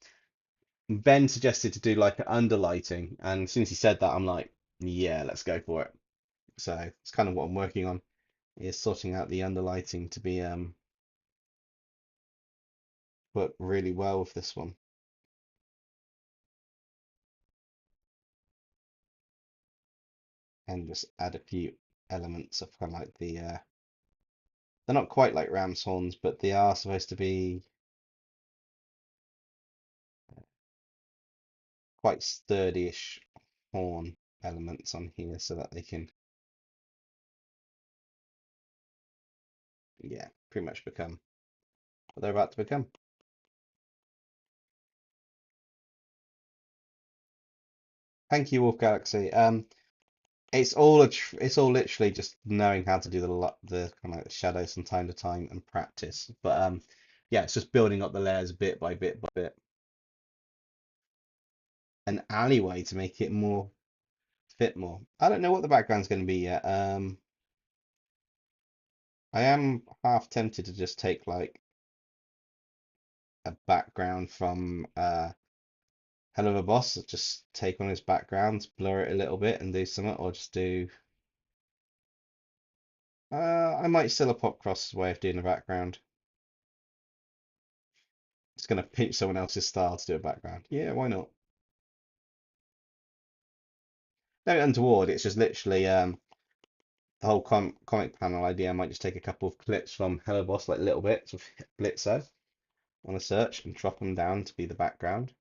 Ben suggested to do like an underlighting, and as soon as he said that, I'm like, yeah, let's go for it. So it's kind of what I'm working on is sorting out the underlighting to be work really well with this one, and just add a few elements of kind of like they're not quite like ram's horns, but they are supposed to be quite sturdy-ish horn elements on here so that they can, yeah, pretty much become what they're about to become. Thank you, Wolf Galaxy. It's all literally just knowing how to do the kind of like shadows from time to time and practice. But yeah, it's just building up the layers bit by bit by bit. An alleyway to make it more fit more. I don't know what the background's going to be yet. I am half tempted to just take like a background from Helluva Boss, just take on his background, blur it a little bit and do something, or just do I might still a pop cross way of doing the background. It's gonna pinch someone else's style to do a background. Yeah, why not? No untoward, it's just literally the whole comic panel idea. I might just take a couple of clips from Hello Boss, like little bits of BLITZO on a search and drop them down to be the background.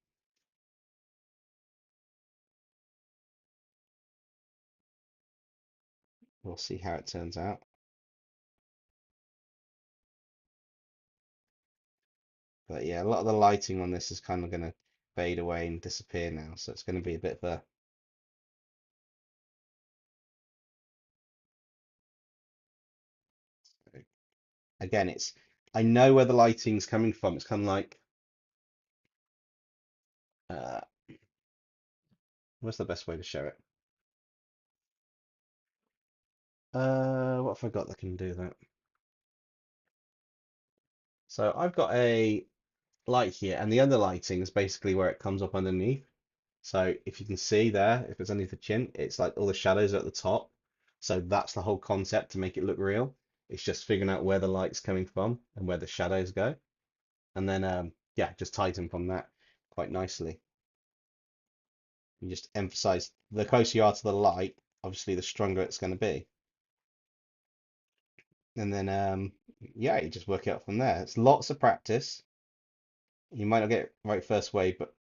We'll see how it turns out. But yeah, a lot of the lighting on this is kind of going to fade away and disappear now, so it's going to be a bit of a again, it's I know where the lighting's coming from. It's kind of like uh, what's the best way to show it? What have I got that can do that? So I've got a light here, and the other lighting is basically where it comes up underneath. So if you can see there, if it's underneath the chin, it's like all the shadows are at the top. So that's the whole concept to make it look real. It's just figuring out where the light's coming from and where the shadows go. And then yeah, just tighten from that quite nicely. You just emphasize the closer you are to the light, obviously the stronger it's going to be. And then yeah, you just work it out from there. It's lots of practice. You might not get it right first way, but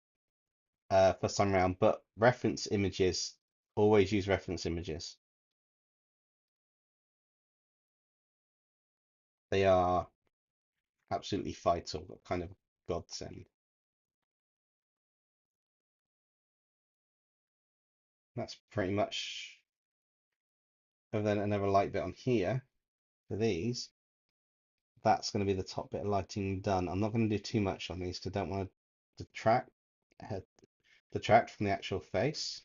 first time round, but reference images, always use reference images. They are absolutely vital, kind of godsend. That's pretty much, and then another light bit on here for these. That's going to be the top bit of lighting done. I'm not going to do too much on these because I don't want to uh, detract from the actual face.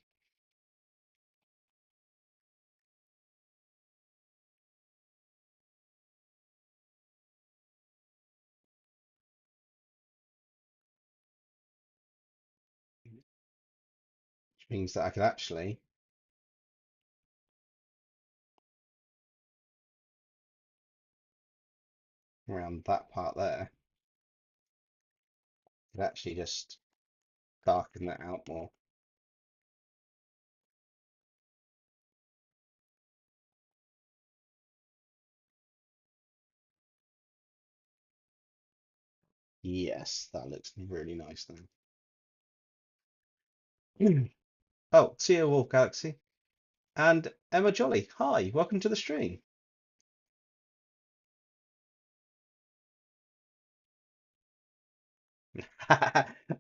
Which means that I could actually, around that part there, could actually just darken that out more. Yes, that looks really nice then. Oh, Tia Wolf Galaxy and Emma Jolly. Hi, welcome to the stream.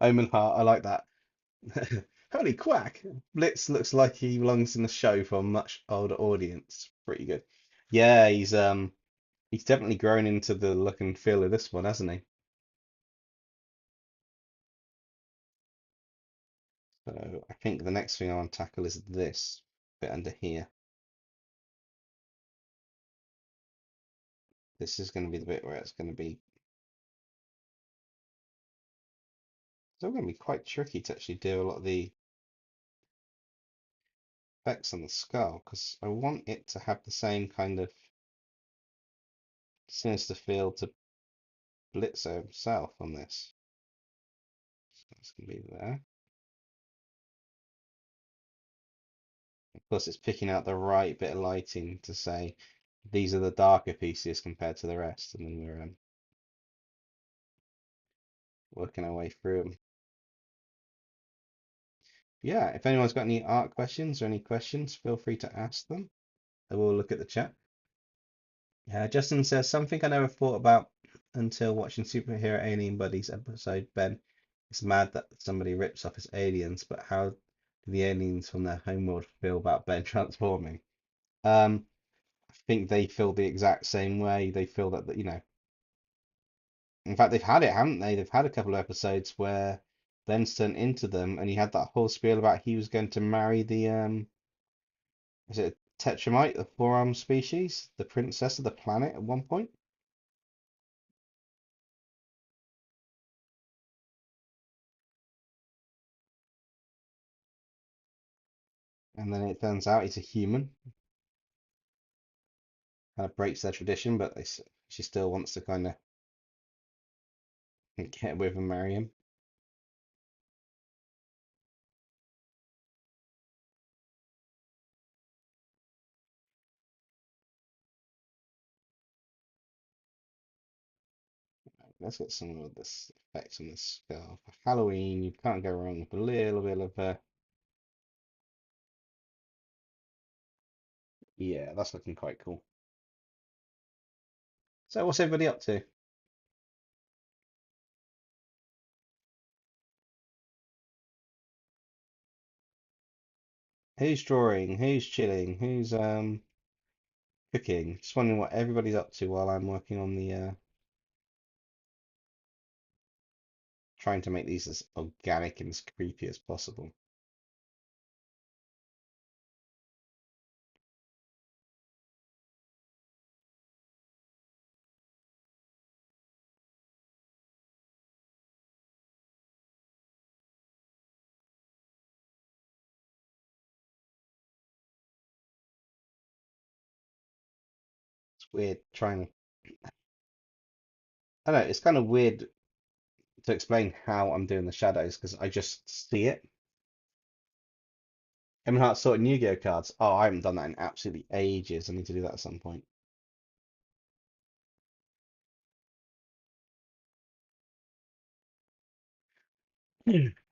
Omen Heart, I like that. Holy quack! Blitz looks like he belongs in a show for a much older audience. Pretty good. Yeah, he's definitely grown into the look and feel of this one, hasn't he? So I think the next thing I want to tackle is this bit under here. This is going to be the bit where it's going to be still going to be quite tricky to actually do a lot of the effects on the skull because I want it to have the same kind of sinister feel to Blitzo himself on this. So that's going to be there. Of course, it's picking out the right bit of lighting to say these are the darker pieces compared to the rest, and then we're working our way through them. Yeah, if anyone's got any art questions or any questions, feel free to ask them. I will look at the chat. Justin says something I never thought about until watching Superhero Alien Buddies episode. Ben, it's mad that somebody rips off his aliens, but how do the aliens from their homeworld feel about Ben transforming? I think they feel the exact same way. They feel that, in fact, they've had it, haven't they? They've had a couple of episodes where Ben's turned into them, and he had that whole spiel about he was going to marry the is it a Tetramite, the four-armed species, the princess of the planet at one point? And then it turns out he's a human. Kind of breaks their tradition, but she still wants to kind of get with and marry him. Let's get some of this effects on this skull. For Halloween, you can't go wrong with a little bit of yeah, that's looking quite cool. So what's everybody up to? Who's drawing? Who's chilling? Who's cooking? Just wondering what everybody's up to while I'm working on the trying to make these as organic and as creepy as possible. It's weird trying to, I don't know, it's kind of weird to explain how I'm doing the shadows because I just see it. Kevin Hart sorting Yu-Gi-Oh cards. Oh, I haven't done that in absolutely ages. I need to do that at some point.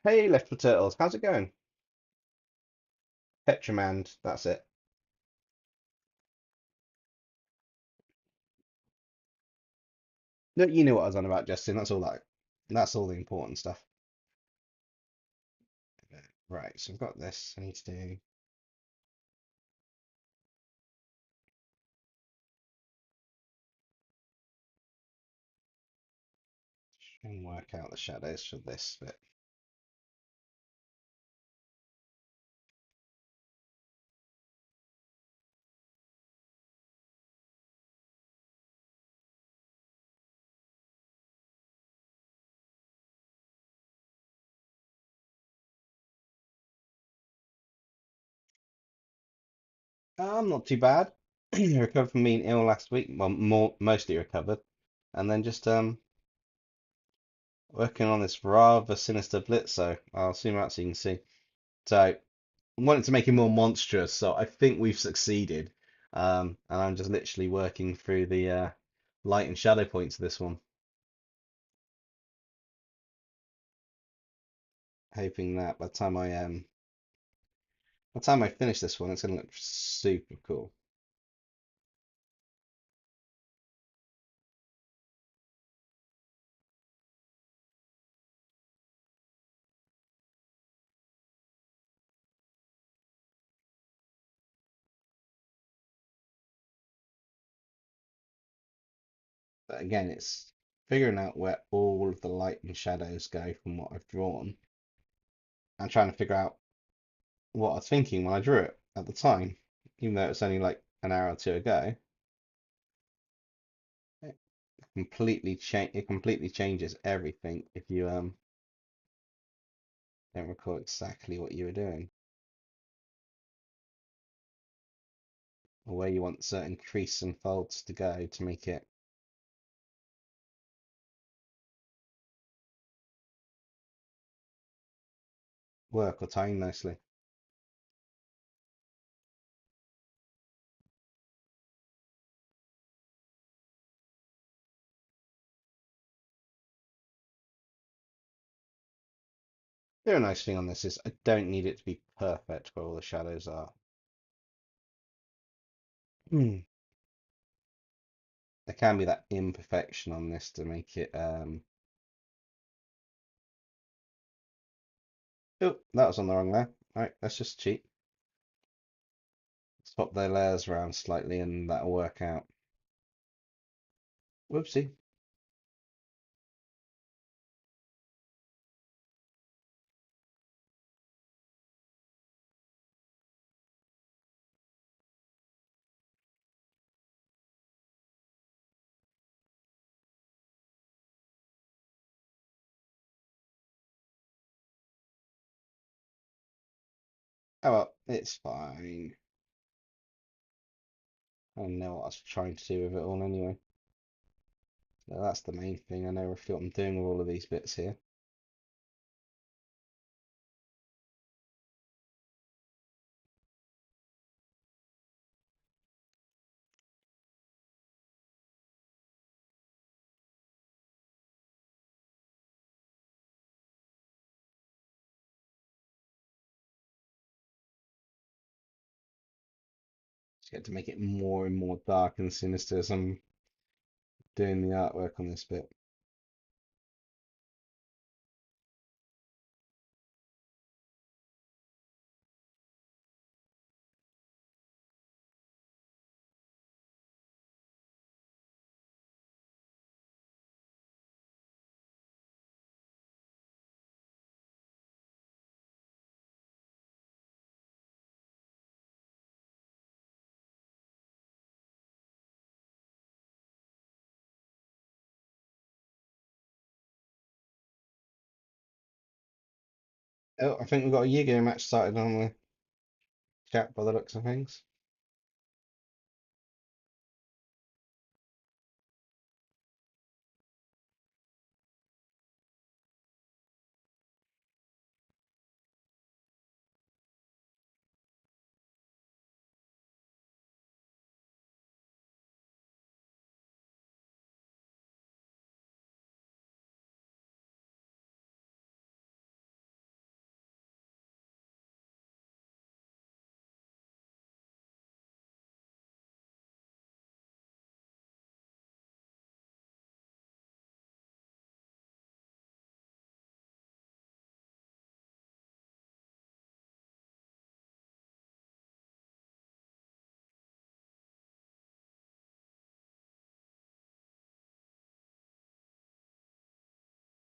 Hey, Left for Turtles, how's it going? Petramand, that's it. No, you knew what I was on about, Justin. That's all the important stuff. Right, so I've got this. I need to do. Try and work out the shadows for this bit. I'm not too bad. Recovered from being ill last week. Well, mostly recovered, and then just working on this rather sinister BLITZO. I'll zoom out so you can see. So I wanted to make it more monstrous, so I think we've succeeded. And I'm just literally working through the light and shadow points of this one, hoping that by the time I finish this one, it's gonna look super cool. But again, it's figuring out where all of the light and shadows go from what I've drawn, and trying to figure out what I was thinking when I drew it at the time, even though it's only like an hour or two ago. It it completely changes everything if you don't recall exactly what you were doing or where you want certain crease and folds to go to make it work or tie in nicely. The other nice thing on this is I don't need it to be perfect where all the shadows are. There can be that imperfection on this to make it oh, that was on the wrong layer. Alright, let's just cheat. Swap their layers around slightly and that'll work out. Whoopsie. Oh well, it's fine. I know what I was trying to do with it all anyway. So that's the main thing. I know roughly what I'm doing with all of these bits here. Just get to make it more and more dark and sinister as I'm doing the artwork on this bit. Oh, I think we've got a Yu-Gi-Oh match started on the chat by the looks of things.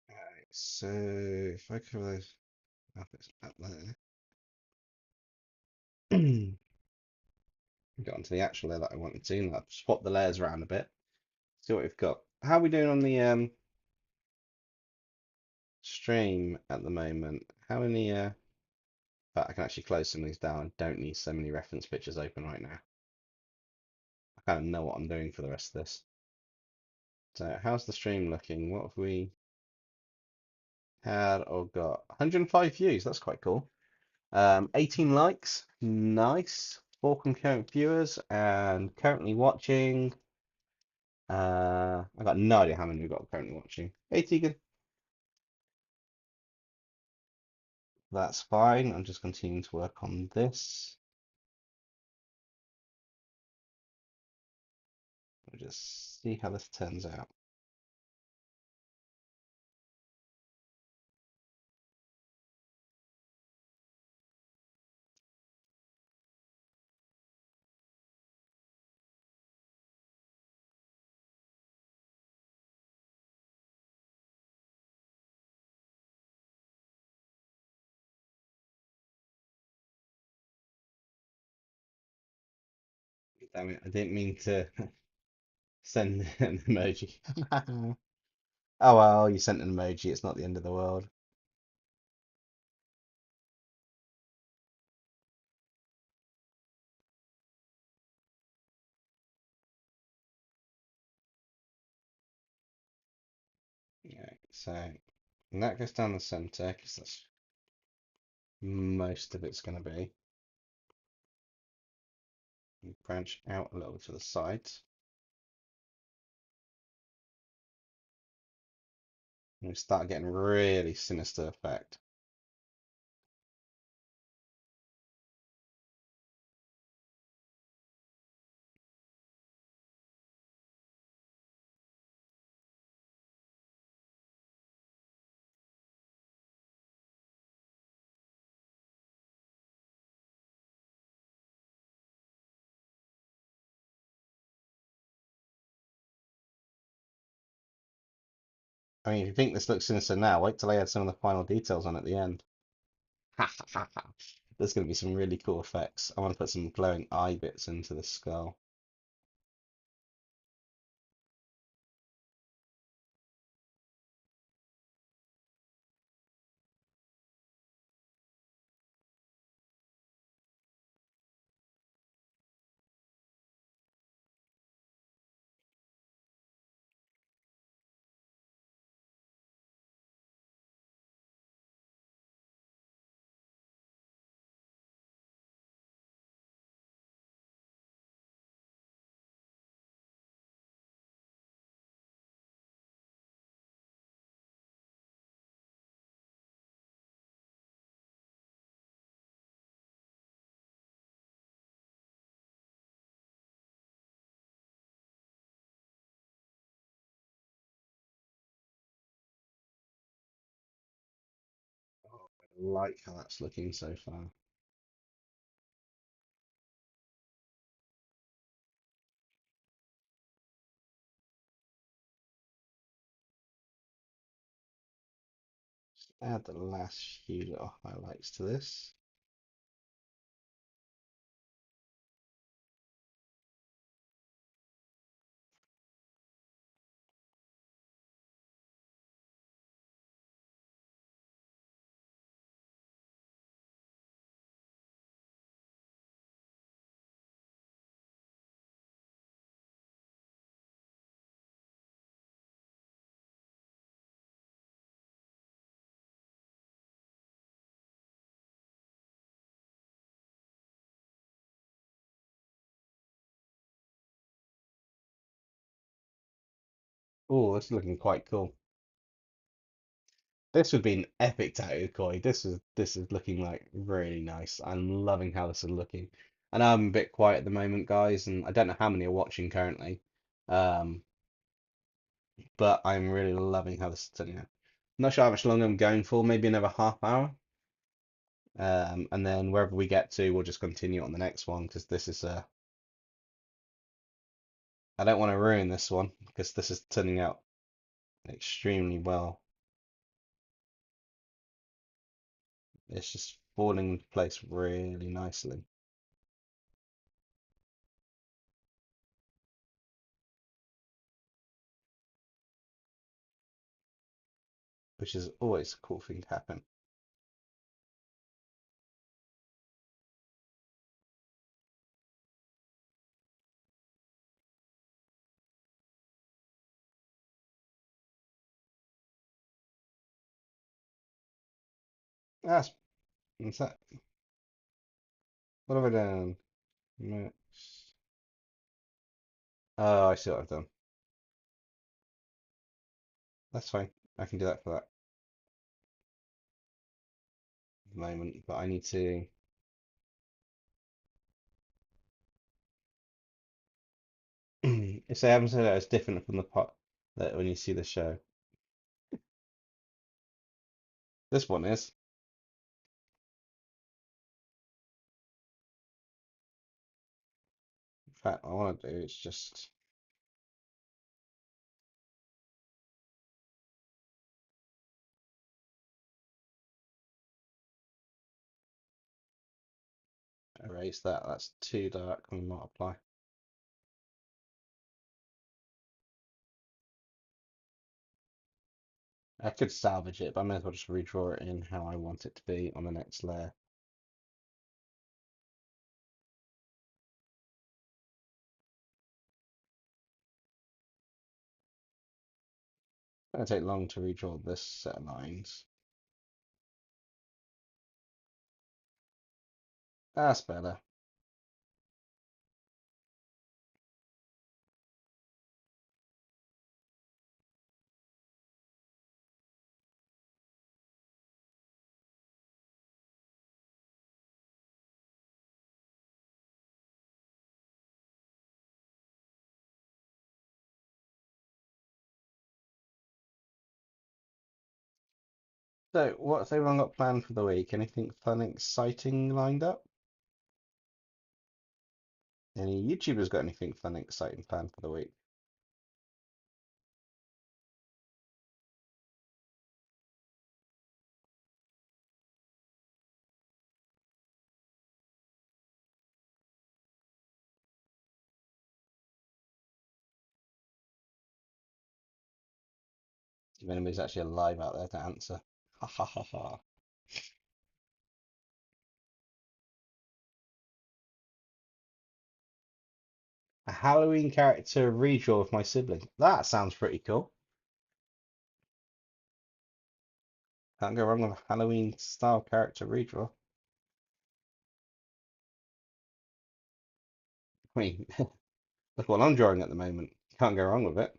Right, so if I cover those up, it's up there. Get onto the actual layer that I wanted to. Now swap the layers around a bit. See what we've got. How are we doing on the stream at the moment? How many but I can actually close some of these down. I don't need so many reference pictures open right now. I kind of know what I'm doing for the rest of this. So how's the stream looking? What have we had or got? 105 views, that's quite cool. 18 likes, nice. 4 concurrent viewers and currently watching. I got no idea how many we've got currently watching. Hey Tegan, that's fine. I'm just continuing to work on this. We'll just see how this turns out. Damn it, I didn't mean to send an emoji. Oh well, you sent an emoji, it's not the end of the world. Okay, so and that goes down the center because that's most of it's going to be. You branch out a little to the sides. And we start getting really sinister effect. I mean, if you think this looks sinister now, wait till I add some of the final details on at the end. There's going to be some really cool effects. I want to put some glowing eye bits into the skull. I like how that's looking so far. Just add the last few little highlights to this. Oh, this is looking quite cool. This would be an epic tattoo koi. This is looking like really nice. I'm loving how this is looking. I know I'm a bit quiet at the moment, guys, and I don't know how many are watching currently. Um, but I'm really loving how this is turning out. Not sure how much longer I'm going for, maybe another half hour. And then wherever we get to, we'll just continue on the next one because this is I don't want to ruin this one because this is turning out extremely well. It's just falling into place really nicely. Which is always a cool thing to happen. That's that. What have I done? Mix. Oh, I see what I've done. That's fine. I can do that for that moment, but I need to. If they haven't said that it's different from the pot that when you see the show. This one is. In fact, what I want to do is just erase that. That's too dark and multiply. I could salvage it, but I may as well just redraw it in how I want it to be on the next layer. It's going to take long to redraw this set of lines. That's better. So, what's everyone got planned for the week? Anything fun, exciting lined up? Any YouTubers got anything fun, exciting planned for the week? If anybody's actually alive out there to answer. Ha ha ha ha. A Halloween character redraw with my sibling. That sounds pretty cool. Can't go wrong with a Halloween style character redraw. I mean, look what I'm drawing at the moment. Can't go wrong with it.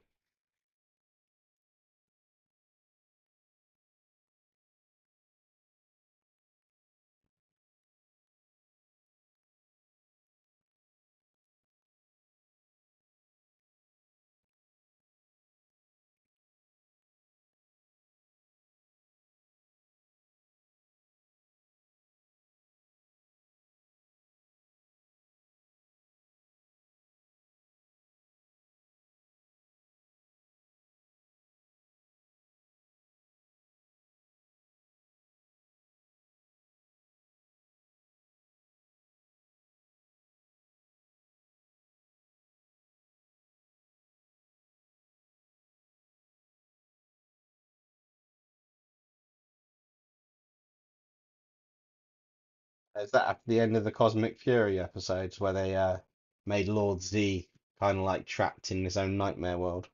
Is that after the end of the Cosmic Fury episodes where they made Lord Z kind of like trapped in his own nightmare world?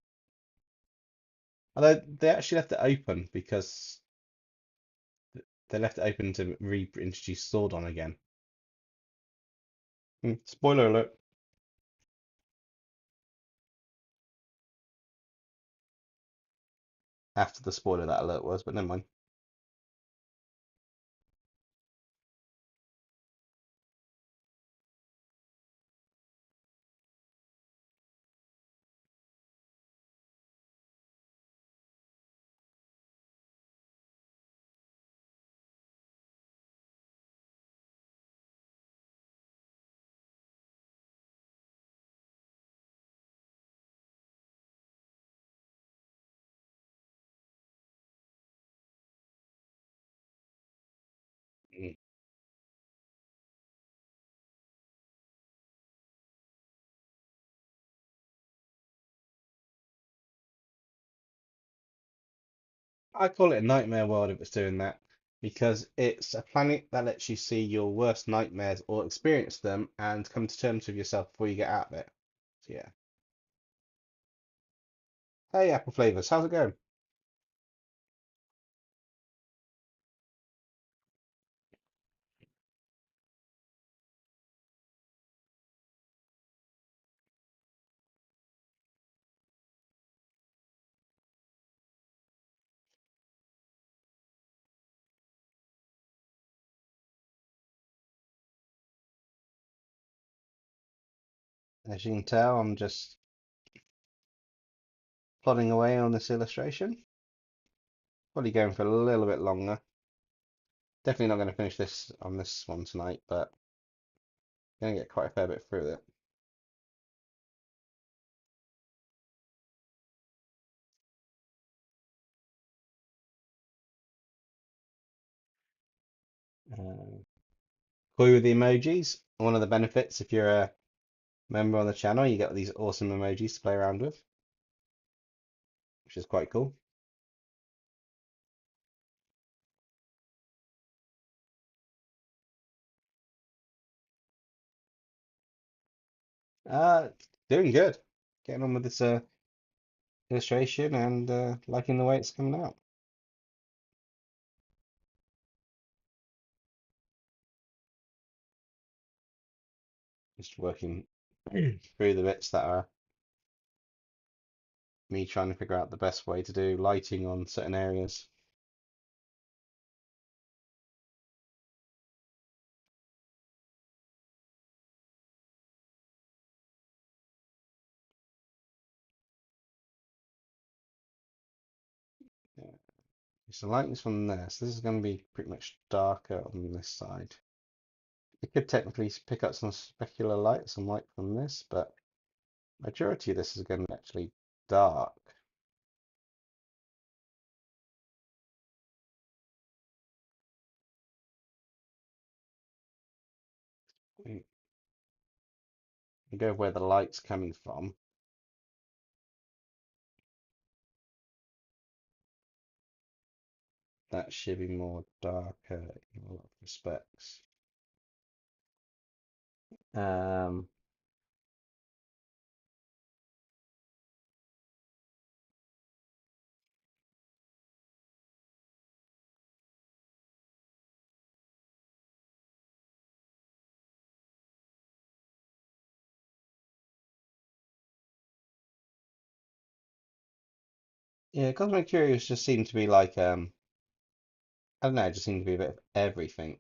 Although they actually left it open because they left it open to reintroduce Sordon again. Spoiler alert. After the spoiler that alert was, but never mind. Mm. I call it a nightmare world if it's doing that, because it's a planet that lets you see your worst nightmares or experience them and come to terms with yourself before you get out of it. So yeah. Hey, Apple Flavors, how's it going? As you can tell, I'm just plodding away on this illustration. Probably going for a little bit longer. Definitely not going to finish this on this one tonight, but going to get quite a fair bit through it. Uh, Cool with the emojis. One of the benefits, if you're a member on the channel, you get these awesome emojis to play around with, which is quite cool. Uh, Doing good. Getting on with this illustration and liking the way it's coming out. Just working through the bits that are me trying to figure out the best way to do lighting on certain areas. Yeah. So lightness from there. So this is going to be pretty much darker on this side. It could technically pick up some specular light, some light from this, but majority of this is going to be actually dark. You go where the light's coming from. That should be more darker in a lot of respects. Um, yeah, Cosmic Curious just seemed to be like I don't know, it just seemed to be a bit of everything.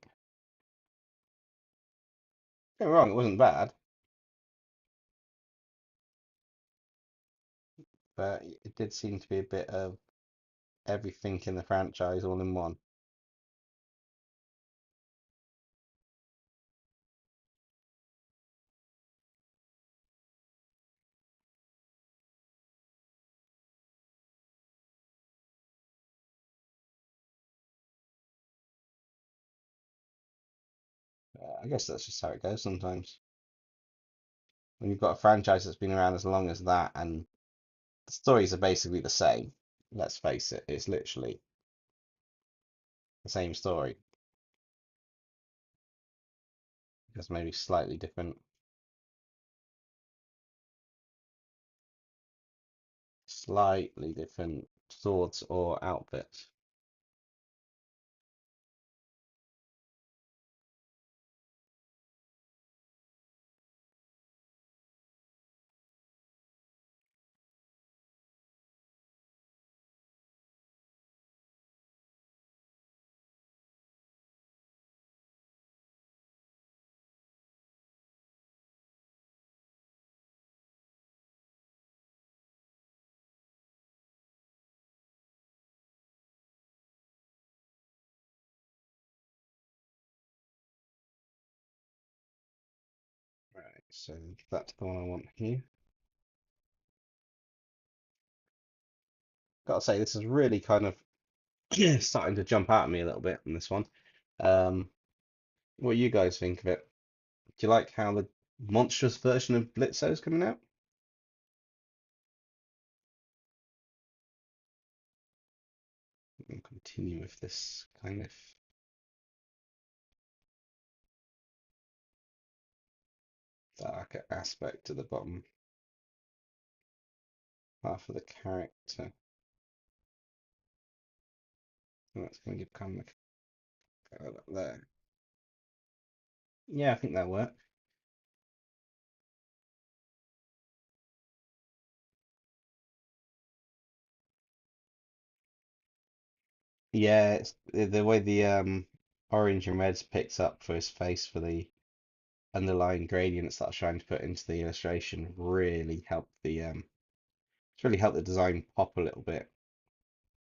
Don't get me wrong, it wasn't bad, but it did seem to be a bit of everything in the franchise all in one. I guess that's just how it goes sometimes. When you've got a franchise that's been around as long as that and the stories are basically the same, let's face it, it's literally the same story, just maybe slightly different swords or outfits. Right, so that's the one I want here. Gotta say, this is really kind of starting to jump out at me a little bit on this one. Um, what do you guys think of it? Do you like how the monstrous version of BLITZO is coming out? We'll continue with this kind of darker aspect to the bottom half of the character. And that's going to give kind of like there. Yeah, I think that'll work. Yeah, it's the way the orange and red's picked up for his face for the underlying gradients that I was trying to put into the illustration really helped it's really helped the design pop a little bit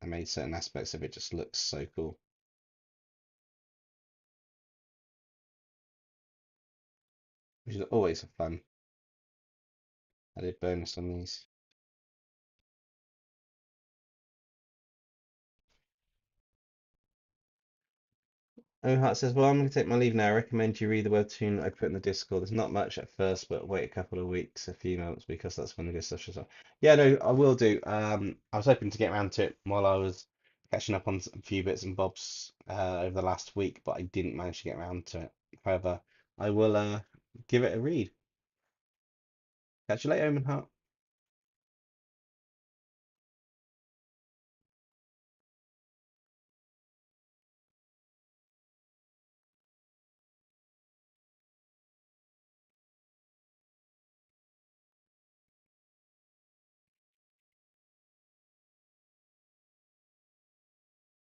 and made certain aspects of it just look so cool. Which is always a fun added bonus on these. Ohart says, well, I'm going to take my leave now. I recommend you read the webtoon I put in the Discord. There's not much at first, but wait a couple of weeks, a few months, because that's when the good stuff shows up. Yeah, no, I will do. I was hoping to get around to it while I was catching up on a few bits and bobs over the last week, but I didn't manage to get around to it. However, I will give it a read. Catch you later, Omenhart.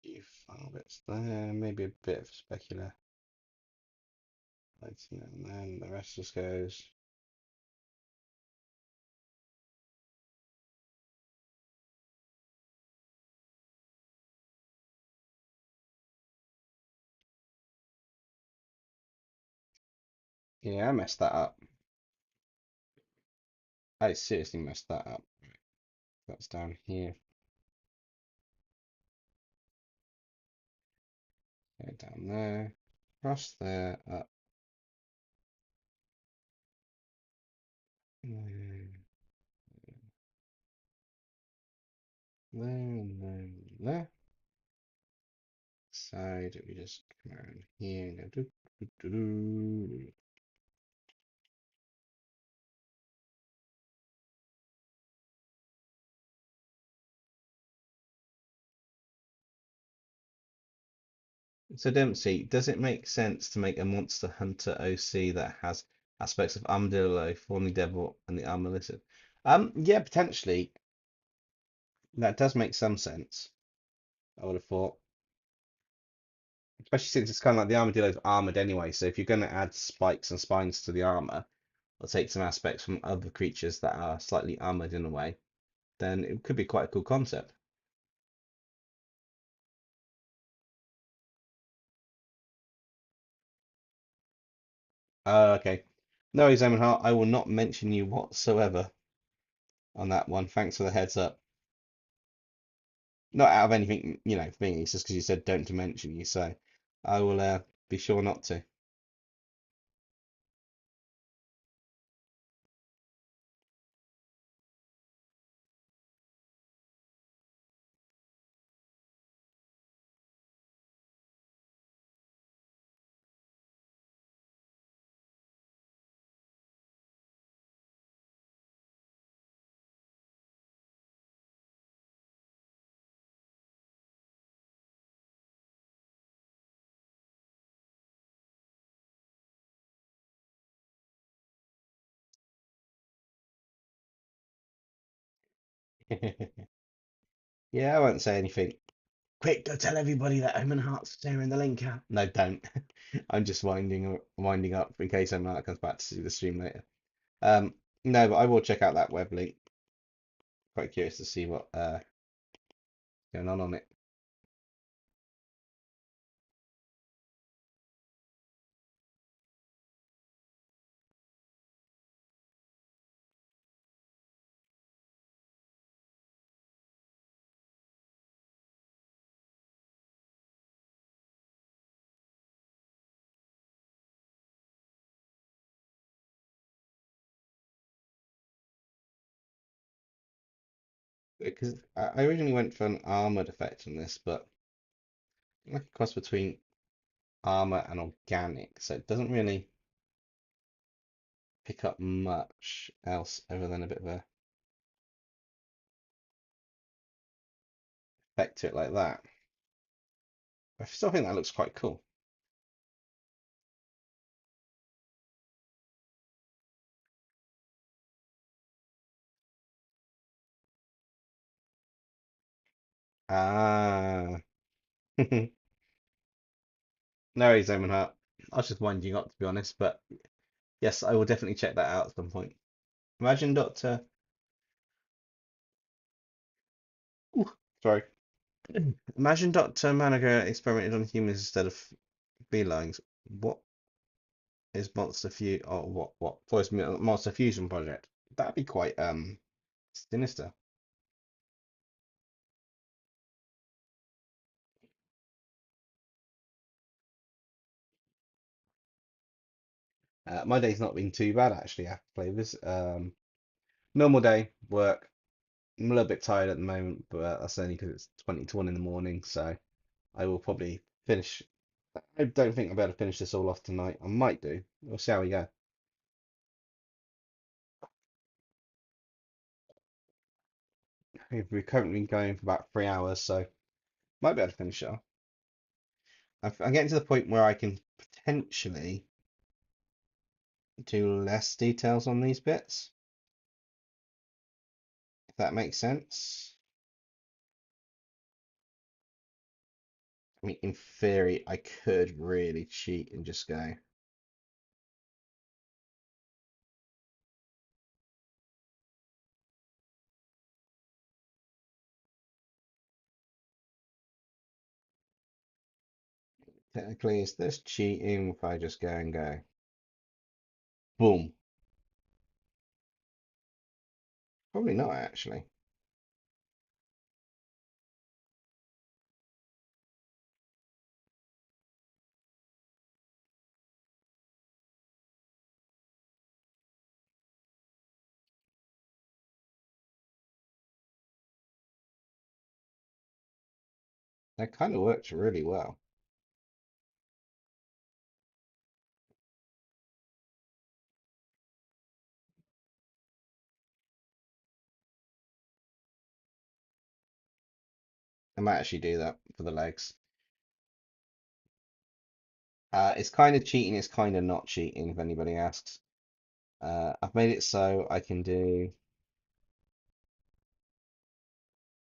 Few final bits there, maybe a bit of specular lighting, and then the rest just goes. Yeah, I messed that up. I seriously messed that up. That's down here. Go down there. Across there. Up. There. There. And then there. side, we just come around here and go do, do, do, do. So Dempsey, does it make sense to make a Monster Hunter OC that has aspects of Armadillo, Thorny Devil, and the Armor Lizard? Yeah, potentially. That does make some sense, I would have thought. Especially since it's kind of like the Armadillo's armored anyway, so if you're going to add spikes and spines to the armor, or take some aspects from other creatures that are slightly armored in a way, then it could be quite a cool concept. Okay. No worries, Eamon. I will not mention you whatsoever on that one. Thanks for the heads up. Not out of anything, for me, it's just because you said don't to mention you, so I will be sure not to. Yeah, I won't say anything. Quick, go tell everybody that Omen Heart's sharing the link out. No, don't. I'm just winding up in case Omen Heart comes back to see the stream later. Um, no, but I will check out that web link. Quite curious to see what going on it. Because I originally went for an armored effect on this, but like a cross between armor and organic, so it doesn't really pick up much else other than a bit of a effect to it like that. I still think that looks quite cool. Ah, no worries, Omen Heart. I was just winding you up to be honest, but yes, I will definitely check that out at some point. Imagine Doctor. Ooh, sorry. Imagine Dr. Manager experimented on humans instead of felines. What is Monster Fu or what voice Monster Fusion Project? That'd be quite sinister. My day's not been too bad actually after flavors. Normal day, work. I'm a little bit tired at the moment, but that's only because it's 20 to 1 in the morning, so I will probably finish. I don't think I'll be able to finish this all off tonight. I might do. We'll see how we go. We've currently been going for about 3 hours, so might be able to finish it off. I'm getting to the point where I can potentially do less details on these bits, if that makes sense. I mean, in theory, I could really cheat and just go. Technically, is this cheating if I just go and go? Boom. Probably not, actually. That kind of works really well. I might actually do that for the legs. It's kind of cheating, it's kind of not cheating, if anybody asks. I've made it so I can do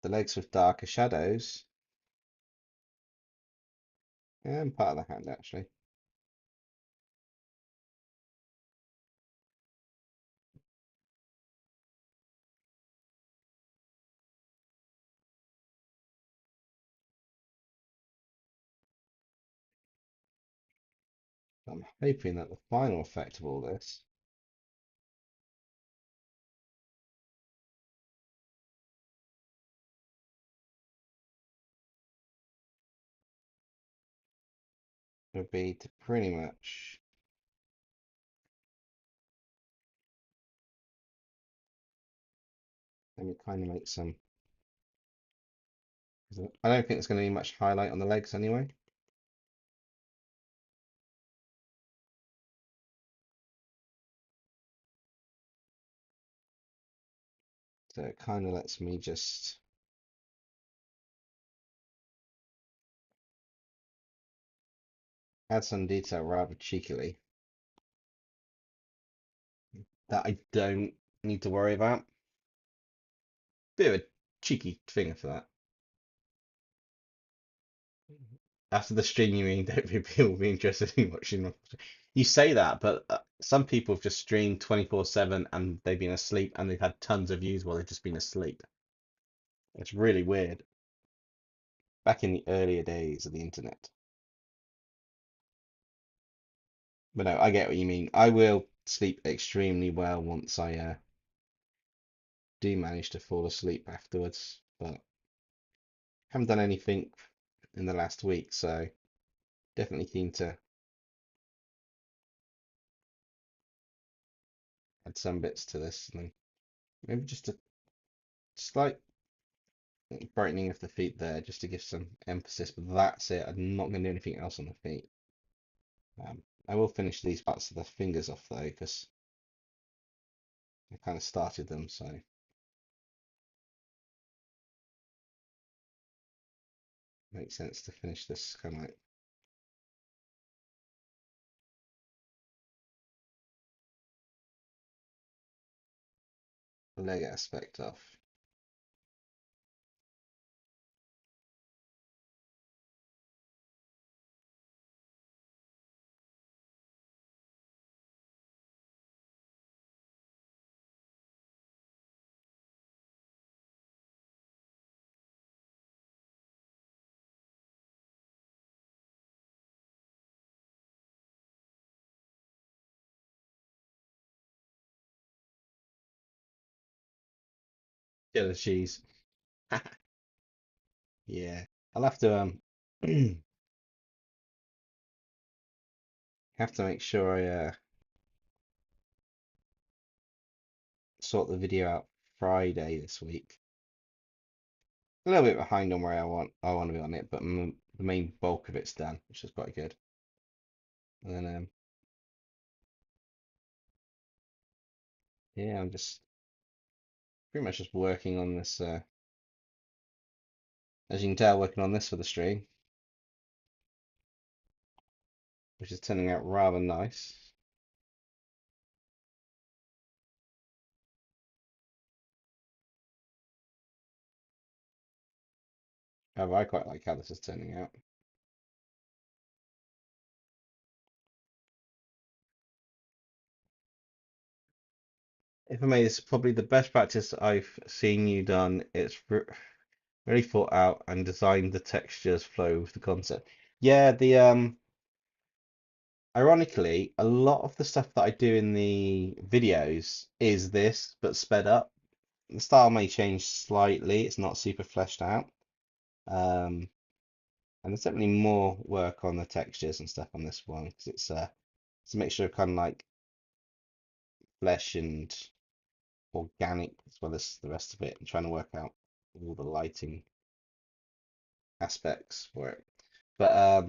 the legs with darker shadows and part of the hand actually. I'm hoping that the final effect of all this would be to pretty much, let me kind of make some, I don't think there's going to be much highlight on the legs anyway. So it kind of lets me just add some detail rather cheekily that I don't need to worry about. Bit of a cheeky finger for that. After the stream, you mean don't think people will be interested in watching? You say that, but some people have just streamed 24/7 and they've been asleep and they've had tons of views while they've just been asleep. It's really weird. Back in the earlier days of the internet. But no, I get what you mean. I will sleep extremely well once I do manage to fall asleep afterwards, but haven't done anything in the last week, so definitely keen to add some bits to this. And maybe just a slight brightening of the feet there, just to give some emphasis, but that's it. I'm not going to do anything else on the feet. I will finish these parts of the fingers off though, because I kind of started them, so makes sense to finish this kind of like leg aspect off. Yeah, the cheese. Yeah, I'll have to have to make sure I sort the video out Friday this week. A little bit behind on where I want to be on it, but the main bulk of it's done, which is quite good. And then yeah, I'm just pretty much just working on this. As you can tell, working on this for the stream, which is turning out rather nice. However, I quite like how this is turning out. If I may, this is probably the best practice I've seen you done. It's really thought out and designed the textures flow with the concept. Yeah, the ironically, a lot of the stuff that I do in the videos is this, but sped up. The style may change slightly. It's not super fleshed out. Um, and there's definitely more work on the textures and stuff on this one because it's a mixture of kind of like flesh and organic as well as the rest of it, and trying to work out all the lighting aspects for it. But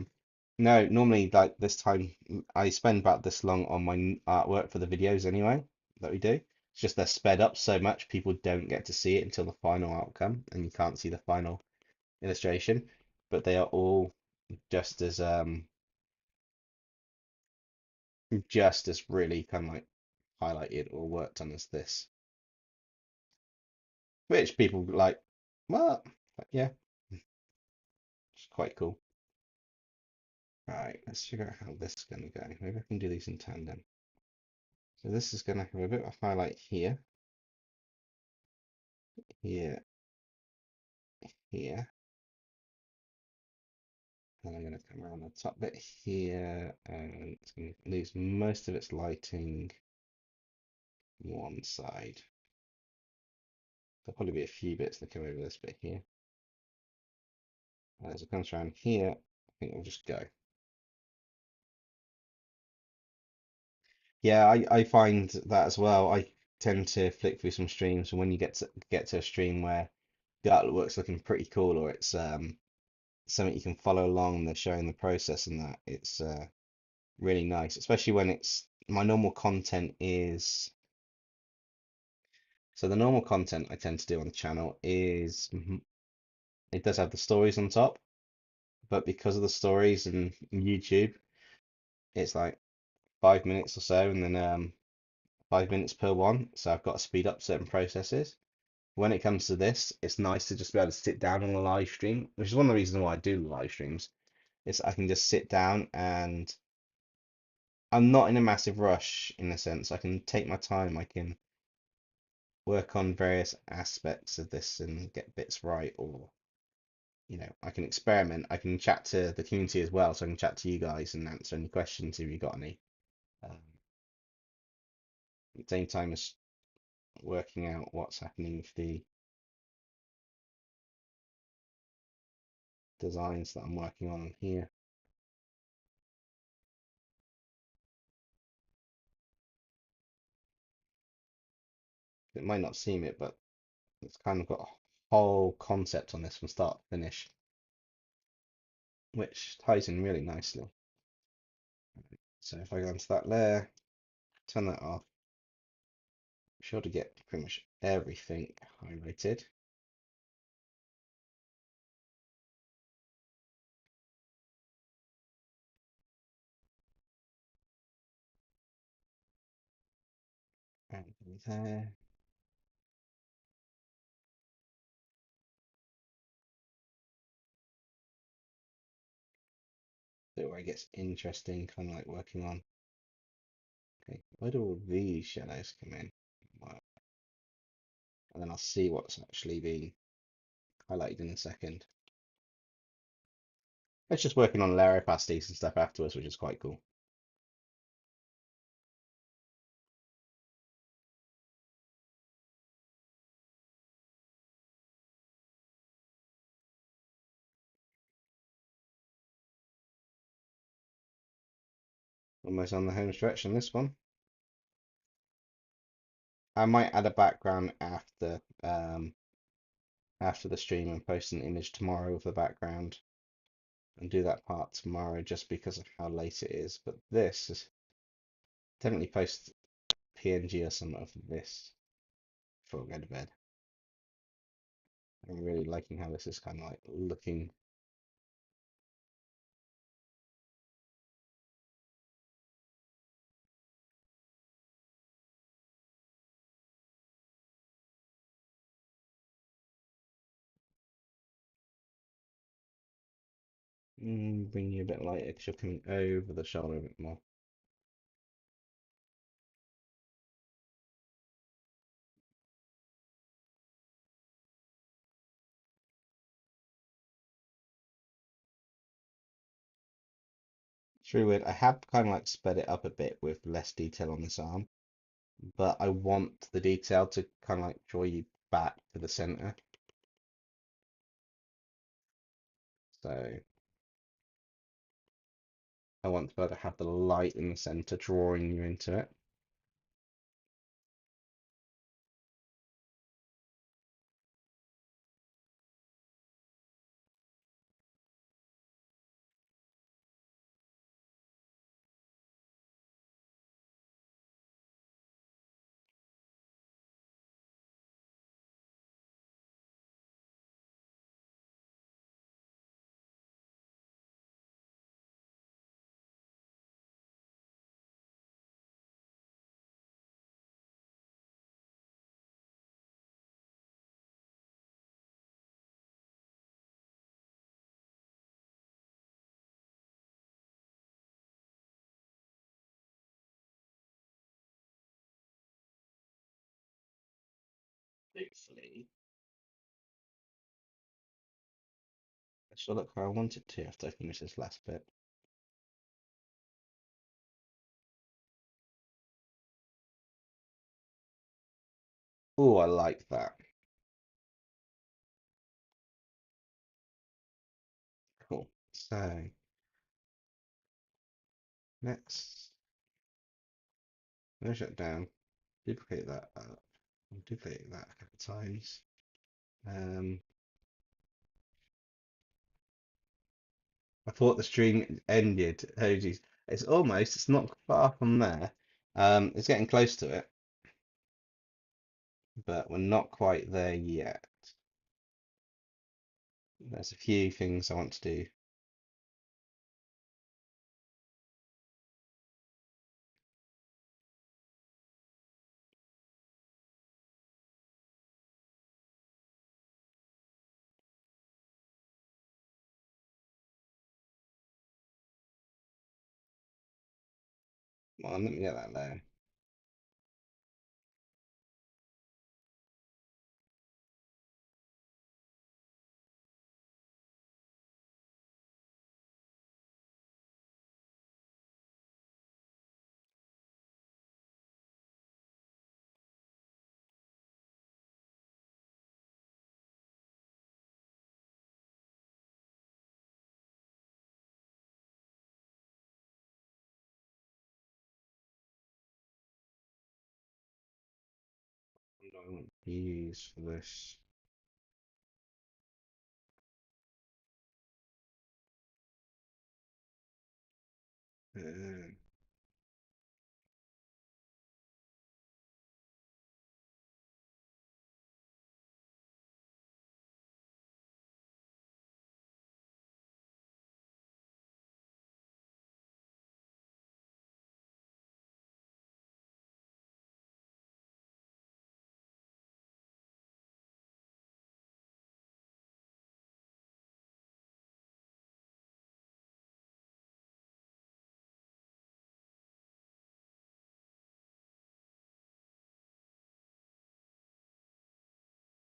no, normally like this time I spend about this long on my artwork for the videos anyway that we do. It's just they're sped up so much people don't get to see it until the final outcome, and you can't see the final illustration, but they are all just as really kind of like highlighted or worked on as this, which people like. Well, yeah, it's quite cool. Right, let's figure out how this is going to go. Maybe I can do these in tandem. So this is going to have a bit of a highlight here, here, here. Then I'm going to come around the top bit here, and it's going to lose most of its lighting one side. There'll probably be a few bits that come over this bit here. And as it comes around here, I think we'll just go. Yeah, I find that as well. I tend to flick through some streams, and when you get to a stream where the artwork's looking pretty cool, or it's something you can follow along, and they're showing the process and that, it's really nice. Especially when it's my normal content is. So the normal content I tend to do on the channel is it does have the stories on top, but because of the stories and YouTube, it's like 5 minutes or so, and then 5 minutes per one. So I've got to speed up certain processes. When it comes to this, it's nice to just be able to sit down on a live stream, which is one of the reasons why I do live streams. Is I can just sit down and I'm not in a massive rush in a sense. I can take my time. I can work on various aspects of this and get bits right, or I can experiment. I can chat to the community as well, so I can chat to you guys and answer any questions if you got any. At the same time as working out what's happening with the designs that I'm working on here. It might not seem it, but it's kind of got a whole concept on this from start to finish, which ties in really nicely. So if I go into that layer, turn that off, I'm sure to get pretty much everything highlighted. And there. So where it gets interesting, kind of like working on, okay, where do all these shadows come in? And then I'll see what's actually being highlighted in a second. It's just working on layer opacities and stuff afterwards, which is quite cool. Almost on the home stretch on this one. I might add a background after the stream and post an image tomorrow of the background and do that part tomorrow just because of how late it is. But this is definitely post PNG or something of this before I go to bed. I'm really liking how this is kind of like looking. Bring you a bit lighter because you're coming over the shoulder a bit more. It's really weird. I have kind of like sped it up a bit with less detail on this arm, but I want the detail to kind of like draw you back to the center. So I want to be able to have the light in the center drawing you into it. Hopefully. It should look how I want it to after I finish this last bit. Oh, I like that. Cool. So let's merge that down, duplicate that up, and duplicate that a couple of times. I thought the stream ended. Oh geez, it's not far from there. It's getting close to it, but we're not quite there yet. There's a few things I want to do. Come on, let me get that there. What do I want to use for this? Uh,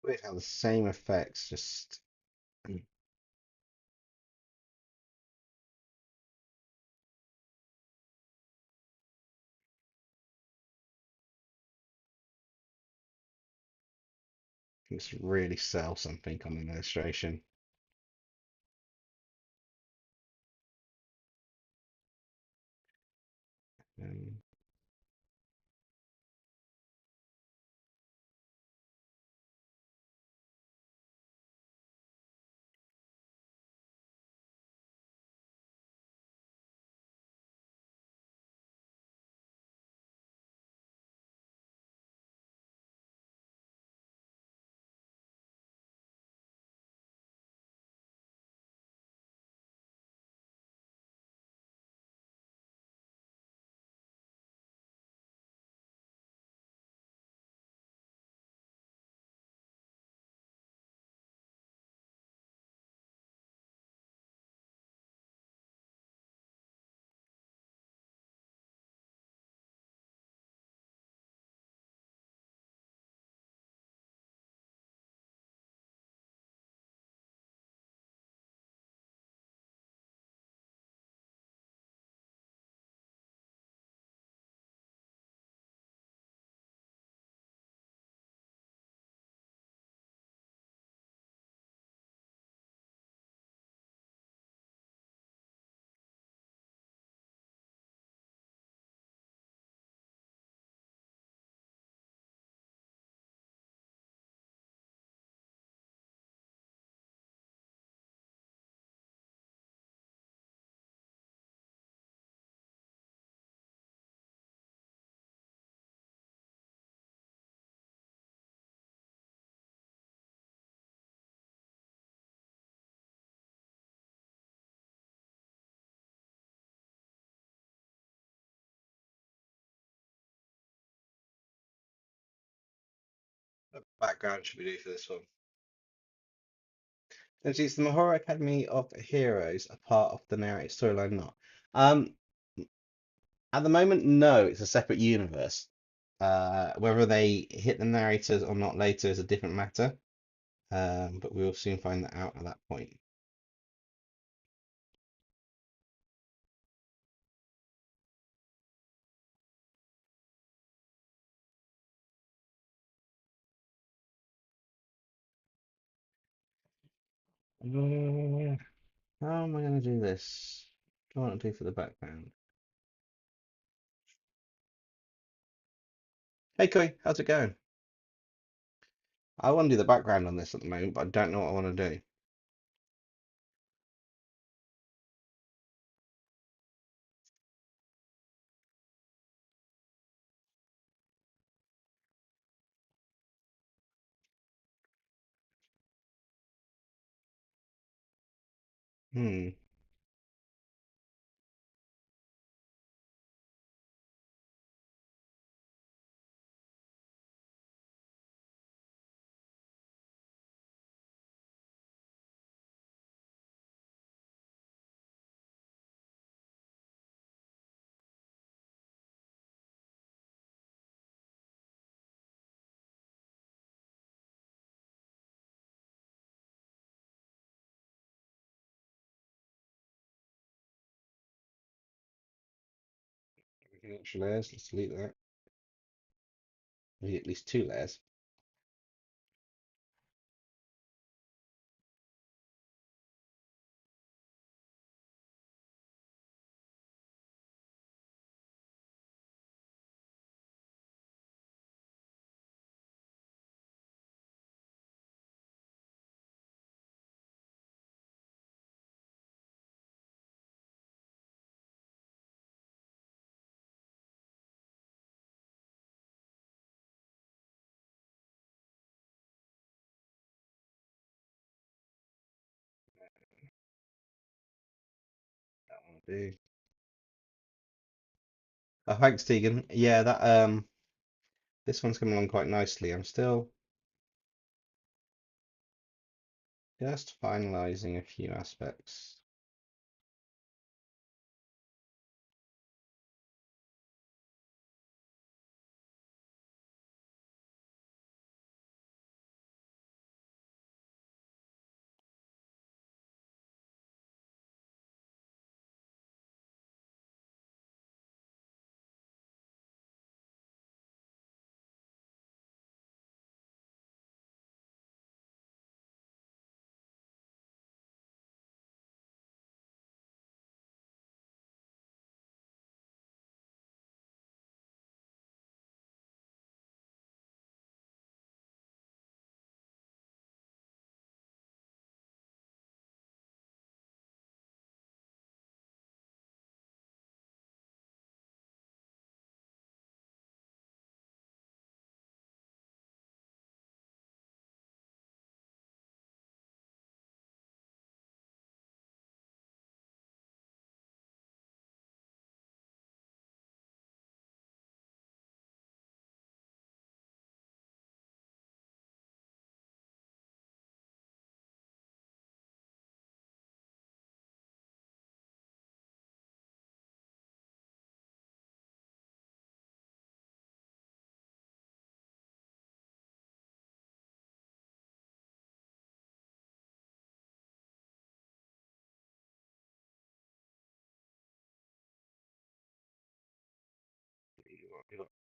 weird how the same effects just just really sell something on an illustration. Um, the background should we do for this one? Since it's the Horror Academy of Heroes, a part of the narrative storyline, not. Um, at the moment, no, it's a separate universe. Whether they hit the narrators or not later is a different matter, but we will soon find that out at that point. How am I going to do this? What do I want to do for the background? Hey, Koi, how's it going? I want to do the background on this at the moment, but I don't know what I want to do. Hmm. Extra layers. Let's delete that. We need at least 2 layers. That one will do. Thanks, Tegan. Yeah, that this one's coming along quite nicely. I'm still just finalizing a few aspects.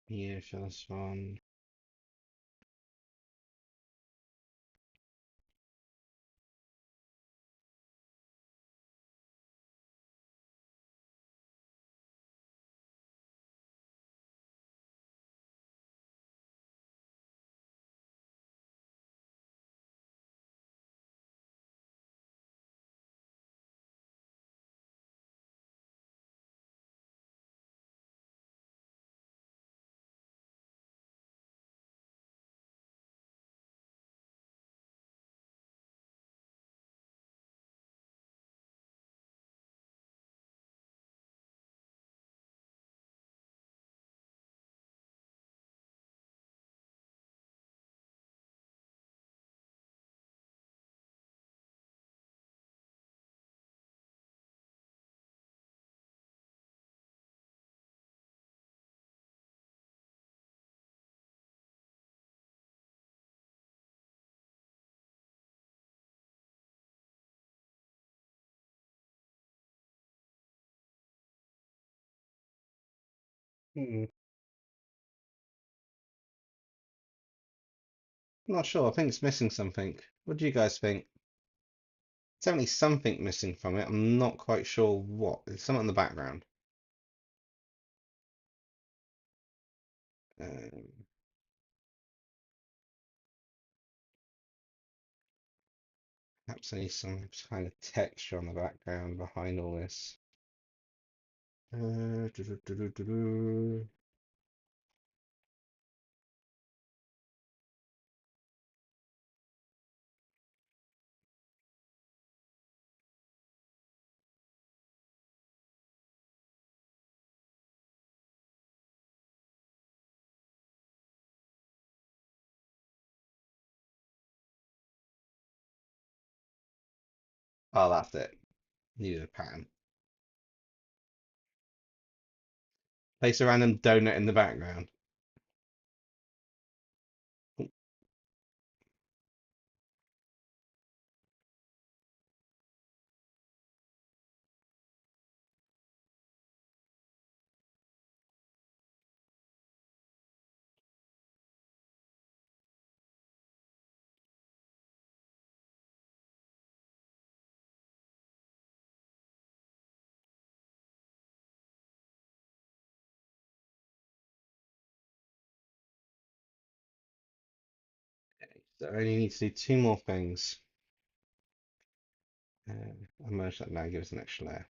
Here, show this one. Hmm. Not sure. I think it's missing something. What do you guys think? It's definitely something missing from it. I'm not quite sure what. There's something in the background. Um, Perhaps I need some kind of texture on the background behind all this. Doo-doo-doo-doo-doo-doo. Oh, that's it. Needed a pattern. Place a random donut in the background. So I only need to do two more things. I'll merge that now, give us an extra layer.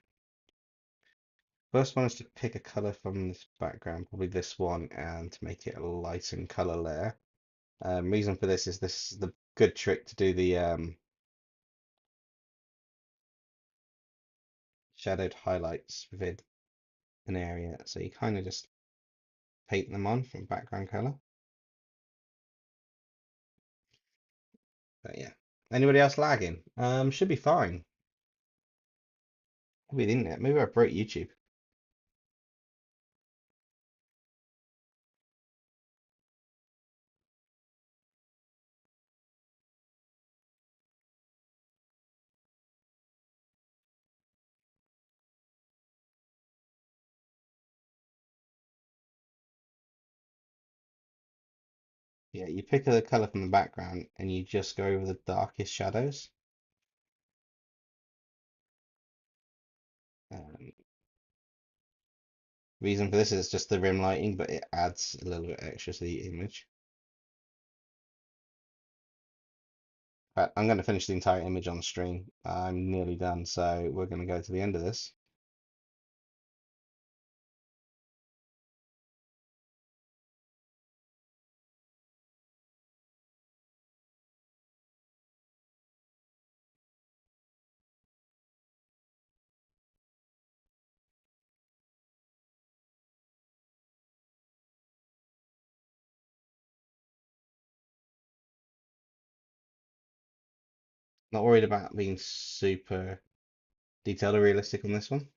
First one is to pick a color from this background, probably this one, and to make it a lighten color layer. Reason for this is the good trick to do the shadowed highlights within an area. So you kind of just paint them on from background color. But yeah. Anybody else lagging? Should be fine. Maybe the internet. Maybe I broke YouTube. Yeah, you pick a color from the background and you just go over the darkest shadows. Um, Reason for this is just the rim lighting, but it adds a little bit extra to the image. But I'm going to finish the entire image on stream. I'm nearly done, so we're going to go to the end of this. Not worried about being super detailed or realistic on this one.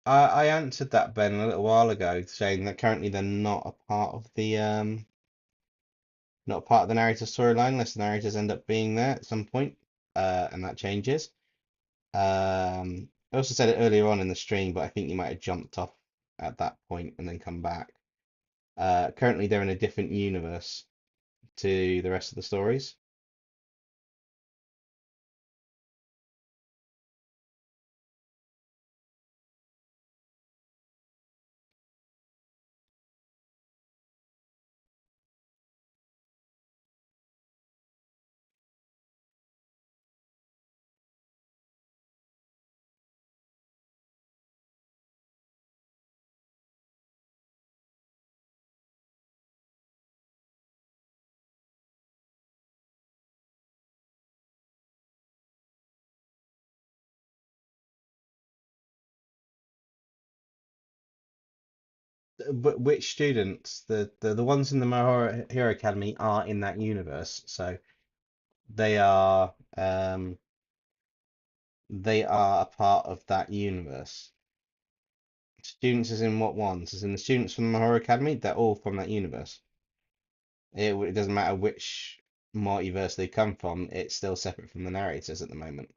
I answered that, Ben, a little while ago, saying that currently they're not a part of the not a part of the narrative storyline unless the narrators end up being there at some point, and that changes. I also said it earlier on in the stream, but I think you might have jumped off at that point and then come back. Currently, they're in a different universe to the rest of the stories. But which students, the ones in the My Hero Academy are in that universe, so they are they are a part of that universe. Students is in what ones? As in the students from the My Hero Academy, they're all from that universe. It doesn't matter which multiverse they come from, it's still separate from the narrators at the moment.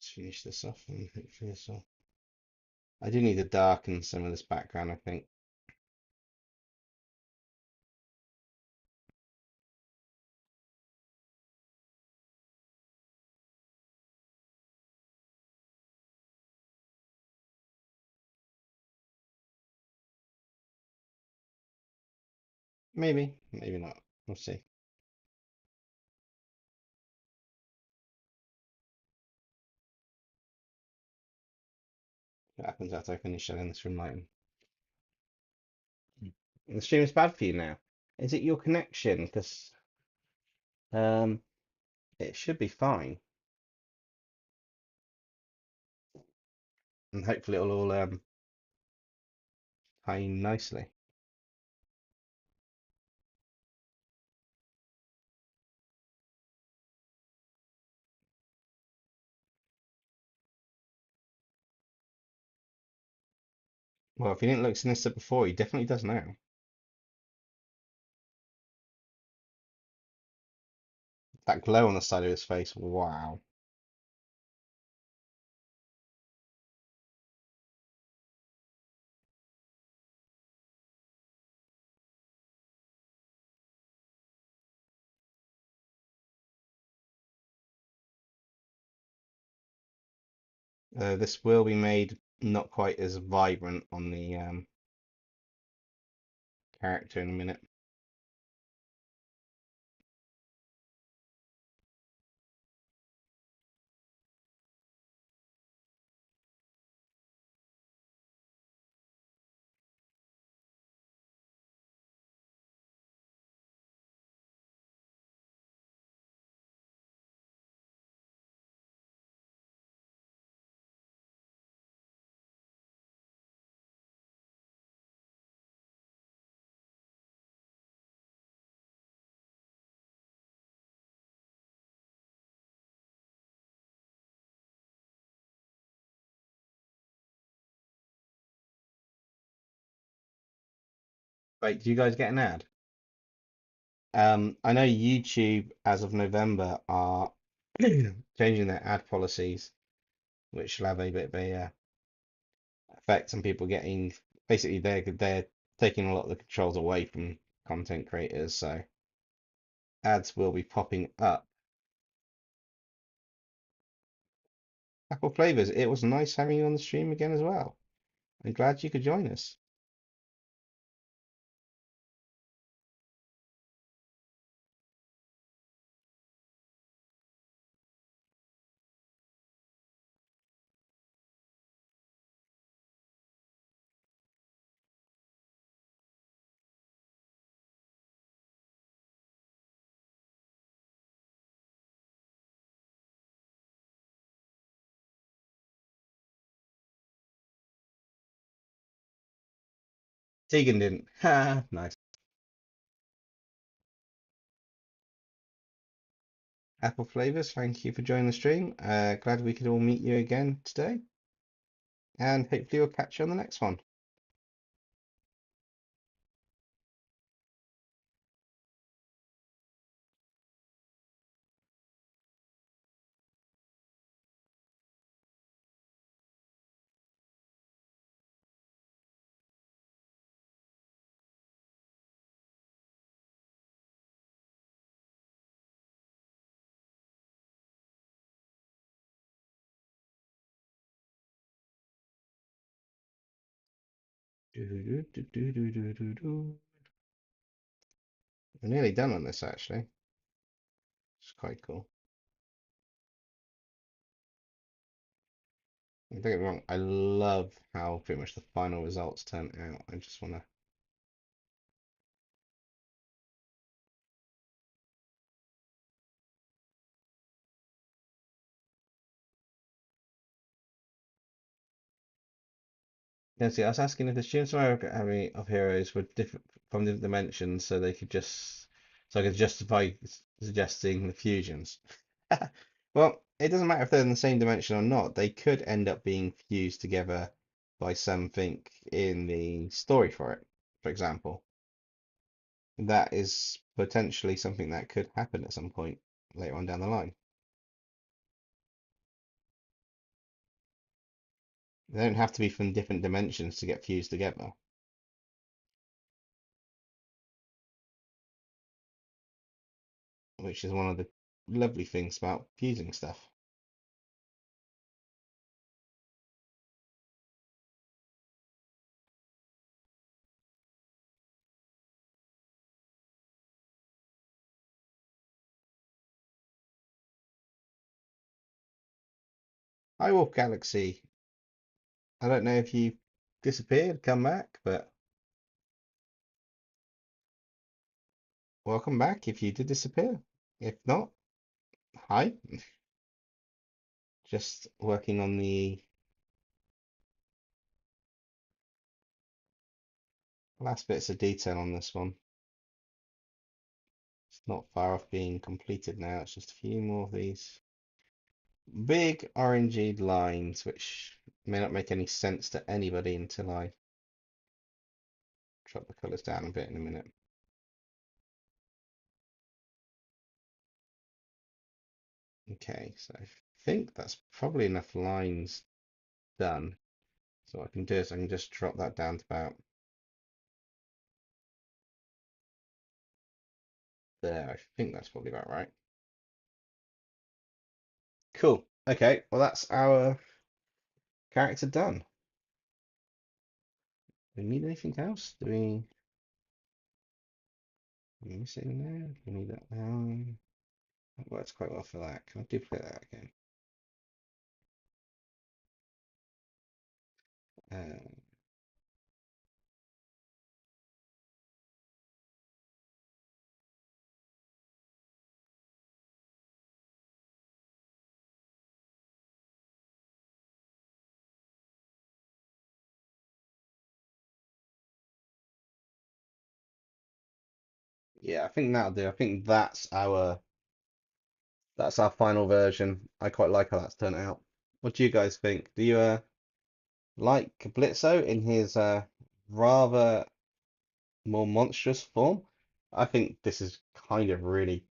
Let's finish this off and hopefully this will. I do need to darken some of this background, I think. Maybe, maybe not. We'll see. What happens after I finish shutting this room light? The stream is bad for you now. Is it your connection? Because um, it should be fine, and hopefully it'll all tie in nicely. Well, if he didn't look sinister before, he definitely does now. That glow on the side of his face, wow. This will be made not quite as vibrant on the character in a minute. Wait, do you guys get an ad? I know YouTube, as of November, are changing their ad policies, which will have a bit of a effect on people getting. Basically, they're taking a lot of the controls away from content creators, so ads will be popping up. Apple Flavors, it was nice having you on the stream again as well. I'm glad you could join us. Tegan didn't. Ha, nice. Apple Flavors, thank you for joining the stream. Glad we could all meet you again today, and hopefully we'll catch you on the next one. We're nearly done on this actually. It's quite cool. Don't get me wrong, I love how pretty much the final results turn out. I just want to. Yeah, see, I was asking if the students of heroes were different from different dimensions, so they could just, so I could justify suggesting the fusions. Well, it doesn't matter if they're in the same dimension or not. They could end up being fused together by something in the story for it, for example. That is potentially something that could happen at some point later on down the line. They don't have to be from different dimensions to get fused together, which is one of the lovely things about fusing stuff. Hi, Wolf Galaxy. I don't know if you disappeared, come back, but welcome back if you did disappear. If not, hi. Just working on the last bits of detail on this one. It's not far off being completed now. It's just a few more of these big orangey lines, which may not make any sense to anybody until I drop the colours down a bit in a minute. Okay, so I think that's probably enough lines done. So what I can do is I can just drop that down to about there. I think that's probably about right. Cool. Okay, well that's our character done. Do we need anything else? We miss it in there? Do we need that down? That works quite well for that. Can I duplicate that again? Uh, yeah, I think that'll do. I think that's our final version. I quite like how that's turned out. What do you guys think? Do you like Blitzo in his rather more monstrous form? I think this is kind of really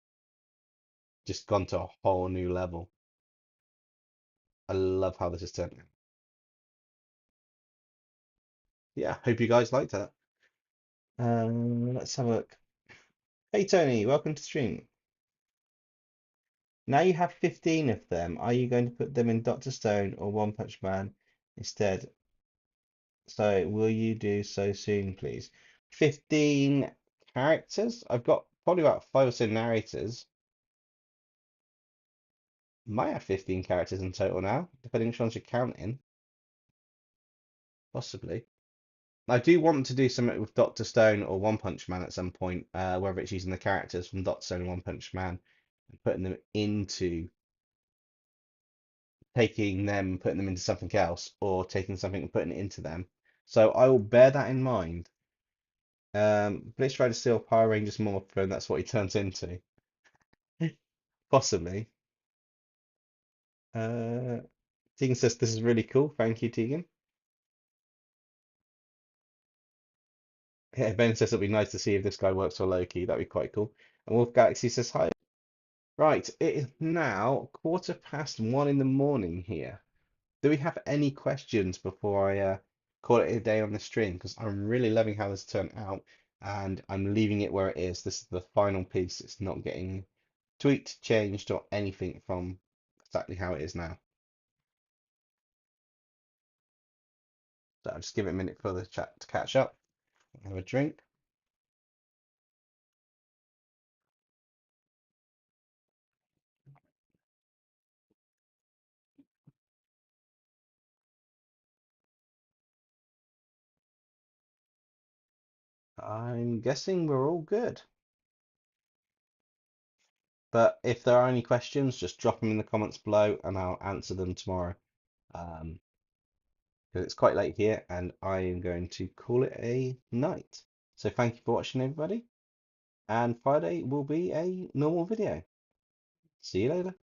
just gone to a whole new level. I love how this has turned out. Yeah, hope you guys liked that. Let's have a look. Hey Tony, welcome to stream. Now you have 15 of them. Are you going to put them in Dr. Stone or One Punch Man instead? So will you do so soon, please? 15 characters? I've got probably about 5 or so narrators. Might have 15 characters in total now, depending which ones you're counting. Possibly. I do want to do something with Dr. Stone or One Punch Man at some point, whether it's using the characters from Dr. Stone and One Punch Man and putting them into putting them into something else, or taking something and putting it into them. So I will bear that in mind. Blitz Rider Steel Power Rangers Morpho, that's what he turns into. Possibly. Uh, Tegan says this is really cool. Thank you, Tegan. Yeah, Ben says it'll be nice to see if this guy works for Loki. That'd be quite cool. And Wolf Galaxy says hi. Right, it is now 1:15 in the morning here. Do we have any questions before I call it a day on the stream? Because I'm really loving how this turned out, and I'm leaving it where it is. This is the final piece. It's not getting tweaked, changed, or anything from exactly how it is now. So I'll just give it a minute for the chat to catch up. Have a drink. I'm guessing we're all good. But if there are any questions, just drop them in the comments below and I'll answer them tomorrow. Because it's quite late here and I am going to call it a night. So thank you for watching, everybody. And Friday will be a normal video. See you later.